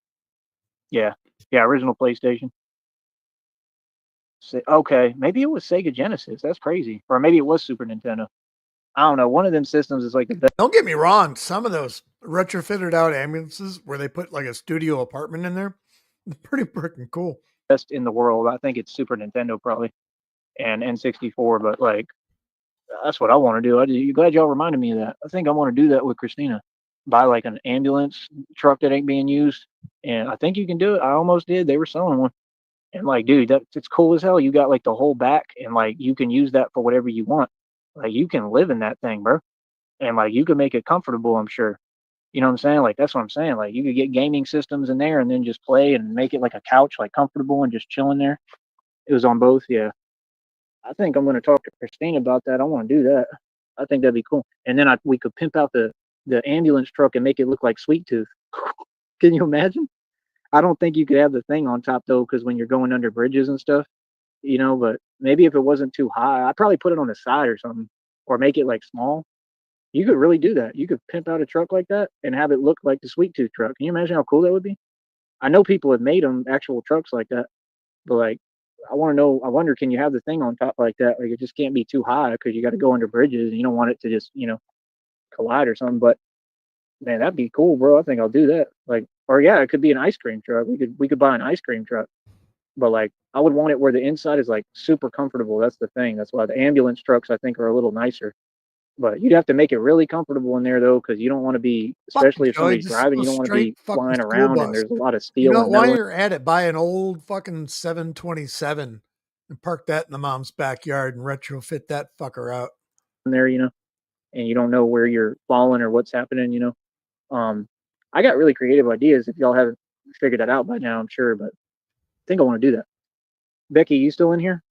Yeah, original PlayStation. Okay, maybe it was Sega Genesis. That's crazy. Or maybe it was Super Nintendo. I don't know. One of them systems is like the best. Don't get me wrong. Some of those retrofitted out ambulances where they put like a studio apartment in there, pretty freaking cool. Best in the world. I think it's Super Nintendo probably and N64, but like that's what I want to do. You glad y'all reminded me of that. I think I want to do that with Christina. Buy like an ambulance truck that ain't being used, and I think you can do it. I almost did. They were selling one, and like, dude, it's cool as hell. You got like the whole back, and like you can use that for whatever you want. Like you can live in that thing, bro, and like you can make it comfortable. I'm sure. You know what I'm saying? Like that's what I'm saying. Like you could get gaming systems in there and then just play and make it like a couch, like comfortable and just chilling there. It was on both, yeah. I think I'm going to talk to Christine about that. I want to do that. I think that'd be cool. And then we could pimp out the ambulance truck and make it look like Sweet Tooth. Can you imagine? I don't think you could have the thing on top though, because when you're going under bridges and stuff, but maybe if it wasn't too high, I'd probably put it on the side or something, or make it like small. You could really do that. You could pimp out a truck like that and have it look like the Sweet Tooth truck. Can you imagine how cool that would be? I know people have made them actual trucks like that, but like, I want to know. I wonder, can you have the thing on top like that? Like, it just can't be too high because you got to go under bridges, and you don't want it to just, collide or something. But man, that'd be cool, bro. I think I'll do that. Like, or yeah, it could be an ice cream truck. We could buy an ice cream truck, but like I would want it where the inside is like super comfortable. That's the thing. That's why the ambulance trucks I think are a little nicer. But you'd have to make it really comfortable in there though, because you don't want to be, Fuck especially it, if Joey. somebody's Just driving, a you don't want to be straight fucking flying school around and bus. there's a lot of You steel know, and while metal you're at it, buy an old fucking 727 and park that in the mom's backyard and retrofit that fucker out. in there, and you don't know where you're falling or what's happening. I got really creative ideas. If y'all haven't figured that out by now, I'm sure, but I think I want to do that. Becky, you still in here?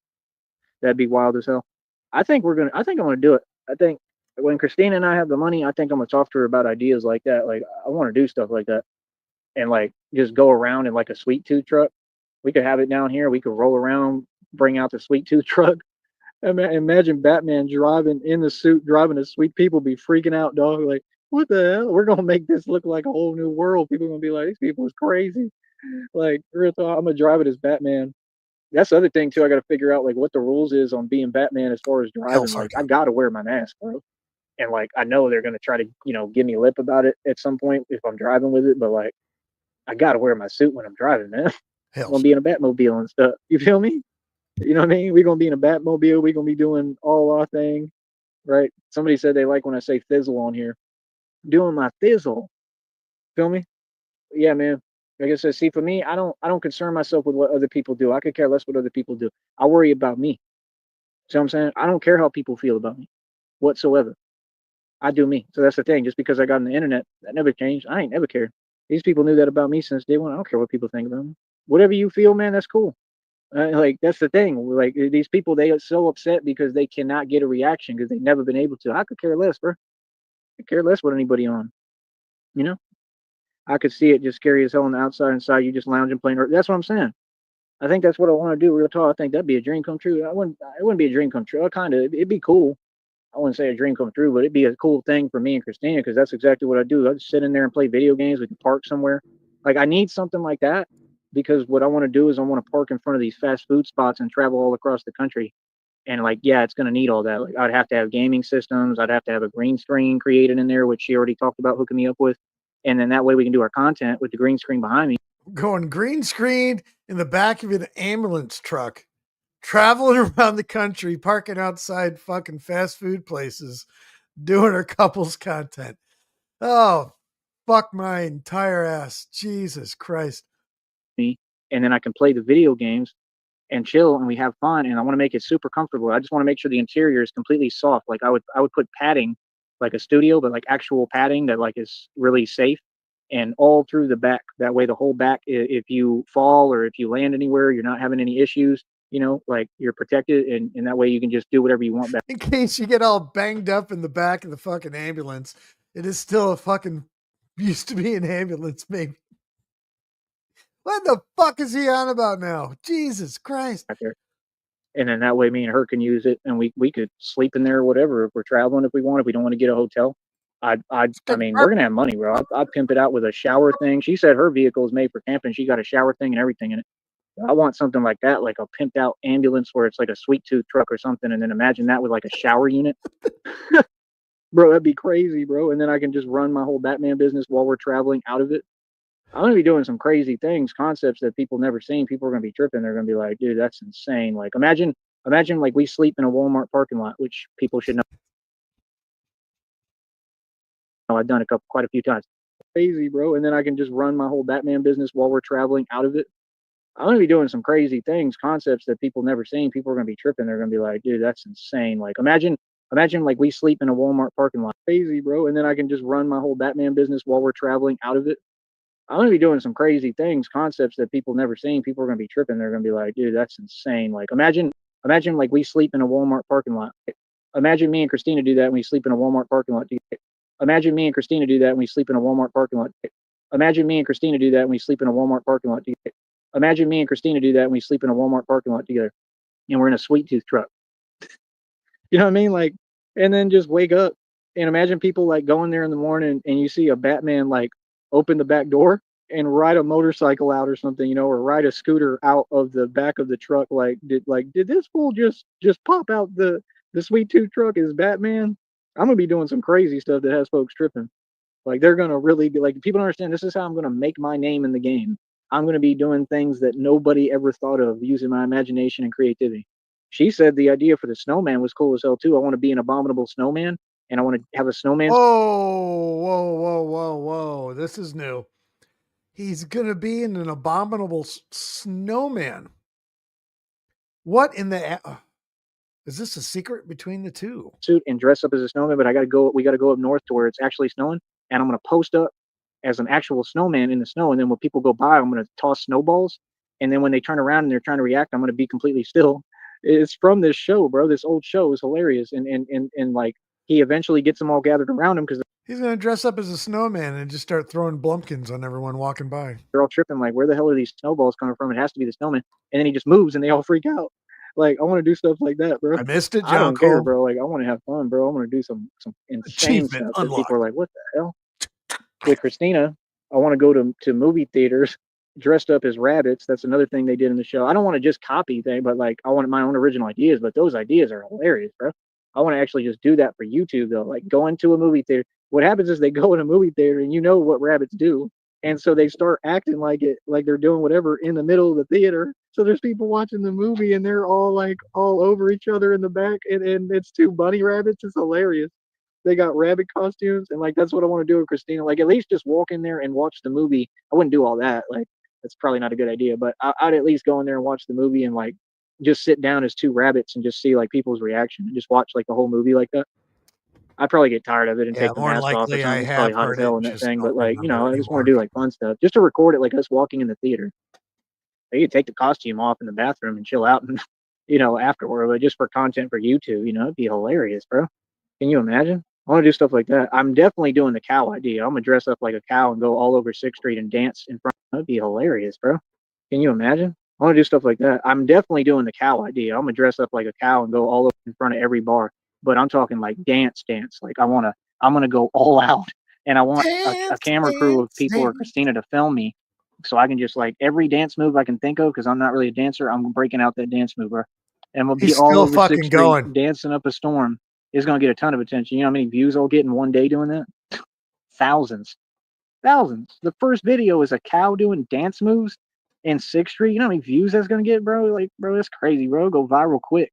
That'd be wild as hell. I think I'm gonna do it. I think when Christina and I have the money, I think I'm gonna talk to her about ideas like that. Like I want to do stuff like that and like just go around in like a sweet tooth truck. We could have it down here. We could roll around, bring out the sweet tooth truck. Imagine Batman driving in the suit, driving a sweet. People be freaking out, dog. Like, what the hell? We're gonna make this look like a whole new world. People are gonna be like, these people is crazy. Like, real talk, I'm gonna drive it as Batman. That's the other thing too. I got to figure out like what the rules is on being Batman as far as driving. Like, I gotta wear my mask, bro. And like, I know they're gonna try to, give me lip about it at some point if I'm driving with it. But like, I gotta wear my suit when I'm driving, man. I'm gonna be in a Batmobile and stuff. You feel me? You know what I mean? We're gonna be in a Batmobile. We're gonna be doing all our thing, right? Somebody said they like when I say fizzle on here. Doing my fizzle. Feel me? Yeah, man. Like I said, see, for me, I don't concern myself with what other people do. I could care less what other people do. I worry about me. See what I'm saying? I don't care how people feel about me whatsoever. I do me. So that's the thing. Just because I got on the internet, that never changed. I ain't never cared. These people knew that about me since day one. I don't care what people think about me. Whatever you feel, man, that's cool. Like that's the thing. Like these people, they are so upset because they cannot get a reaction because they've never been able to. I could care less, bro. I care less what anybody on. You know, I could see it just scary as hell on the outside. Inside, you just lounging, playing. That's what I'm saying. I think that's what I want to do. Real talk. I think that'd be a dream come true. I wouldn't. It wouldn't be a dream come true. Kind of. It'd be cool. I wouldn't say a dream come true, but it'd be a cool thing for me and Christina because that's exactly what I do. I just sit in there and play video games. We can park somewhere. Like I need something like that because what I want to do is I want to park in front of these fast food spots and travel all across the country. And like, yeah, it's gonna need all that. Like I'd have to have gaming systems. I'd have to have a green screen created in there, which she already talked about hooking me up with. And then that way we can do our content with the green screen behind me. Going green screen in the back of an ambulance truck, traveling around the country, parking outside fucking fast food places, doing our couples content. Oh, fuck my entire ass. Jesus Christ. And then I can play the video games and chill and we have fun and I want to make it super comfortable. I just want to make sure the interior is completely soft. Like I would put padding like a studio, but like actual padding that like is really safe and all through the back. That way the whole back, if you fall or if you land anywhere, you're not having any issues, like you're protected and that way you can just do whatever you want back. In case you get all banged up in the back of the fucking ambulance, it is still a fucking used to be an ambulance, maybe. What the fuck is he on about now? Jesus Christ. Back there. And then that way me and her can use it and we could sleep in there or whatever if we're traveling if we want, if we don't want to get a hotel. I mean, we're gonna have money, bro. I'd pimp it out with a shower thing. She said her vehicle is made for camping. She got a shower thing and everything in it. I want something like that, like a pimped out ambulance where it's like a sweet tooth truck or something, and then imagine that with like a shower unit. Bro, that'd be crazy, bro. And then I can just run my whole Batman business while we're traveling out of it. I'm gonna be doing some crazy things, concepts that people never seen. People are gonna be tripping. They're gonna be like, dude, that's insane. Like imagine like we sleep in a Walmart parking lot, which people should know. I've done quite a few times. Crazy, bro. And then I can just run my whole Batman business while we're traveling out of it. I'm gonna be doing some crazy things, concepts that people never seen. People are gonna be tripping. They're gonna be like, dude, that's insane. Like imagine like we sleep in a Walmart parking lot. Crazy, bro. And then I can just run my whole Batman business while we're traveling out of it. I'm gonna be doing some crazy things, concepts that people never seen. People are gonna be tripping. They're gonna be like, dude, that's insane. Like imagine like we sleep in a Walmart parking lot. Imagine me and Christina do that when we sleep in a Walmart parking lot. Imagine me and Christina do that when we sleep in a Walmart parking lot. Imagine me and Christina do that when we sleep in a Walmart parking lot together. Imagine me and Christina do that when we sleep in a Walmart parking lot together. And we're in a sweet tooth truck. You know what I mean? Like, and then just wake up and imagine people like going there in the morning and you see a Batman like open the back door and ride a motorcycle out or something, or ride a scooter out of the back of the truck. Did this fool just pop out the sweet tooth truck as Batman? I'm gonna be doing some crazy stuff that has folks tripping. Like they're gonna really be like, people don't understand. This is how I'm gonna make my name in the game. I'm gonna be doing things that nobody ever thought of using my imagination and creativity. She said the idea for the snowman was cool as hell too. I want to be an abominable snowman, and I want to have a snowman. Whoa. This is new. He's going to be in an abominable snowman. What in the... is this a secret between the two? Suit and dress up as a snowman, but we gotta go up north to where it's actually snowing, and I'm gonna post up as an actual snowman in the snow, and then when people go by, I'm gonna toss snowballs, and then when they turn around and they're trying to react, I'm gonna be completely still. It's from this show, bro. This old show is hilarious, and like he eventually gets them all gathered around him because he's going to dress up as a snowman and just start throwing blumpkins on everyone walking by. they're all tripping, like, where the hell are these snowballs coming from? It has to be the snowman. And then he just moves and they all freak out. Like, I want to do stuff like that, bro. I missed it, I don't Jonko. care, bro. Like, I want to have fun, bro. I want to do some insane Achievement stuff that unlocked. people are like, what the hell? With Christina, I want to go to movie theaters dressed up as rabbits. That's another thing they did in the show. I don't want to just copy things, but like I want my own original ideas. But those ideas are hilarious, bro. I want to actually just do that for YouTube though. Like go into a movie theater. What happens is they go in a movie theater and you know what rabbits do. And so they start acting like it, like they're doing whatever in the middle of the theater. So there's people watching the movie and they're all like all over each other in the back, and it's two bunny rabbits. It's hilarious. They got rabbit costumes, and like that's what I want to do with Christina. Like at least just walk in there and watch the movie. I wouldn't do all that. Like that's probably not a good idea, but I'd at least go in there and watch the movie and like just sit down as two rabbits and just see like people's reaction and just watch like the whole movie like that. I'd probably get tired of it and Yeah, take the more mask off or likely I something. It's probably have hot as heard it hell and in that just thing, don't but like, you remember know, I just want anymore. to do like fun stuff just to record it like us walking in the theater. You could take the costume off in the bathroom and chill out and, you know, afterward, but just for content for YouTube, you know, it'd be hilarious, bro. Can you imagine? I want to do stuff like that. I'm definitely doing the cow idea. I'm gonna dress up like a cow and go all over 6th Street and dance in front. That'd be hilarious, bro. Can you imagine? I want to do stuff like that. I'm definitely doing the cow idea. I'm gonna dress up like a cow and go all over in front of every bar. But I'm talking like dance. Like I'm gonna go all out, and I want a camera crew of people or Christina to film me, so I can just like every dance move I can think of because I'm not really a dancer. I'm breaking out that dance move, bro. And we'll be He's all still over fucking 6th Street going. dancing up a storm. It's gonna get a ton of attention. You know how many views I'll get in one day doing that? Thousands. Thousands. The first video is a cow doing dance moves in 6th Street. You know how many views that's gonna get, bro? Like, bro, that's crazy, bro. Go viral quick.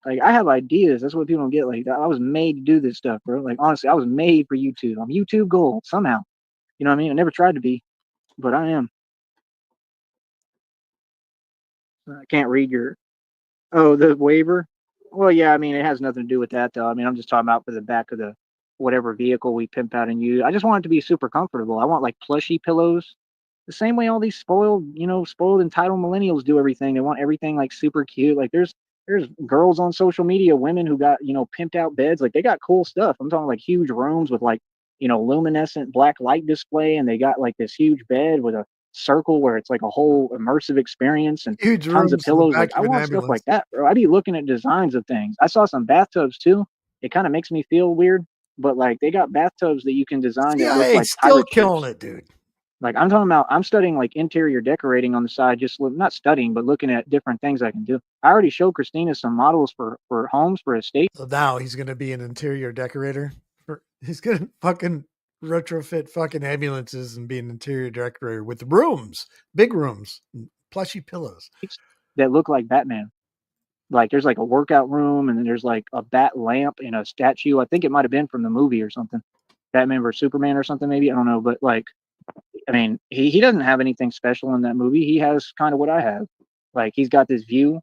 Like, I have ideas. That's what people don't get. Like, I was made to do this stuff, bro. Like, honestly, I was made for YouTube. I'm YouTube gold somehow. You know what I mean? I never tried to be, but I am. I can't read your the waiver. Well, yeah, I mean, it has nothing to do with that, though. I mean, I'm just talking about for the back of the whatever vehicle we pimp out and use. I just want it to be super comfortable. I want like plushy pillows, the same way all these spoiled entitled millennials do everything. They want everything like super cute. Like there's girls on social media, women who got pimped out beds. Like they got cool stuff. I'm talking like huge rooms with like luminescent black light display, and they got like this huge bed with a circle where it's like a whole immersive experience and Huge tons of rooms in the pillows. Like back I of an want stuff like ambulance. that, bro. I'd be looking at designs of things. I saw some bathtubs too. It kind of makes me feel weird, but like they got bathtubs that you can design that look CIA like still pirate killing ships. it, dude. Like I'm talking about, I'm studying like interior decorating on the side, just not studying, but looking at different things I can do. I already showed Christina some models for homes for estate. So now he's going to be an interior decorator. He's going to fucking retrofit fucking ambulances and be an interior decorator with rooms, big rooms, plushy pillows That look like Batman. Like there's like a workout room, and then there's like a bat lamp and a statue. I think it might have been from the movie or something, Batman vs Superman or something, maybe. I don't know, but like, I mean, he doesn't have anything special in that movie. He has kind of what I have. Like he's got this view,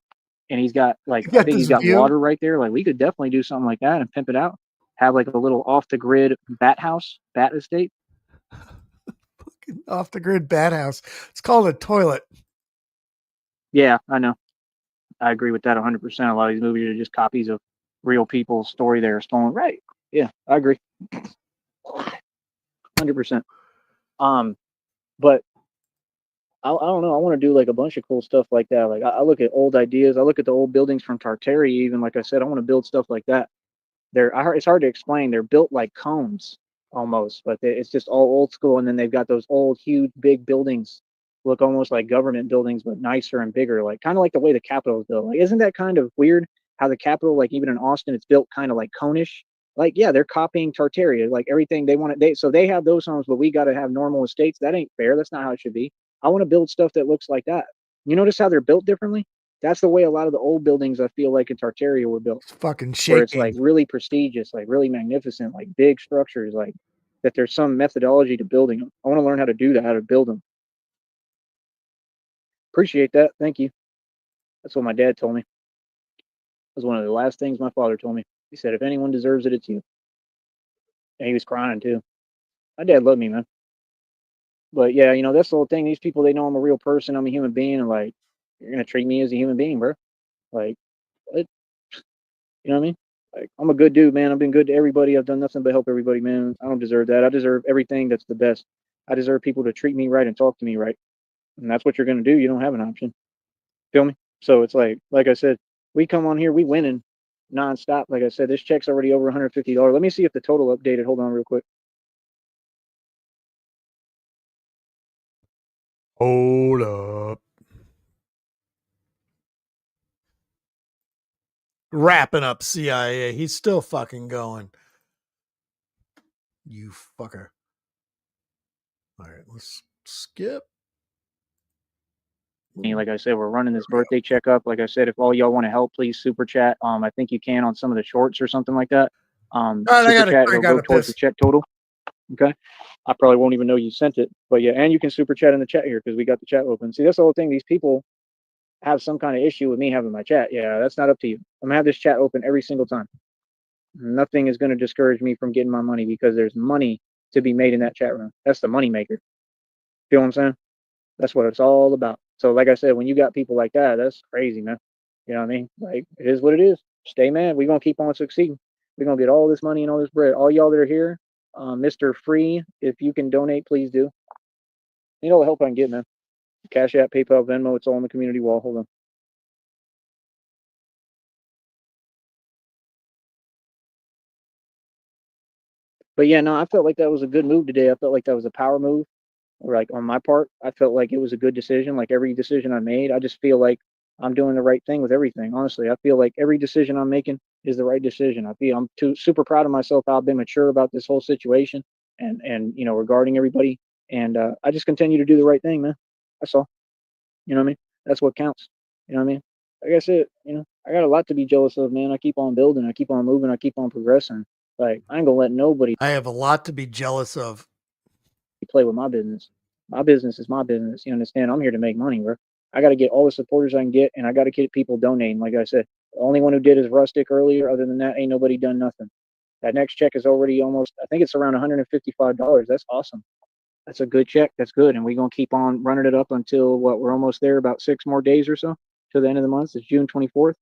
and he's got like, You I got think this he's got view water right there. Like we could definitely do something like that and pimp it out. Have like a little off the grid bat house, bat estate. off the grid bat house. It's called a toilet. Yeah, I know. I agree with that 100%. A lot of these movies are just copies of real people's story they're stolen. Right. Yeah, I agree. 100%. But I don't know. I want to do like a bunch of cool stuff like that. Like I look at old ideas. I look at the old buildings from Tartary. Even like I said, I want to build stuff like that. It's hard to explain. They're built like cones almost, but it's just all old school. And then they've got those old, huge, big buildings, look almost like government buildings, but nicer and bigger. Like kind of like the way the Capitol is built. Like, isn't that kind of weird? How the Capitol, like even in Austin, it's built kind of like conish. Like, yeah, they're copying Tartaria, like everything they want to. So they have those homes, but we got to have normal estates. That ain't fair. That's not how it should be. I want to build stuff that looks like that. You notice how they're built differently? That's the way a lot of the old buildings I feel like in Tartaria were built. It's fucking Where it's like shaking. really prestigious, like really magnificent, like big structures, like that there's some methodology to building them. I want to learn how to do that, how to build them. Appreciate that. Thank you. That's what my dad told me. That was one of the last things my father told me. He said, if anyone deserves it, it's you. And he was crying too. My dad loved me, man. But yeah, you know, that's the whole thing. These people, they know I'm a real person. I'm a human being. And like, you're going to treat me as a human being, bro. Like, what? You know what I mean? Like, I'm a good dude, man. I've been good to everybody. I've done nothing but help everybody, man. I don't deserve that. I deserve everything that's the best. I deserve people to treat me right and talk to me right. And that's what you're going to do. You don't have an option. Feel me? So it's like I said, we come on here, we winning nonstop. Like I said, this check's already over $150. Let me see if the total updated. Hold on real quick. Hold up. Wrapping up CIA. He's still fucking going. You fucker. All right, let's skip. Like I said, we're running this birthday checkup. Like I said, if all y'all want to help, please super chat. I think you can on some of the shorts or something like that. All right, Super chat, it'll go towards piss. the check total. Okay. I probably won't even know you sent it, but yeah, and you can super chat in the chat here because we got the chat open. See, that's the whole thing. These people have some kind of issue with me having my chat. Yeah, that's not up to you. I'm gonna have this chat open every single time. Nothing is gonna discourage me from getting my money because there's money to be made in that chat room. That's the money maker. Feel what I'm saying? That's what it's all about. So, like I said, when you got people like that, that's crazy, man. You know what I mean? Like, it is what it is. Stay mad. We're gonna keep on succeeding. We're gonna get all this money and all this bread. All y'all that are here, Mr. Free, if you can donate, please do. You know the help I can get, man. Cash App, PayPal, Venmo, it's all on the community wall. Hold on. But yeah, no, I felt like that was a good move today. I felt like that was a power move. Or like on my part, I felt like it was a good decision. Like every decision I made, I just feel like I'm doing the right thing with everything. Honestly, I feel like every decision I'm making is the right decision. I'm super proud of myself. How I've been mature about this whole situation and you know regarding everybody. And I just continue to do the right thing, man. That's all. You know what I mean? That's what counts. You know what I mean? Like I said, you know, I got a lot to be jealous of, man. I keep on building, I keep on moving, I keep on progressing. Like I ain't gonna let nobody I have a lot to be jealous of. play with my business. My business is my business. You understand? I'm here to make money, bro. I got to get all the supporters I can get, and I got to get people donating. Like I said, the only one who did is Rustic earlier. Other than that, ain't nobody done nothing. That next check is already almost, I think it's around $155. That's awesome. That's a good check. That's good. And we're going to keep on running it up until what? We're almost there, about 6 more days or so to the end of the month. It's June 24th.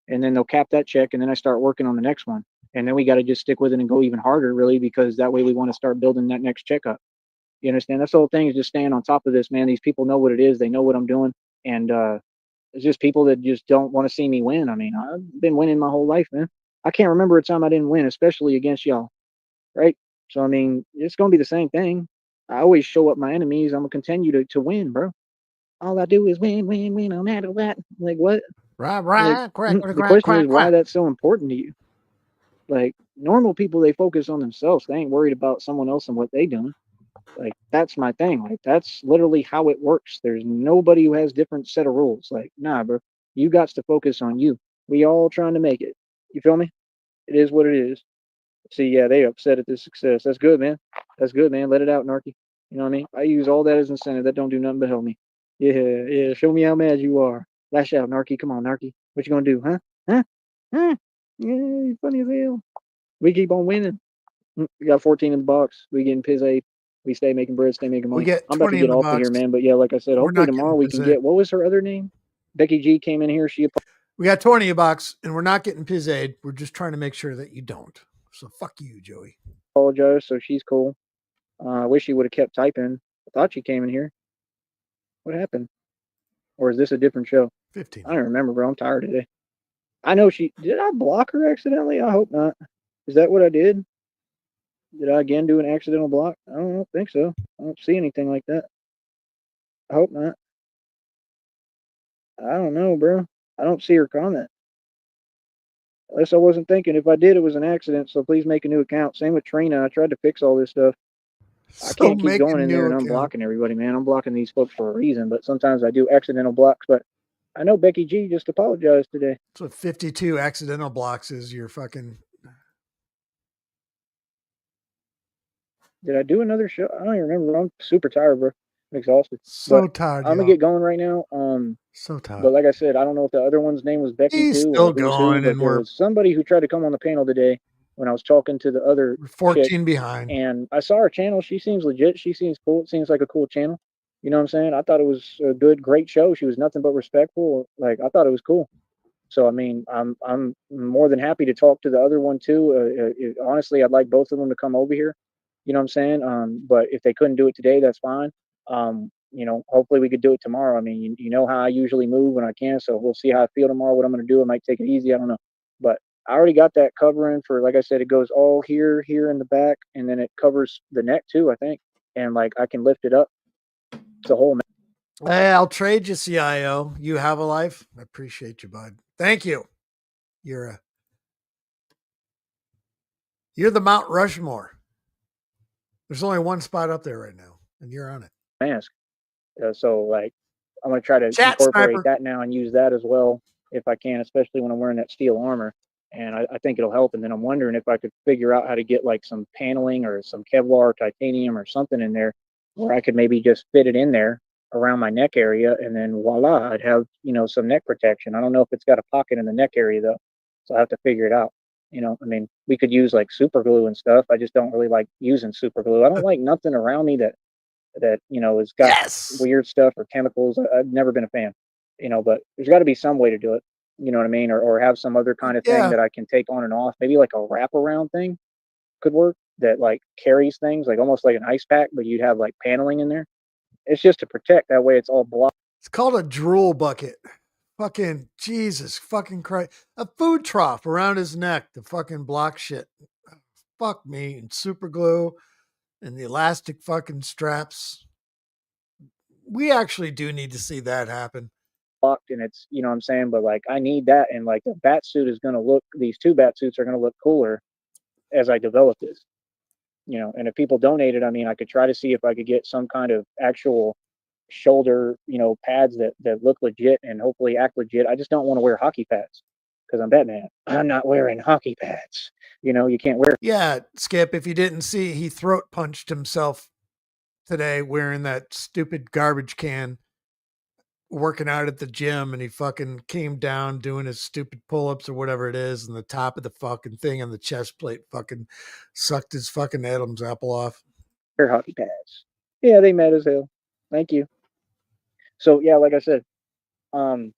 And then they'll cap that check, and then I start working on the next one. And then we got to just stick with it and go even harder, really, because that way we want to start building that next check up. You understand? That's the whole thing is just staying on top of this, man. These people know what it is. They know what I'm doing. And it's just people that just don't want to see me win. I mean, I've been winning my whole life, man. I can't remember a time I didn't win, especially against y'all. Right? So, I mean, it's going to be the same thing. I always show up my enemies. I'm going to continue to win, bro. All I do is win, win, win, no matter what. Like, what? Right, Like, crack, the crack, question crack, is why crack. that's so important to you. Like, normal people, they focus on themselves. They ain't worried about someone else and what they doing. Like that's my thing. Like that's literally how it works. There's nobody who has different set of rules. Like, nah, bro. You got to focus on you. We all trying to make it. You feel me? It is what it is. See, yeah, they upset at this success. That's good, man. That's good, man. Let it out, Narky. You know what I mean? I use all that as incentive. That don't do nothing but help me. Yeah, yeah. Show me how mad you are. Lash out, Narky. Come on, Narky. What you gonna do, huh? Huh? Huh? Yeah, you funny as hell. We keep on winning. We got 14 in the box. We getting pizza. We stay making bread, stay making We money. get I'm about to 20 in get the off of box. here, man. But yeah, like I said, We're hopefully not tomorrow getting we can pizza. get, what was her other name? Becky G came in here. We got 20 a box, and we're not getting pizzade. We're just trying to make sure that you don't. So fuck you, Joey. apologized, so she's cool. I wish she would have kept typing. I thought she came in here. What happened? Or is this a different show? 15. I don't remember, bro. I'm tired today. I know did I block her accidentally? I hope not. Is that what I did? Did I again do an accidental block? I don't think so. I don't see anything like that. I hope not. I don't know, bro. I don't see her comment. Unless I wasn't thinking. If I did, it was an accident. So please make a new account. Same with Trina. I tried to fix all this stuff. I So can't keep make a going in there new and account. unblocking everybody, man. I'm blocking these folks for a reason, but sometimes I do accidental blocks. But I know Becky G just apologized today. That's what 52 accidental blocks is. You're fucking. Did I do another show? I don't even remember. I'm super tired, bro. I'm exhausted. So But tired, I'm gonna y'all. get going right now. So tired. But like I said, I don't know if the other one's name was Becky He's too still or who's who. going, But and there we're was somebody who tried to come on the panel today when I was talking to the other chick, 14 behind. and I saw her channel. She seems legit. She seems cool. It seems like a cool channel. You know what I'm saying? I thought it was a good, great show. She was nothing but respectful. Like I thought it was cool. So I mean, I'm more than happy to talk to the other one too. Honestly, I'd like both of them to come over here. You know what I'm saying? But if they couldn't do it today, that's fine. Hopefully we could do it tomorrow. I mean, you know how I usually move when I can, so we'll see how I feel tomorrow. What I'm going to do, I might take it easy. I don't know, but I already got that covering for. Like I said, it goes all here, here in the back, and then it covers the neck too. I think, and like I can lift it up. It's a whole. Hey, I'll trade you, CIO. You have a life. I appreciate you, bud. Thank you. You're the Mount Rushmore. There's only one spot up there right now, and you're on it. Mask. So like I'm gonna try to Chat incorporate sniper. that now and use that as well if I can, especially when I'm wearing that steel armor. And I think it'll help. And then I'm wondering if I could figure out how to get like some paneling or some Kevlar or titanium or something in there where I could maybe just fit it in there around my neck area, and then voila, I'd have some neck protection. I don't know if it's got a pocket in the neck area though, so I have to figure it out. I mean, we could use like super glue and stuff. I just don't really like using super glue. I don't like nothing around me that has got Yes. weird stuff or chemicals. I've never been a fan, but there's got to be some way to do it. You know what I mean? Or have some other kind of thing Yeah. that I can take on and off. Maybe like a wraparound thing could work that like carries things like almost like an ice pack, but you'd have like paneling in there. It's just to protect. That way it's all blocked. It's called a drool bucket. Fucking Jesus fucking Christ. A food trough around his neck to fucking block shit. Fuck me. And super glue and the elastic fucking straps. We actually do need to see that happen. Blocked, and it's what I'm saying, but like I need that, and like the bat suit is going to look. These two bat suits are going to look cooler as I develop this. And if people donate it, I mean, I could try to see if I could get some kind of actual shoulder, pads that look legit and hopefully act legit. I just don't want to wear hockey pads because I'm Batman. I'm not wearing hockey pads. You can't wear. Yeah, Skip, if you didn't see, he throat punched himself today wearing that stupid garbage can working out at the gym, and he fucking came down doing his stupid pull-ups or whatever it is, and the top of the fucking thing on the chest plate fucking sucked his fucking Adam's apple off. Wear hockey pads. Yeah, they mad as hell. Thank you. So yeah, like I said, I don't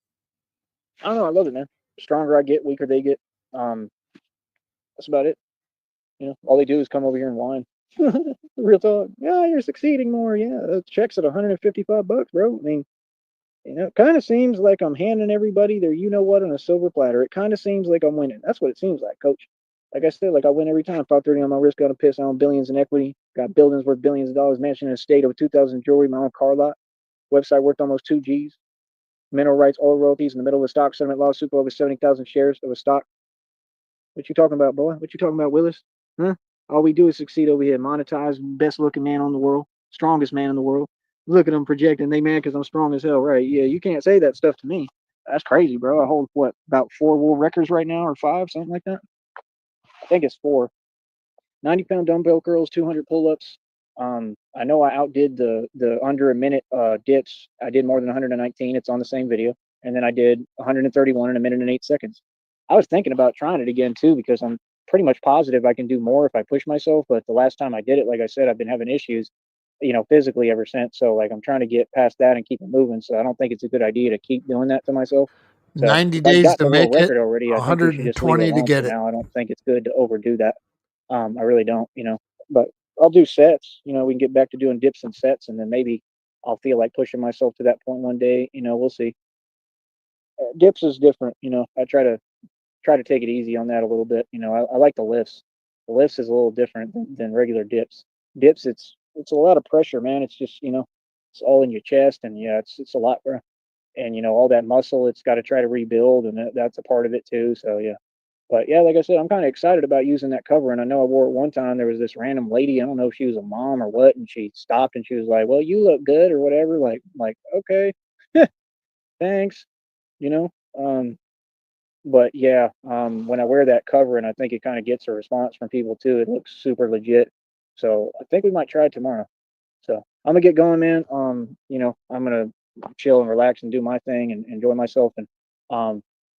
know. I love it, man. The stronger I get, weaker they get. That's about it. All they do is come over here and whine. Real talk. Yeah, you're succeeding more. Yeah, the check's at $155, bro. I mean, it kind of seems like I'm handing everybody their what on a silver platter. It kind of seems like I'm winning. That's what it seems like, coach. Like I said, like I win every time. 530 on my wrist, got a piss. I own billions in equity. Got buildings worth billions of dollars. Mansion in a state over 2,000 jewelry. My own car lot. Website worth almost 2 G's. Mineral rights, oil royalties in the middle of a stock settlement lawsuit for over 70,000 shares of a stock. What you talking about, boy? What you talking about, Willis? Huh? All we do is succeed over here. Monetize, best looking man on the world, strongest man in the world. Look at them projecting. They mad because I'm strong as hell, right? Yeah, you can't say that stuff to me. That's crazy, bro. I hold about 4 world records right now, or 5, something like that. I think it's 4. 90-pound dumbbell curls, 200 pull-ups. I know I outdid the under a minute dips. I did more than 119. It's on the same video, and then I did 131 in a minute and 8 seconds. I was thinking about trying it again too because I'm pretty much positive I can do more if I push myself. But the last time I did it, like I said, I've been having issues, physically ever since. So like I'm trying to get past that and keep it moving. So I don't think it's a good idea to keep doing that to myself. So 90 if I've days got to the world make it, record already, I think we should just leave it 120 to alone for get it. now. I don't think it's good to overdo that. I really don't, but I'll do sets. We can get back to doing dips and sets, and then maybe I'll feel like pushing myself to that point one day. We'll see. Dips is different. I try to take it easy on that a little bit. I like the lifts. The lifts is a little different than regular dips. Dips, it's a lot of pressure, man. It's just it's all in your chest, and yeah, it's a lot, and all that muscle. It's got to try to rebuild, and that's a part of it too. So yeah, But yeah, like I said, I'm kind of excited about using that cover. And I know I wore it one time. There was this random lady. I don't know if she was a mom or what, and she stopped and she was like, "Well, you look good" or whatever. Like okay, thanks. You know. But yeah, when I wear that cover, and I think it kind of gets a response from people too. It looks super legit. So I think we might try it tomorrow. So I'm gonna get going, man. I'm gonna chill and relax and do my thing and enjoy myself. And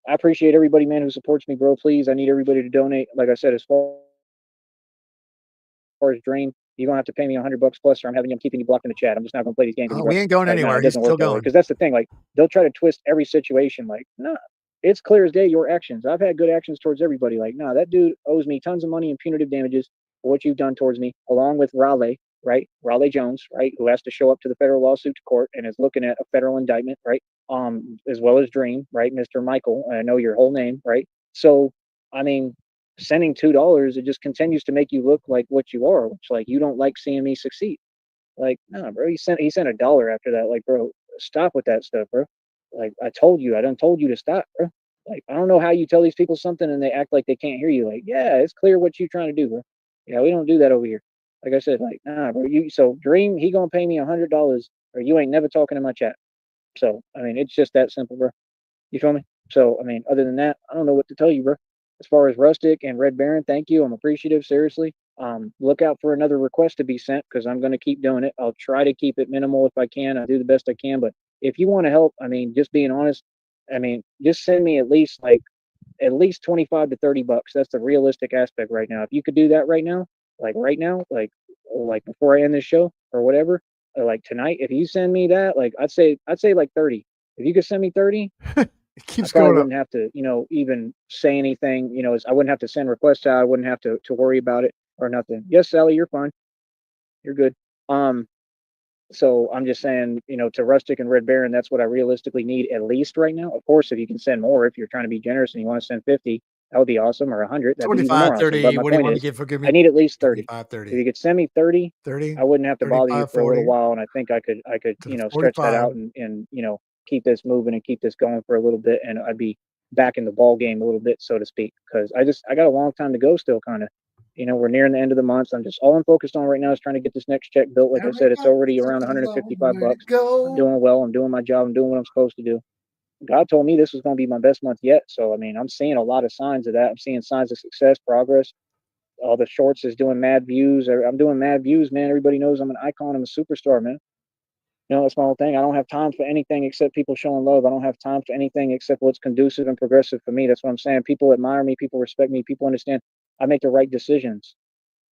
I appreciate everybody, man, who supports me, bro. Please, I need everybody to donate. Like I said, as far as Dream, you're gonna have to pay me $100 plus, or I'm keeping you blocked in the chat. I'm just not gonna play these games Oh, anymore. we ain't going Like, no, anywhere. it He's doesn't still work that way. going. Because that's the thing. Like, they'll try to twist every situation. Like, no, it's clear as day your actions. I've had good actions towards everybody. Like, no, that dude owes me tons of money in punitive damages for what you've done towards me, along with Raleigh, right? Raleigh Jones, right? Who has to show up to the federal lawsuit to court and is looking at a federal indictment, right? As well as Dream, right? Mr. Michael, I know your whole name, right? So, I mean, sending $2, it just continues to make you look like what you are, which like you don't like seeing me succeed. Like, no, bro, he sent $1 after that. Like, bro, stop with that stuff, bro. Like, I done told you to stop, bro. Like, I don't know how you tell these people something and they act like they can't hear you. Like, yeah, it's clear what you trying to do, bro. Yeah, we don't do that over here. Like I said, like, nah, bro. So Dream, he gonna pay me $100, or you ain't never talking in my chat. So I mean, it's just that simple, bro. You feel me? So, I mean, other than that, I don't know what to tell you, bro. As far as Rustic and Red Baron, thank you. I'm appreciative, seriously. Look out for another request to be sent because I'm going to keep doing it. I'll try to keep it minimal if I can. I'll do the best I can. But if you want to help, I mean, just being honest, I mean, just send me at least 25 to $30. That's the realistic aspect right now. If you could do that right now, like before I end this show or whatever, or like tonight, if you send me that, like I'd say like 30. If you could send me 30, It I keeps probably going up. wouldn't have to, even say anything. I wouldn't have to send requests out. I wouldn't have to worry about it or nothing. Yes, Sally, you're fine. You're good. Um, so I'm just saying, to Rustic and Red Baron, that's what I realistically need at least right now. Of course, if you can send more, if you're trying to be generous and you want to send 50, that would be awesome, or 100, that'd be even 25, more awesome. But 30. my What do you point want to is, give? Forgive me. I need at least 30. 25, If 30. you could send me 30, 30, I wouldn't have to bother you 35, for a little 40 while, and I think I could, to the stretch that 45. out and keep this moving and keep this going for a little bit, and I'd be back in the ball game a little bit, so to speak, because I got a long time to go still, kind of. We're nearing the end of the month. So all I'm focused on right now is trying to get this next check built. Like I said, it's already around 155 bucks. I'm doing well. I'm doing my job. I'm doing what I'm supposed to do. God told me this was going to be my best month yet. So, I mean, I'm seeing a lot of signs of that. I'm seeing signs of success, progress. All the shorts is doing mad views. I'm doing mad views, man. Everybody knows I'm an icon. I'm a superstar, man. That's my whole thing. I don't have time for anything except people showing love. I don't have time for anything except what's conducive and progressive for me. That's what I'm saying. People admire me. People respect me. People understand I make the right decisions.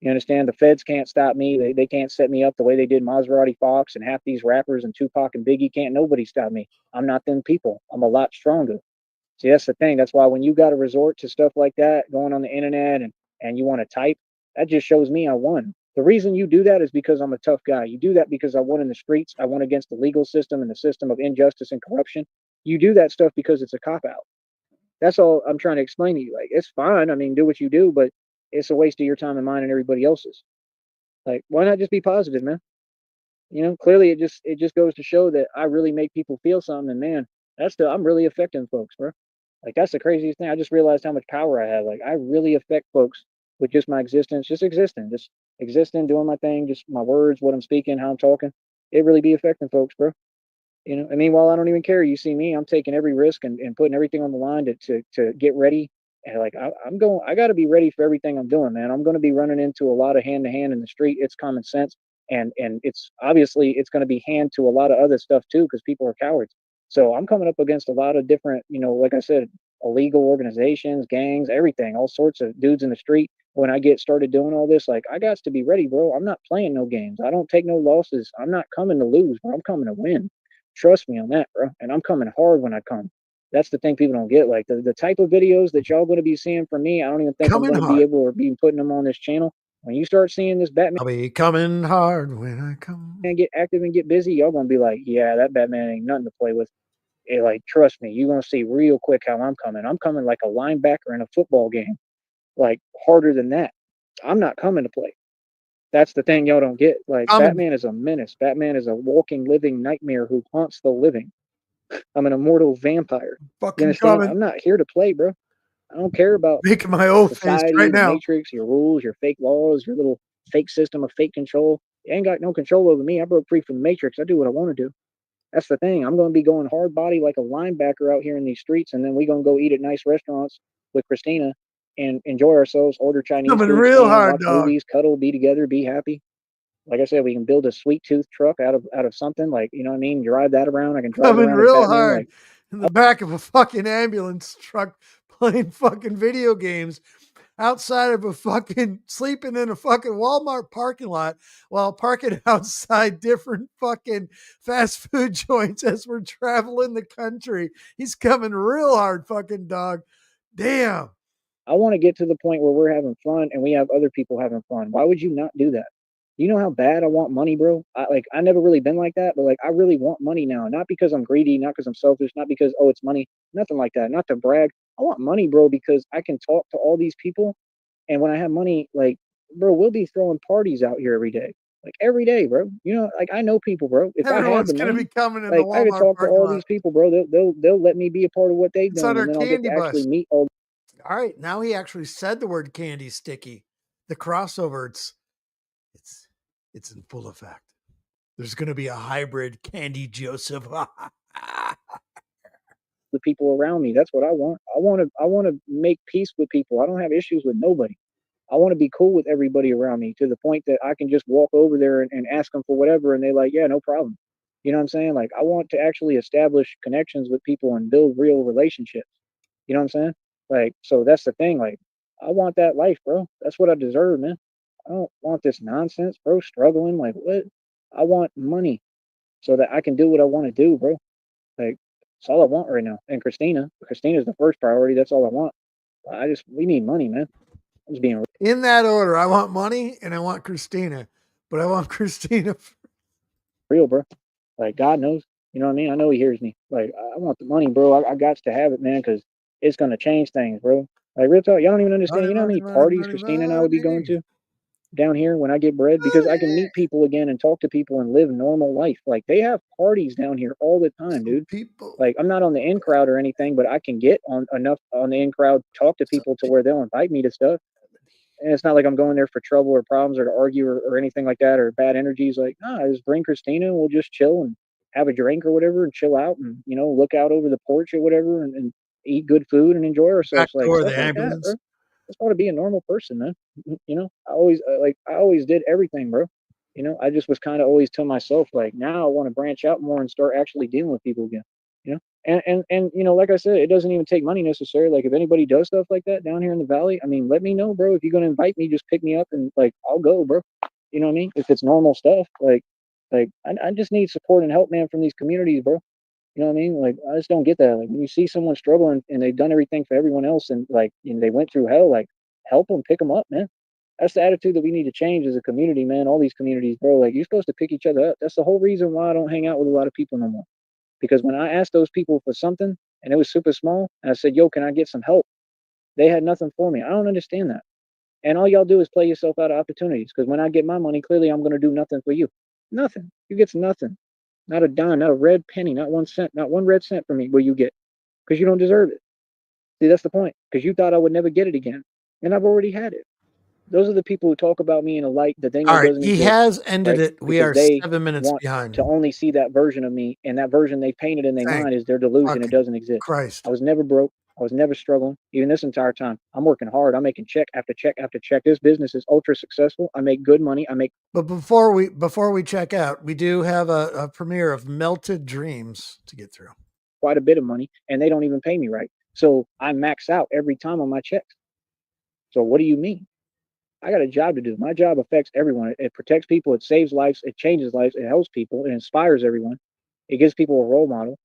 You understand? The feds can't stop me. They can't set me up the way they did Maserati Fox and half these rappers and Tupac and Biggie. Can't nobody stop me. I'm not them people. I'm a lot stronger. See, that's the thing. That's why when you got to resort to stuff like that, going on the internet and you want to type, that just shows me I won. The reason you do that is because I'm a tough guy. You do that because I won in the streets. I won against the legal system and the system of injustice and corruption. You do that stuff because it's a cop out. That's all I'm trying to explain to you. Like, it's fine. I mean, do what you do, but it's a waste of your time and mine and everybody else's. Like, why not just be positive, man? Clearly it just goes to show that I really make people feel something, and man, I'm really affecting folks, bro. Like, that's the craziest thing. I just realized how much power I have. Like, I really affect folks with just my existence, just existing, doing my thing, just my words, what I'm speaking, how I'm talking. It really be affecting folks, bro. And meanwhile, I don't even care. You see me, I'm taking every risk and putting everything on the line to get ready. And like, I got to be ready for everything I'm doing, man. I'm going to be running into a lot of hand to hand in the street. It's common sense. And it's obviously it's going to be hand to a lot of other stuff too, because people are cowards. So I'm coming up against a lot of different, like I said, illegal organizations, gangs, everything, all sorts of dudes in the street. When I get started doing all this, like, I got to be ready, bro. I'm not playing no games. I don't take no losses. I'm not coming to lose, bro. I'm coming to win. Trust me on that, bro. And I'm coming hard when I come. That's the thing people don't get. Like, the type of videos that y'all going to be seeing from me, I don't even think I'm Coming going to be hard. able to be putting them on this channel. When you start seeing this Batman I'll be coming hard when I come. get active and get busy, y'all going to be like, yeah, that Batman ain't nothing to play with. Like, trust me, you're going to see real quick how I'm coming. I'm coming like a linebacker in a football game, like harder than that. I'm not coming to play. That's the thing y'all don't get. Like, Coming. Batman is a menace. Batman is a walking, living nightmare who haunts the living. I'm an immortal vampire. You Fucking understand? coming. I'm not here to play, bro. I don't care about Making my old face society, right the now. matrix, your rules, your fake laws, your little fake system of fake control. You ain't got no control over me. I broke free from the matrix. I do what I want to do. That's the thing. I'm going to be going hard body like a linebacker out here in these streets, and then we going to go eat at nice restaurants with Christina and enjoy ourselves, order Chinese Coming food, real stand, hard, watch dog. movies, cuddle, be together, be happy. Like I said, we can build a sweet tooth truck out of something, like, you know what I mean? Drive that around. I can drive Coming around as real Batman. hard Like, in the back of a fucking ambulance truck playing fucking video games outside of a fucking sleeping in a fucking Walmart parking lot while parking outside different fucking fast food joints as we're traveling the country. He's coming real hard, fucking dog. Damn. I want to get to the point where we're having fun and we have other people having fun. Why would you not do that? You know how bad I want money, bro? I never really been like that, but like I really want money now. Not because I'm greedy, not because I'm selfish, not because oh it's money, nothing like that. Not to brag. I want money, bro, because I can talk to all these people, and when I have money, like, bro, we'll be throwing parties out here every day. Like every day, bro. You know, like I know people, bro. If I had Everyone's the gonna be money, coming in the like I could Walmart talk to parking all lot. these people, bro. They'll let me be a part of what they've It's on done, our and then I'll get candy to actually bus. meet all. All right, now he actually said the word candy sticky. The crossover, it's it's in full effect. There's gonna be a hybrid Candy Joseph. The people around me. That's what I want. I want to make peace with people. I don't have issues with nobody. I want to be cool with everybody around me to the point that I can just walk over there and ask them for whatever, and they're like, yeah, no problem. You know what I'm saying? Like I want to actually establish connections with people and build real relationships. You know what I'm saying? Like, so that's the thing. Like, I want that life, bro. That's what I deserve, man. I don't want this nonsense, bro. Struggling, like what? I want money so that I can do what I want to do, bro. Like, that's all I want right now. And Christina's the first priority. That's all I want. We need money, man. I'm just being In that order, I want money and I want Christina, but I want Christina. real, bro. Like, God knows. You know what I mean? I know He hears me. Like, I want the money, bro. I got to have it, man, because it's going to change things, bro. Like, real talk, y'all don't even understand. Money, You know how money, many money, parties money, Christina and I would be going money. to down here when I get bread? Because I can meet people again and talk to people and live normal life. Like, they have parties down here all the time, dude. People. Like, I'm not on the in crowd or anything, but I can get on enough on the in crowd, talk to people to where they'll invite me to stuff. And it's not like I'm going there for trouble or problems or to argue or anything like that or bad energies. Like, nah, just bring Christina and we'll just chill and have a drink or whatever and chill out and, you know, look out over the porch or whatever and eat good food and enjoy Back ourselves. Like door of stuff the like that, ambulance. bro. Just want to be a normal person, man. You know, I always did everything, bro. You know, I just was kind of always to myself, like, now I want to branch out more and start actually dealing with people again. You know, and you know, like I said, it doesn't even take money necessarily. Like if anybody does stuff like that down here in the valley, I mean, let me know, bro. If you're gonna invite me, just pick me up and like I'll go, bro. You know what I mean? If it's normal stuff, I just need support and help, man, from these communities, bro. You know what I mean? Like I just don't get that. Like when you see someone struggling and they've done everything for everyone else and like they went through hell, like help them, pick them up, man. That's the attitude that we need to change as a community, man. All these communities, bro. Like you're supposed to pick each other up. That's the whole reason why I don't hang out with a lot of people no more. Because when I asked those people for something and it was super small, and I said, yo, can I get some help? They had nothing for me. I don't understand that. And all y'all do is play yourself out of opportunities. Because when I get my money, clearly I'm going to do nothing for you. Nothing. You get nothing. Not a dime, not a red penny, not 1 cent, not one red cent from me will you get. Because you don't deserve it. See, that's the point. Because you thought I would never get it again. And I've already had it. Those are the people who talk about me in a light that they All know right, doesn't he exist, has ended right? it. We Because are they 7 minutes want behind. to only see that version of me, and that version they painted in their Thank mind is their delusion. It fucking doesn't exist. Christ. I was never broke. I was never struggling. Even this entire time, I'm working hard. I'm making check after check after check. This business is ultra successful. I make good money. I make But before we check out, we do have a premiere of Melted Dreams to get through. quite a bit of money, and they don't even pay me right. So I max out every time on my checks. So what do you mean? I got a job to do. My job affects everyone. It protects people. It saves lives. It changes lives. It helps people. It inspires everyone. It gives people a role model.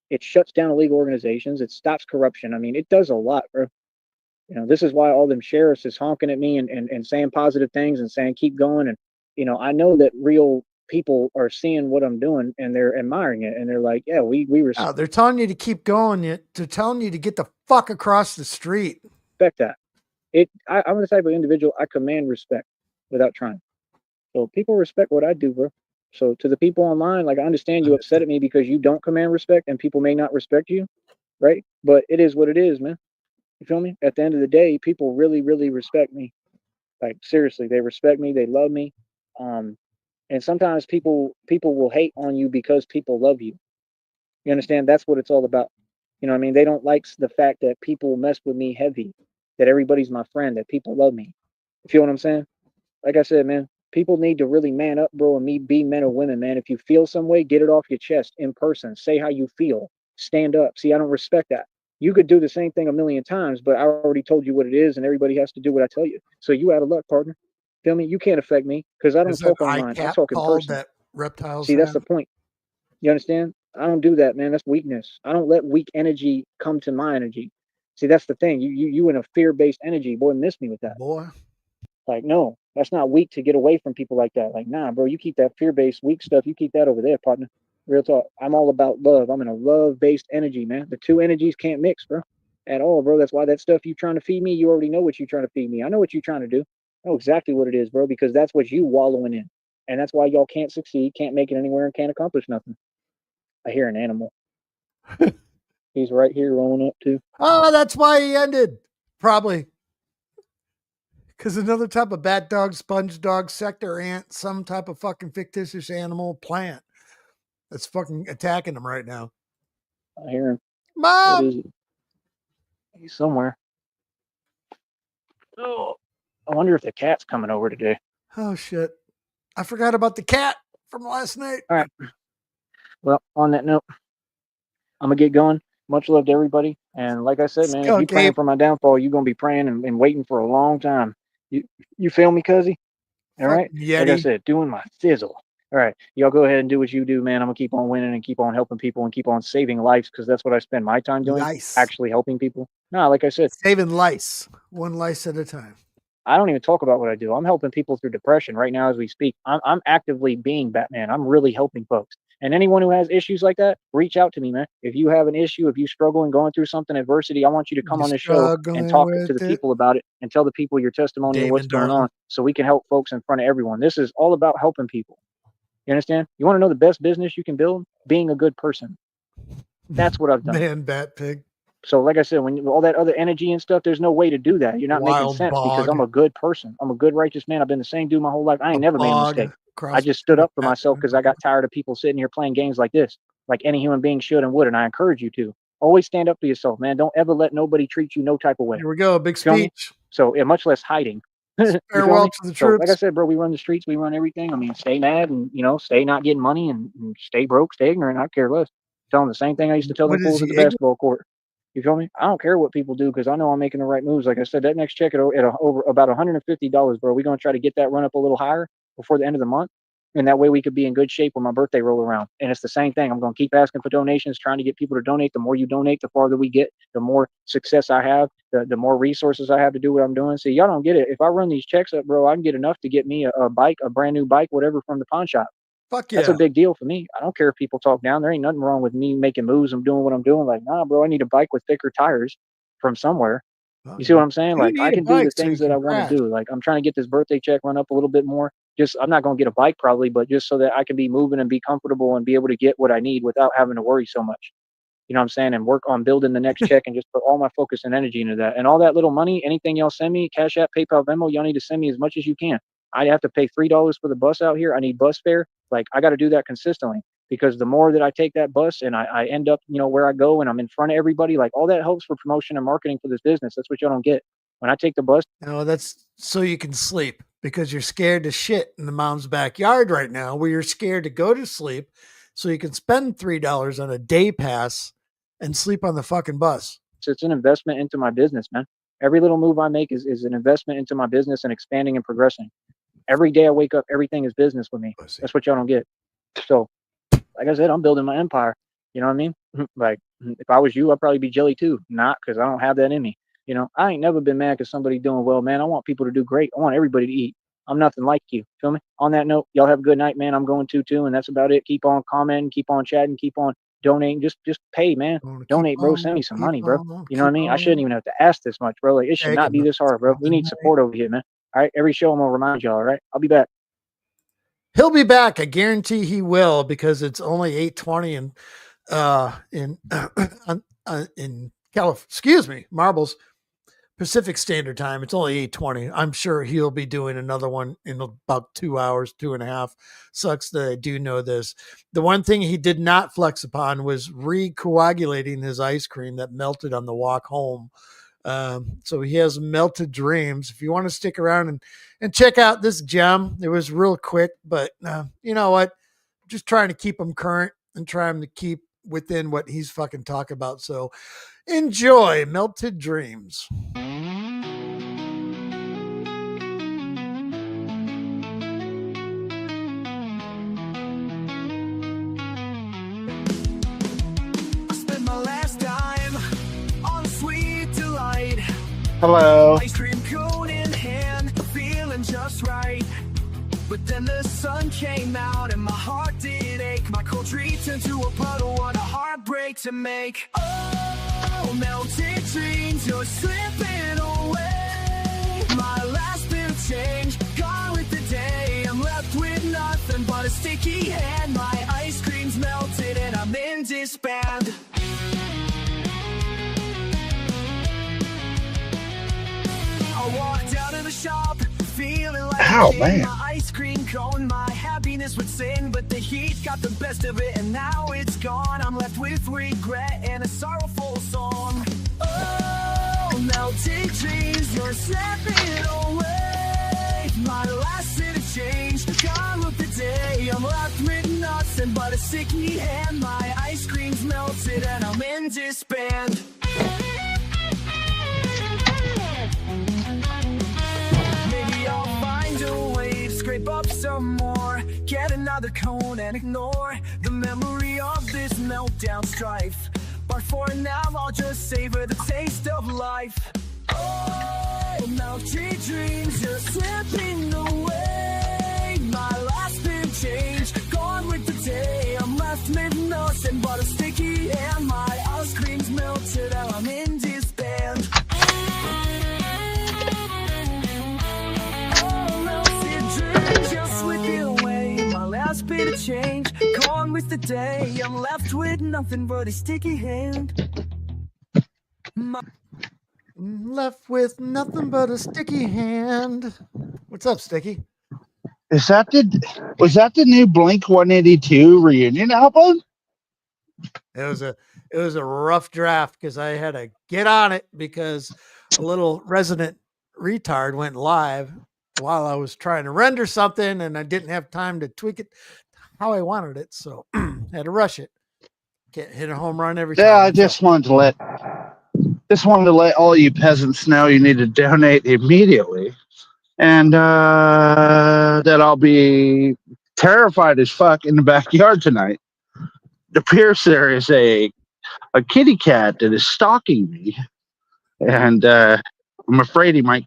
It shuts down illegal organizations. It stops corruption. I mean, it does a lot, bro. You know, this is why all them sheriffs is honking at me and saying positive things and saying keep going. And you know, I know that real people are seeing what I'm doing and they're admiring it and they're like, yeah, we Oh, they're telling you to keep going. They're telling you to get the fuck across the street. respect that. I'm the type of individual I command respect without trying. So people respect what I do, bro. So to the people online, like I understand you upset at me because you don't command respect and people may not respect you, right? But it is what it is, man. You feel me? At the end of the day, people really, really respect me. Like seriously, they respect me. They love me. Um, and sometimes people will hate on you because people love you. You understand? That's what it's all about. You know what I mean? They don't like the fact that people mess with me heavy, that everybody's my friend, that people love me. You feel what I'm saying? Like I said, man, people need to really man up, bro, and be men or women, man. If you feel some way, get it off your chest in person. Say how you feel. Stand up. See, I don't respect that. You could do the same thing a million times, but I already told you what it is, and everybody has to do what I tell you. So you out of luck, partner. Feel me? You can't affect me because I don't Is that talk online. I ICAP talk in called person. that reptiles See, that's have? the point. You understand? I don't do that, man. That's weakness. I don't let weak energy come to my energy. See, that's the thing. You in a fear based energy, boy, miss me with that. Boy, Like, no, that's not weak to get away from people like that. Like, nah, bro, you keep that fear based weak stuff. You keep that over there, partner. Real talk. I'm all about love. I'm in a love based energy, man. The two energies can't mix, bro, at all, bro. That's why that stuff you trying to feed me, you already know what you're trying to feed me. I know what you're trying to do. I know exactly what it is, bro, because that's what you wallowing in. And that's why y'all can't succeed, can't make it anywhere, and can't accomplish nothing. I hear an animal. He's right here rolling up too. oh, that's why he ended. Probably because another type of bat dog, sponge dog, sector ant, some type of fucking fictitious animal plant that's fucking attacking him right now. I hear him. What Mom! is it? He's somewhere. Oh, I wonder if the cat's coming over today. Oh shit. I forgot about the cat from last night. All right. Well, on that note, I'm gonna get going. Much love to everybody. And like I said, man, if you Skunk praying ape. for my downfall, you're gonna be praying and waiting for a long time. You feel me, cuzzy? All right. Fucking Like I Yeti. said, doing my thizzle. All right, y'all go ahead and do what you do, man. I'm gonna keep on winning and keep on helping people and keep on saving lives because that's what I spend my time doing. Lice. Actually helping people. Nah, like I said, Saving lice. One lice at a time. I don't even talk about what I do. I'm helping people through depression right now as we speak. I'm actively being Batman. I'm really helping folks. And anyone who has issues like that, reach out to me, man. If you have an issue, if you struggle and going through something, adversity, I want you to come You on the show and struggling talk to with the it? people about it and tell the people your testimony and what's Damon going Darling. on so we can help folks in front of everyone. This is all about helping people. You understand? You want to know the best business you can build? Being a good person. That's what I've done. Man, bat pig. So, like I said, when all that other energy and stuff, there's no way to do that. You're not making Wild sense because bog. I'm a good person. I'm a good, righteous man. I've been the same dude my whole life. I A ain't never made a bog. mistake. I Cross just stood between up for a bat myself and a because I got tired of people sitting here playing games like this, like any human being should and would. And I encourage you to always stand up for yourself, man. Don't ever let nobody treat you no type of way. Here we go. Big Feel me? speech. So, yeah, much less hiding. You feel Farewell me? to the So, like I troops. said, bro, we run the streets, we run everything. I mean, stay mad and, stay not getting money and stay broke, stay ignorant. I care less. Tell them the same thing I used to tell them What is fools at he? the basketball court. You feel me? I don't care what people do because I know I'm making the right moves. Like I said, that next check at over about $150, bro. We're gonna try to get that run up a little higher before the end of the month, and that way we could be in good shape when my birthday roll around. And it's the same thing. I'm gonna keep asking for donations, trying to get people to donate. The more you donate, the farther we get. The more success I have, the more resources I have to do what I'm doing. See, y'all don't get it. If I run these checks up, bro, I can get enough to get me a bike, a brand new bike, whatever, from the pawn shop. Fuck That's yeah. a big deal for me. I don't care if people talk down. There ain't nothing wrong with me making moves. I'm doing what I'm doing. Like, nah, bro, I need a bike with thicker tires from somewhere. You see what I'm saying? You Like, I need a can do the bike so things you that can I want to crash. do. Like, I'm trying to get this birthday check run up a little bit more. Just, I'm not going to get a bike probably, but just so that I can be moving and be comfortable and be able to get what I need without having to worry so much. You know what I'm saying? And work on building the next check and just put all my focus and energy into that. And all that little money, anything y'all send me, Cash App, PayPal, Venmo, y'all need to send me as much as you can. I have to pay $3 for the bus out here. I need bus fare. Like, I got to do that consistently because the more that I take that bus and I end up, where I go and I'm in front of everybody, like all that helps for promotion and marketing for this business. That's what y'all don't get. When I take the bus, No, that's so you can sleep because you're scared to shit in the mom's backyard right now, where you're scared to go to sleep so you can spend $3 on a day pass and sleep on the fucking bus. it's an investment into my business, man. Every little move I make is an investment into my business and expanding and progressing. Every day I wake up, everything is business with me. Pussy. That's what y'all don't get. So, like I said, I'm building my empire. You know what I mean? Like, if I was you, I'd probably be jelly too. Not because I don't have that in me. I ain't never been mad because somebody doing well, man. I want people to do great. I want everybody to eat. I'm nothing like you. Feel me? On that note, y'all have a good night, man. I'm going to too, and that's about it. Keep on commenting, keep on chatting, keep on donating. Just pay, man. Donate, bro. Send me some money, bro. You know what I mean? I shouldn't even have to ask this much, bro. Like, it should not be this hard, bro. We need support over here, man. All right. Every show I'm gonna remind y'all. All right. I'll be back. He'll be back. I guarantee he will because it's only 8:20 and in California. Excuse me, Marbles. Pacific Standard Time. It's only 8:20. I'm sure he'll be doing another one in about 2 hours, 2.5. Sucks that I do know this. The one thing he did not flex upon was recoagulating his ice cream that melted on the walk home. So he has Melted Dreams. If you want to stick around and check out this gem, it was real quick, but you know what? Just trying to keep him current and trying to keep within what he's fucking talking about. So enjoy Melted Dreams. I spent my last dime on sweet delight. Hello. Ice cream cone in hand, feeling just right. But then the sun came out and my heart did ache. My cold treat turned to a puddle, what a heartbreak to make. Oh, melted dreams, you're slipping away. My last bit of change, gone with the day. I'm left with nothing but a sticky hand. My ice cream's melted and I'm in disband. I walked out of the shop, feeling like Ow, a kid. man. My ice cream cone, my happiness would sing, but the heat got the best of it, and now it's gone. I'm left with regret and a sorrowful song. Oh, melted dreams, you're slipping away. My last bit of change, gone with the day. I'm left with nothing but a sticky hand. My ice cream's melted and I'm in disband. Maybe I'll find a way to scrape up some more, get another cone and ignore the memory of this meltdown strife. But for now I'll just savor the taste of life. Oh, melted dreams, you're slipping away. My last big change, gone with the day. I'm left with nothing but a sticky hand. My ice cream's melted and I'm in disband. Just slipping away, my last bit of change, gone with the day. I'm left with nothing but a sticky hand. Left with nothing but a sticky hand. What's up, Sticky? Was that the new Blink 182 reunion album? It was a rough draft because I had to get on it because a little resident retard went live while I was trying to render something and I didn't have time to tweak it how I wanted it, so had to rush it. Can't hit a home run every time. Yeah, I just wanted to let all you peasants know you need to donate immediately, and that I'll be terrified as fuck in the backyard tonight. It appears there is a kitty cat that is stalking me, and I'm afraid he might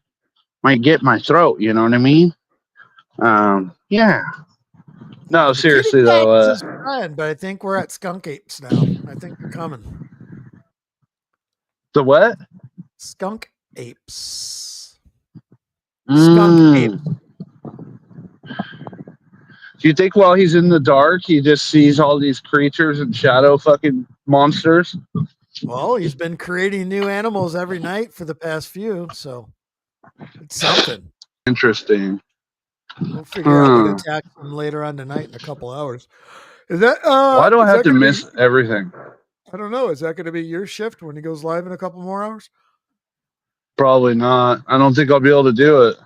get my throat. You know what I mean? Yeah. No, The seriously kitty cat though. is his friend, but I think we're at Skunk Apes now. I think they're coming. The what? Skunk Apes. Skunk Ape. Do you think while he's in the dark, he just sees all these creatures and shadow fucking monsters? Well, he's been creating new animals every night for the past few, so it's something. Interesting. We'll figure out what attacks him later on tonight in a couple hours. Is that Why do I have to miss everything? I don't know. Is that going to be your shift when he goes live in a couple more hours? Probably not. I don't think I'll be able to do it.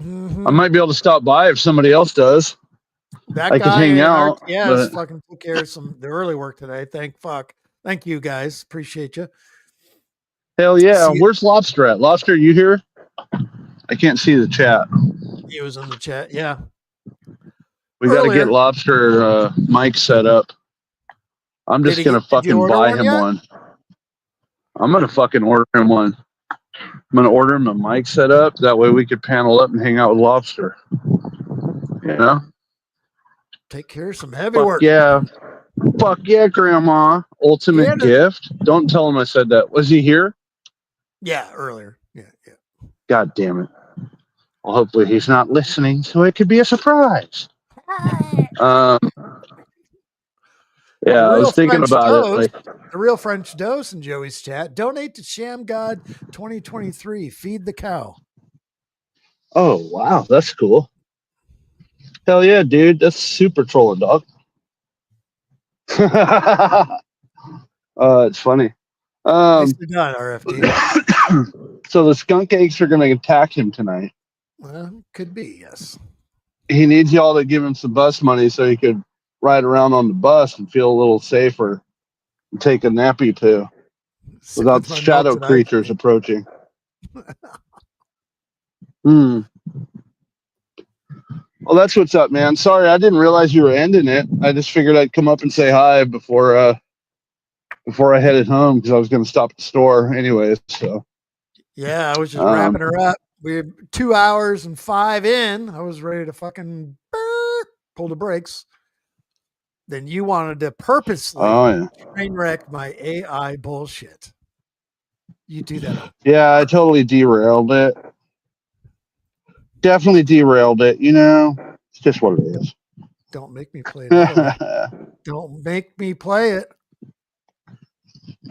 Mm-hmm. I might be able to stop by if somebody else does. That I guy can hang out. Yes, but fucking took care of the early work today. Thank you guys. Appreciate you. hell yeah. Where's Lobster at? Lobster, you here? I can't see the chat. He was in the chat. Yeah. We got to get Lobster mic set up. I'm just going to fucking buy him one. I'm going to fucking order him one. I'm going to order him a mic set up. That way we could panel up and hang out with Lobster. You know? Take care of some heavy work. Yeah. Fuck yeah, Grandma. Ultimate gift. Don't tell him I said that. Was he here? Yeah, earlier. Yeah. God damn it. Well, hopefully he's not listening, so it could be a surprise. Yeah, I was thinking French about it. Toast, Like, the real French Dose in Joey's chat. Donate to Sham God 2023. Feed the cow. oh wow, that's cool. Hell yeah, dude, that's super trolling, dog. It's funny. Nicely done, RFD. So the skunk eggs are going to attack him tonight. Well, could be, yes. He needs y'all to give him some bus money so he could ride around on the bus and feel a little safer and take a nappy poo Sit without with the my shadow melted ice creatures cream. approaching. Hmm. Well, that's what's up, man. Sorry, I didn't realize you were ending it. I just figured I'd come up and say hi before I headed home because I was going to stop at the store anyways. So Yeah, I was just wrapping her up. We're 2 hours and 5 in. I was ready to fucking pull the brakes. Then you wanted to purposely train wreck my AI bullshit. You do that on yeah, I totally derailed it. Definitely derailed it. You know, it's just what it is. Don't make me play another one. Don't make me play it.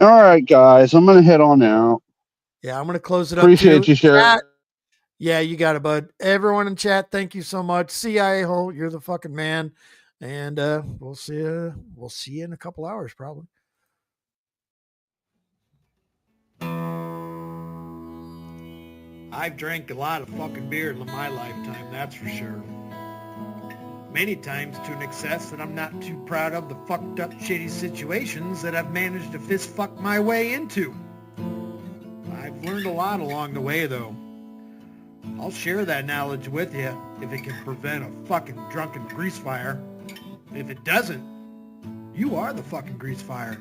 All right, guys, I'm gonna head on out. Yeah, I'm gonna close it up. Appreciate you, Sharon. Yeah, you got it, bud. Everyone in chat, thank you so much. CIA Hole, you're the fucking man. And we'll see you in a couple hours, probably. I've drank a lot of fucking beer in my lifetime, that's for sure. Many times to an excess that I'm not too proud of the fucked up shitty situations that I've managed to fist fuck my way into. I've learned a lot along the way though. I'll share that knowledge with you if it can prevent a fucking drunken grease fire. If it doesn't, you are the fucking grease fire.